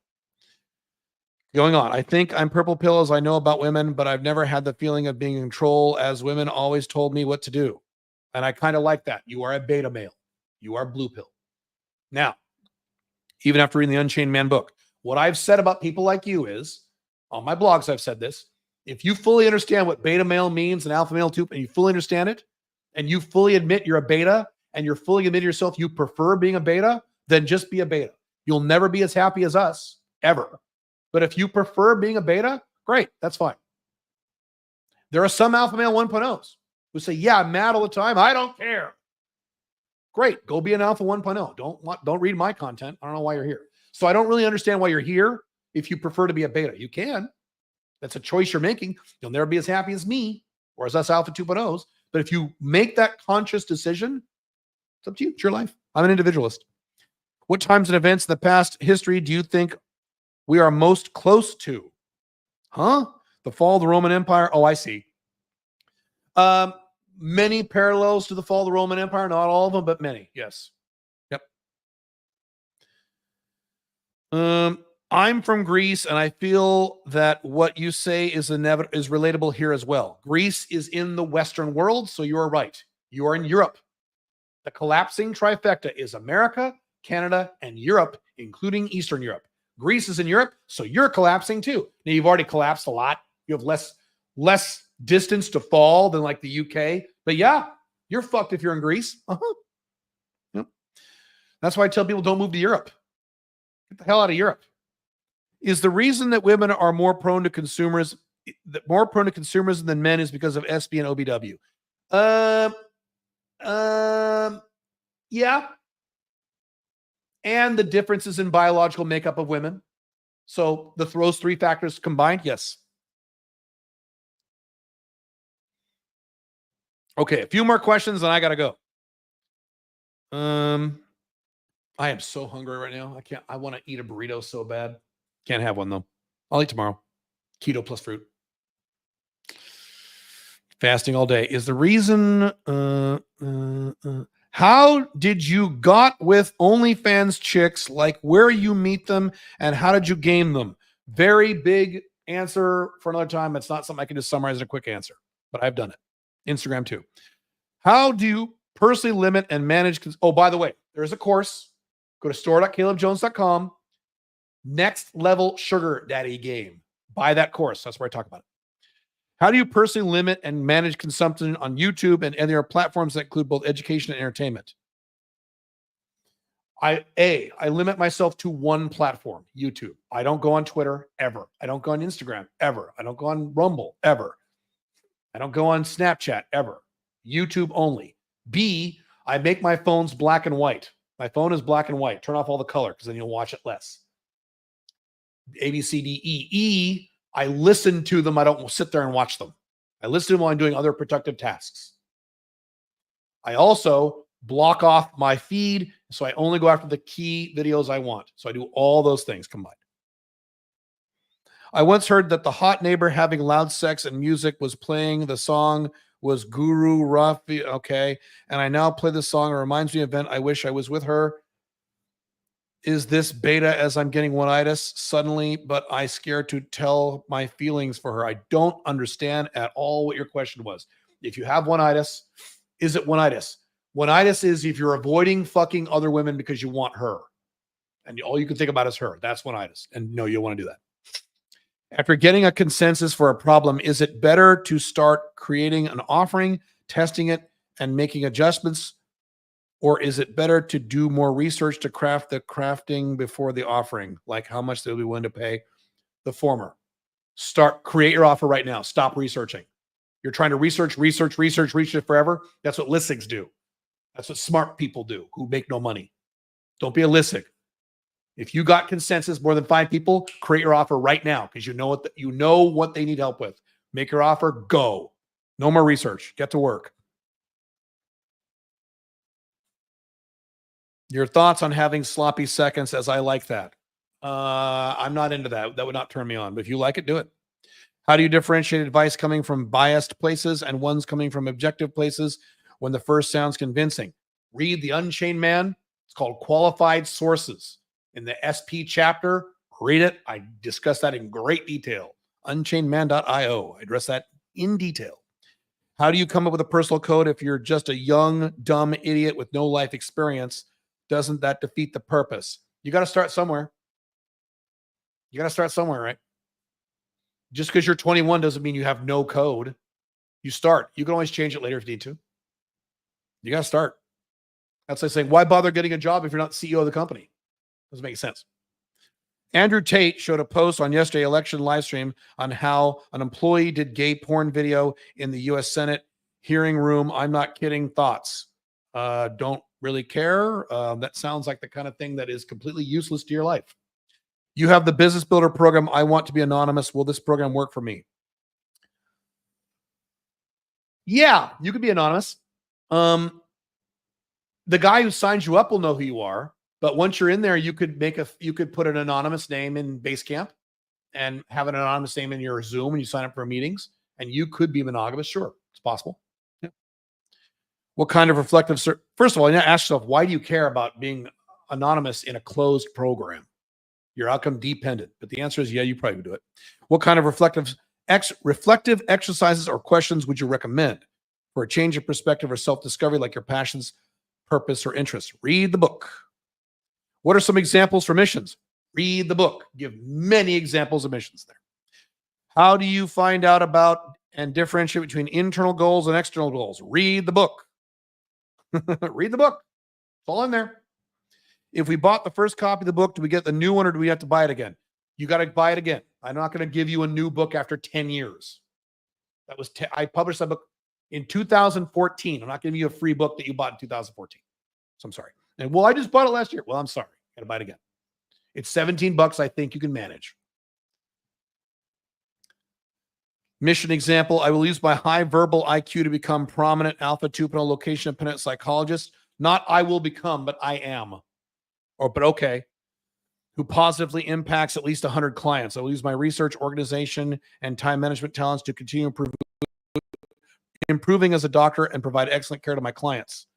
Going on. I think I'm purple pill as I know about women, but I've never had the feeling of being in control as women always told me what to do. And I kind of like that. You are a beta male. You are blue pill. Now, even after reading the Unchained Man book, what I've said about people like you is, on my blogs, I've said this. If you fully understand what beta male means and alpha male too, and you fully understand it, and you fully admit you're a beta, and you're fully admitting yourself you prefer being a beta, then just be a beta. You'll never be as happy as us, ever. But if you prefer being a beta, great, that's fine. There are some alpha male 1.0s who say, yeah, I'm mad all the time. I don't care. Great, go be an alpha 1.0. Don't read my content. I don't know why you're here. So I don't really understand why you're here if you prefer to be a beta. You can. That's a choice you're making. You'll never be as happy as me or as us alpha 2.0s. But if you make that conscious decision, it's up to you. It's your life. I'm an individualist. What times and events in the past history do you think we are most close to? Huh? The fall of the Roman Empire? Oh, I see. Many parallels to the fall of the Roman Empire. Not all of them, but many. Yes. Yep. I'm from Greece, and I feel that what you say is relatable here as well. Greece is in the Western world, so you are right. You are in Europe. The collapsing trifecta is America, Canada, and Europe, including Eastern Europe. Greece is in Europe, so you're collapsing too. Now, you've already collapsed a lot. You have less distance to fall than like the UK. But yeah, you're fucked if you're in Greece. Yep. That's why I tell people don't move to Europe. Get the hell out of Europe. Is the reason that women are more prone to consumerism than men is because of SB and OBW? Yeah. And the differences in biological makeup of women. So those three factors combined, yes. Okay, a few more questions and I got to go. I am so hungry right now. I want to eat a burrito so bad. Can't have one though. I'll eat tomorrow. Keto plus fruit. Fasting all day is the reason. How did you got with OnlyFans chicks? Like where you meet them and how did you game them? Very big answer for another time. It's not something I can just summarize in a quick answer, but I've done it. Instagram too. How do you personally limit and manage? Oh, by the way, there's a course. Go to store.calebjones.com. Next level sugar daddy game. Buy that course. That's where I talk about it. How do you personally limit and manage consumption on YouTube and other platforms that include both education and entertainment? I limit myself to one platform, YouTube. I don't go on Twitter ever. I don't go on Instagram ever. I don't go on Rumble ever. I don't go on Snapchat ever. YouTube only. B, I make my phones black and white. My phone is black and white. Turn off all the color because then you'll watch it less. A, B, C, D, E. E, I listen to them. I don't sit there and watch them. I listen to them while I'm doing other productive tasks. I also block off my feed, so I only go after the key videos I want. So I do all those things combined. I once heard that the hot neighbor having loud sex and music was playing. The song was Guru Rafi. Okay. And I now play the song. It reminds me of an event. I wish I was with her. Is this beta as I'm getting one-itis suddenly, but I scared to tell my feelings for her? I don't understand at all what your question was. If you have one-itis, is it one-itis? One-itis is if you're avoiding fucking other women because you want her. And all you can think about is her. That's one-itis. And no, you don't want to do that. After getting a consensus for a problem, is it better to start creating an offering, testing it, and making adjustments? Or is it better to do more research to craft the crafting before the offering? Like how much they'll be willing to pay? The former. Create your offer right now. Stop researching. You're trying to research it forever. That's what listigs do. That's what smart people do who make no money. Don't be a listig. If you got consensus, more than 5 people, create your offer right now because you know what they need help with. Make your offer, go. No more research. Get to work. Your thoughts on having sloppy seconds, as I like that. I'm not into that. That would not turn me on. But if you like it, do it. How do you differentiate advice coming from biased places and ones coming from objective places when the first sounds convincing? Read The Unchained Man. It's called Qualified Sources. In the SP chapter, Read it. I discuss that in great detail. Unchainedman.io. I address that in detail. How do you come up with a personal code if you're just a young, dumb idiot with no life experience? Doesn't that defeat the purpose? You got to start somewhere. You got to start somewhere, right? Just because you're 21 doesn't mean you have no code. You start. You can always change it later if you need to. You got to start. That's like saying, why bother getting a job if you're not CEO of the company? Doesn't make sense. Andrew Tate showed a post on yesterday's election live stream on how an employee did gay porn video in the U.S. Senate hearing room. I'm not kidding. Thoughts? Don't really care. That sounds like the kind of thing that is completely useless to your life. You have the Business Builder program. I want to be anonymous. Will this program work for me? Yeah, you could be anonymous. The guy who signs you up will know who you are. But once you're in there, you could put an anonymous name in Basecamp and have an anonymous name in your Zoom when you sign up for meetings, and you could be monogamous. Sure, it's possible. Yeah. What kind of reflective? First of all, you need to ask yourself, why do you care about being anonymous in a closed program? You're outcome dependent. But the answer is, yeah, you probably would do it. What kind of reflective exercises or questions would you recommend for a change of perspective or self-discovery, like your passions, purpose, or interests? Read the book. What are some examples for missions? Read the book. Give many examples of missions there. How do you find out about and differentiate between internal goals and external goals? Read the book. Read the book. It's all in there. If we bought the first copy of the book, do we get the new one or do we have to buy it again? You got to buy it again. I'm not going to give you a new book after 10 years. I published that book in 2014. I'm not giving you a free book that you bought in 2014. So I'm sorry. And well, I just bought it last year. Well, I'm sorry. Got to buy it again. It's $17. I think you can manage. Mission example. I will use my high verbal IQ to become prominent alpha 2.0 location independent psychologist. Not I will become, but I am. But okay. Who positively impacts at least 100 clients. I will use my research, organization, and time management talents to continue improving as a doctor and provide excellent care to my clients.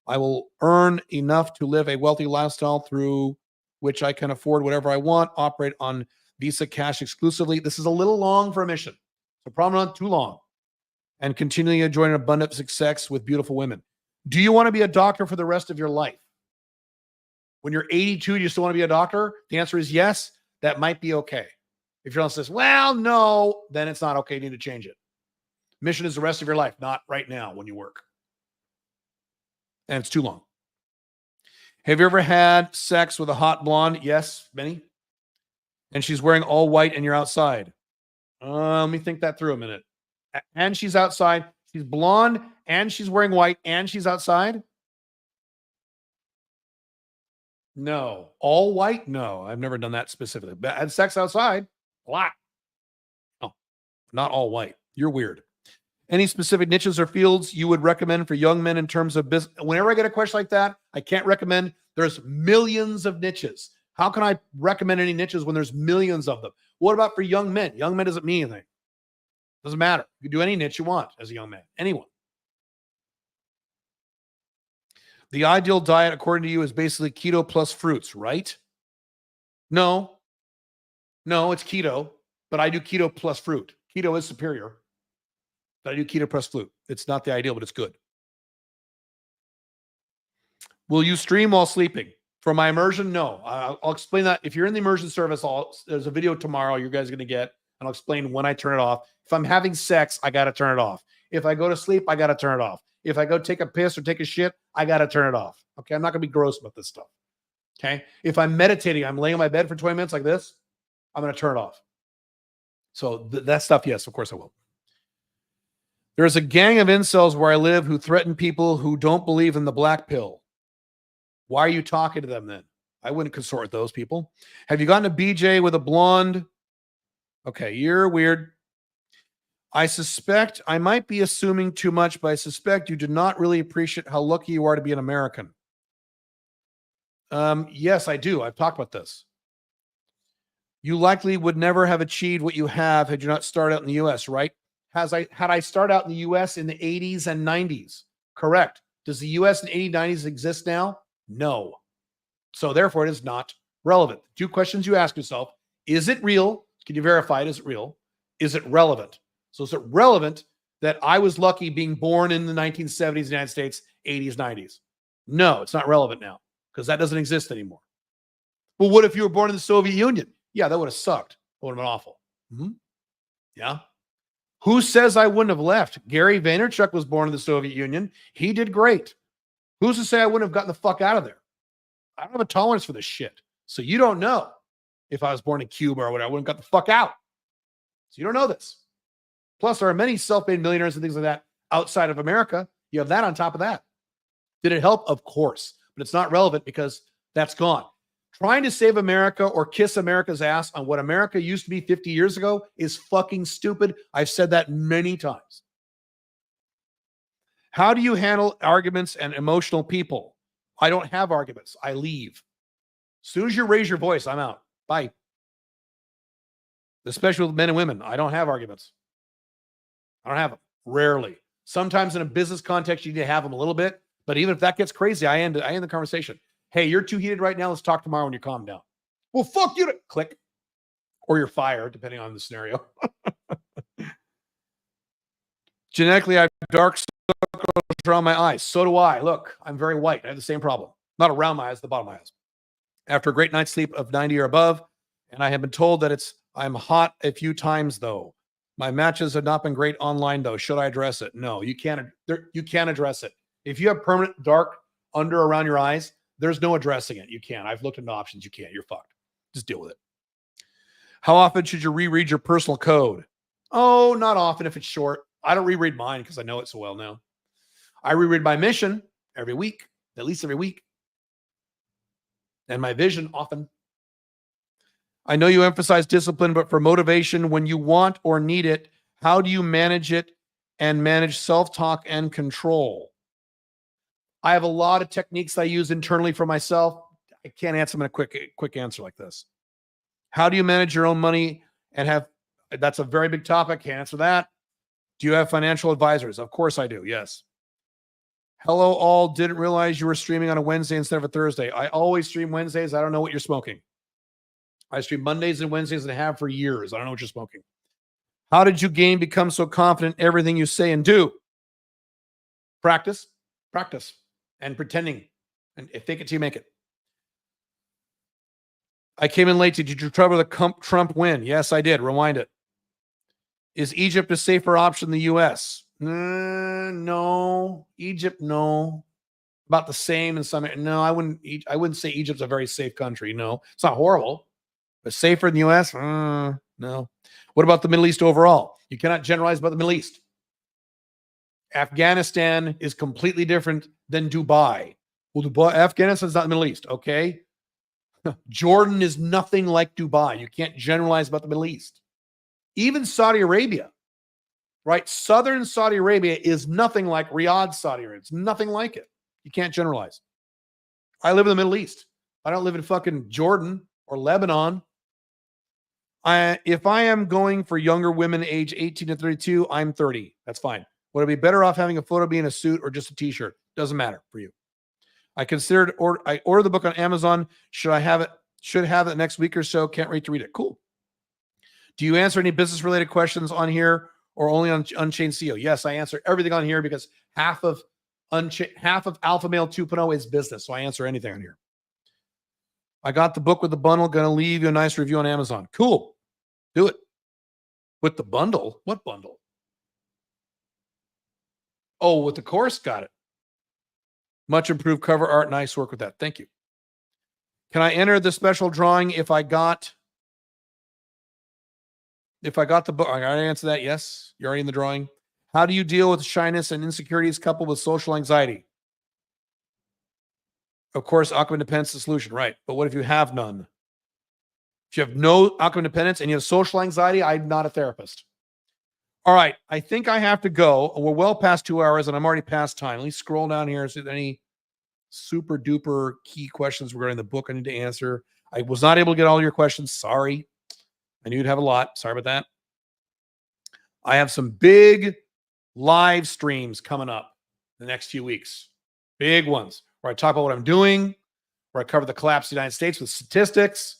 I will earn enough to live a wealthy lifestyle through which I can afford whatever I want, operate on Visa cash exclusively. This is a little long for a mission. So probably not too long. And continually enjoying an abundant success with beautiful women. Do you want to be a doctor for the rest of your life? When you're 82, do you still want to be a doctor? The answer is yes. That might be okay. If you're on says, well, no, then it's not okay. You need to change it. Mission is the rest of your life, not right now when you work. And it's too long. Have you ever had sex with a hot blonde? Yes, many. And she's wearing all white and you're outside. Let me think that through a minute. And she's outside. She's blonde and she's wearing white and she's outside? No. All white? No, I've never done that specifically. But I had sex outside. A lot. No, not all white. You're weird. Any specific niches or fields you would recommend for young men in terms of business? Whenever I get a question like that, I can't recommend. There's millions of niches. How can I recommend any niches when there's millions of them? What about for young men? Young men doesn't mean anything. Doesn't matter. You can do any niche you want as a young man. Anyone. The ideal diet, according to you, is basically keto plus fruits, right? No, it's keto, but I do keto plus fruit. Keto is superior. But I do keto plus fruit. It's not the ideal, but it's good. Will you stream while sleeping? For my immersion, no. I'll explain that. If you're in the immersion service, there's a video tomorrow you guys are going to get, and I'll explain when I turn it off. If I'm having sex, I got to turn it off. If I go to sleep, I got to turn it off. If I go take a piss or take a shit, I got to turn it off. Okay, I'm not going to be gross about this stuff. Okay, if I'm meditating, I'm laying on my bed for 20 minutes like this, I'm going to turn it off. So that stuff, yes, of course I will. There's a gang of incels where I live who threaten people who don't believe in the black pill. Why are you talking to them then? I wouldn't consort with those people. Have you gotten a BJ with a blonde? Okay, you're weird. I suspect, I might be assuming too much, but I suspect you do not really appreciate how lucky you are to be an American. Yes, I do. I've talked about this. You likely would never have achieved what you have had you not started out in the U.S., right? Had I started out in the U.S. in the 80s and 90s? Correct. Does the U.S. in the 80s, 90s exist now? No. So therefore, it is not relevant. Two questions you ask yourself. Is it real? Can you verify it? Is it real? Is it relevant? So is it relevant that I was lucky being born in the 1970s United States, 80s, 90s? No, it's not relevant now because that doesn't exist anymore. But what if you were born in the Soviet Union? Yeah, that would have sucked. It would have been awful. Mm-hmm. Yeah. Who says I wouldn't have left? Gary Vaynerchuk was born in the Soviet Union. He did great. Who's to say I wouldn't have gotten the fuck out of there? I don't have a tolerance for this shit. So you don't know if I was born in Cuba or whatever, I wouldn't have got the fuck out. So you don't know this. Plus, there are many self-made millionaires and things like that outside of America. You have that on top of that. Did it help? Of course. But it's not relevant because that's gone. Trying to save America or kiss America's ass on what America used to be 50 years ago is fucking stupid. I've said that many times. How do you handle arguments and emotional people? I don't have arguments. I leave. As soon as you raise your voice, I'm out. Bye. Especially with men and women. I don't have arguments. I don't have them. Rarely. Sometimes in a business context, you need to have them a little bit. But even if that gets crazy, I end the conversation. Hey, you're too heated right now. Let's talk tomorrow when you calm down. Well, fuck you. Click. Or you're fired, depending on the scenario. Genetically, I have dark circles around my eyes. So do I. Look, I'm very white. I have the same problem. Not around my eyes, the bottom of my eyes. After a great night's sleep of 90 or above, and I have been told that I'm hot a few times, though. My matches have not been great online, though. Should I address it? No, you can't. You can't address it. If you have permanent dark under around your eyes, there's no addressing it. You can't. I've looked into options. You can't. You're fucked. Just deal with it. How often should you reread your personal code? Oh, not often if it's short. I don't reread mine because I know it so well now. I reread my mission every week, at least every week. And my vision often. I know you emphasize discipline, but for motivation, when you want or need it, how do you manage it and manage self-talk and control? I have a lot of techniques I use internally for myself. I can't answer them in a quick answer like this. How do you manage your own money and have, that's a very big topic. Can't answer that. Do you have financial advisors? Of course I do. Yes. Hello all. Didn't realize you were streaming on a Wednesday instead of a Thursday. I always stream Wednesdays. I don't know what you're smoking. I stream Mondays and Wednesdays and have for years. I don't know what you're smoking. How did you become so confident in everything you say and do? Practice, and pretending. And fake it till you make it. I came in late. Did you trouble the Trump win? Yes, I did. Rewind it. Is Egypt a safer option than the U.S.? No. Egypt, no. About the same in some. No, I wouldn't say Egypt's a very safe country. No, it's not horrible. But safer than the U.S.? No. What about the Middle East overall? You cannot generalize about the Middle East. Afghanistan is completely different than Dubai. Well, Afghanistan's not the Middle East, okay? Jordan is nothing like Dubai. You can't generalize about the Middle East. Even Saudi Arabia, right? Southern Saudi Arabia is nothing like Riyadh, Saudi Arabia. It's nothing like it. You can't generalize. I live in the Middle East. I don't live in fucking Jordan or Lebanon. If I am going for younger women age 18 to 32, I'm 30. That's fine. Would I be better off having a photo be in a suit or just a t-shirt? Doesn't matter for you. I ordered the book on Amazon. Should have it next week or so. Can't wait to read it. Cool. Do you answer any business related questions on here or only on Unchained CEO? Yes, I answer everything on here because half of Alpha Male 2.0 is business. So I answer anything on here. I got the book with the bundle. Going to leave you a nice review on Amazon. Cool. Do it. With the bundle? What bundle? Oh, with the course? Got it. Much improved cover art. Nice work with that. Thank you. Can I enter the special drawing if I got the book? I gotta answer that. Yes. You're already in the drawing. How do you deal with shyness and insecurities coupled with social anxiety? Of course, outcome independence is the solution, right? But what if you have none? If you have no outcome independence and you have social anxiety, I'm not a therapist. All right. I think I have to go. We're well past 2 hours and I'm already past time. Let me scroll down here and see if there are any super duper key questions regarding the book I need to answer. I was not able to get all your questions. Sorry. I knew you'd have a lot. Sorry about that. I have some big live streams coming up the next few weeks. Big ones where I talk about what I'm doing, where I cover the collapse of the United States with statistics.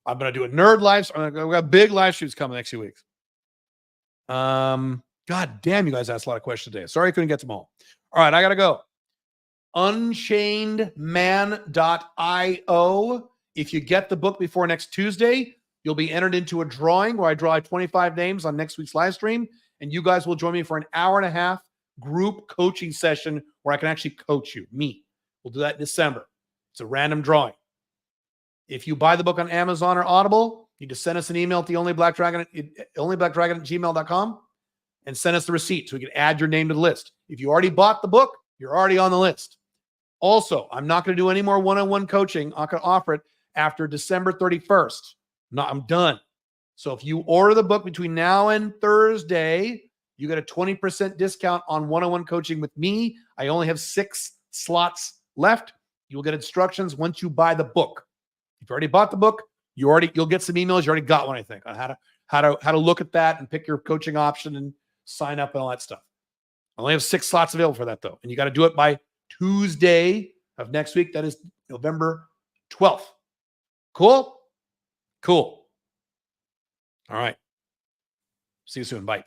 I'm going to do a nerd live. We got big live streams coming next few weeks. God damn, you guys asked a lot of questions today. Sorry I couldn't get to them all. All right, I got to go. Unchainedman.io. If you get the book before next Tuesday, you'll be entered into a drawing where I draw 25 names on next week's live stream, and you guys will join me for an hour and a half group coaching session where I can actually coach you, me. We'll do that in December. It's a random drawing. If you buy the book on Amazon or Audible, you just send us an email at the onlyblackdragon@gmail.com and send us the receipt so we can add your name to the list. If you already bought the book, you're already on the list. Also, I'm not going to do any more one-on-one coaching. I'm going to offer it after December 31st. I'm done. So if you order the book between now and Thursday, you get a 20% discount on one-on-one coaching with me. I only have 6 slots left. You'll get instructions once you buy the book. If you already bought the book, you'll get some emails. You already got one, I think, on how to look at that and pick your coaching option and sign up and all that stuff. I only have 6 slots available for that, though. And you got to do it by Tuesday of next week. That is November 12th. Cool? Cool. All right. See you soon. Bye.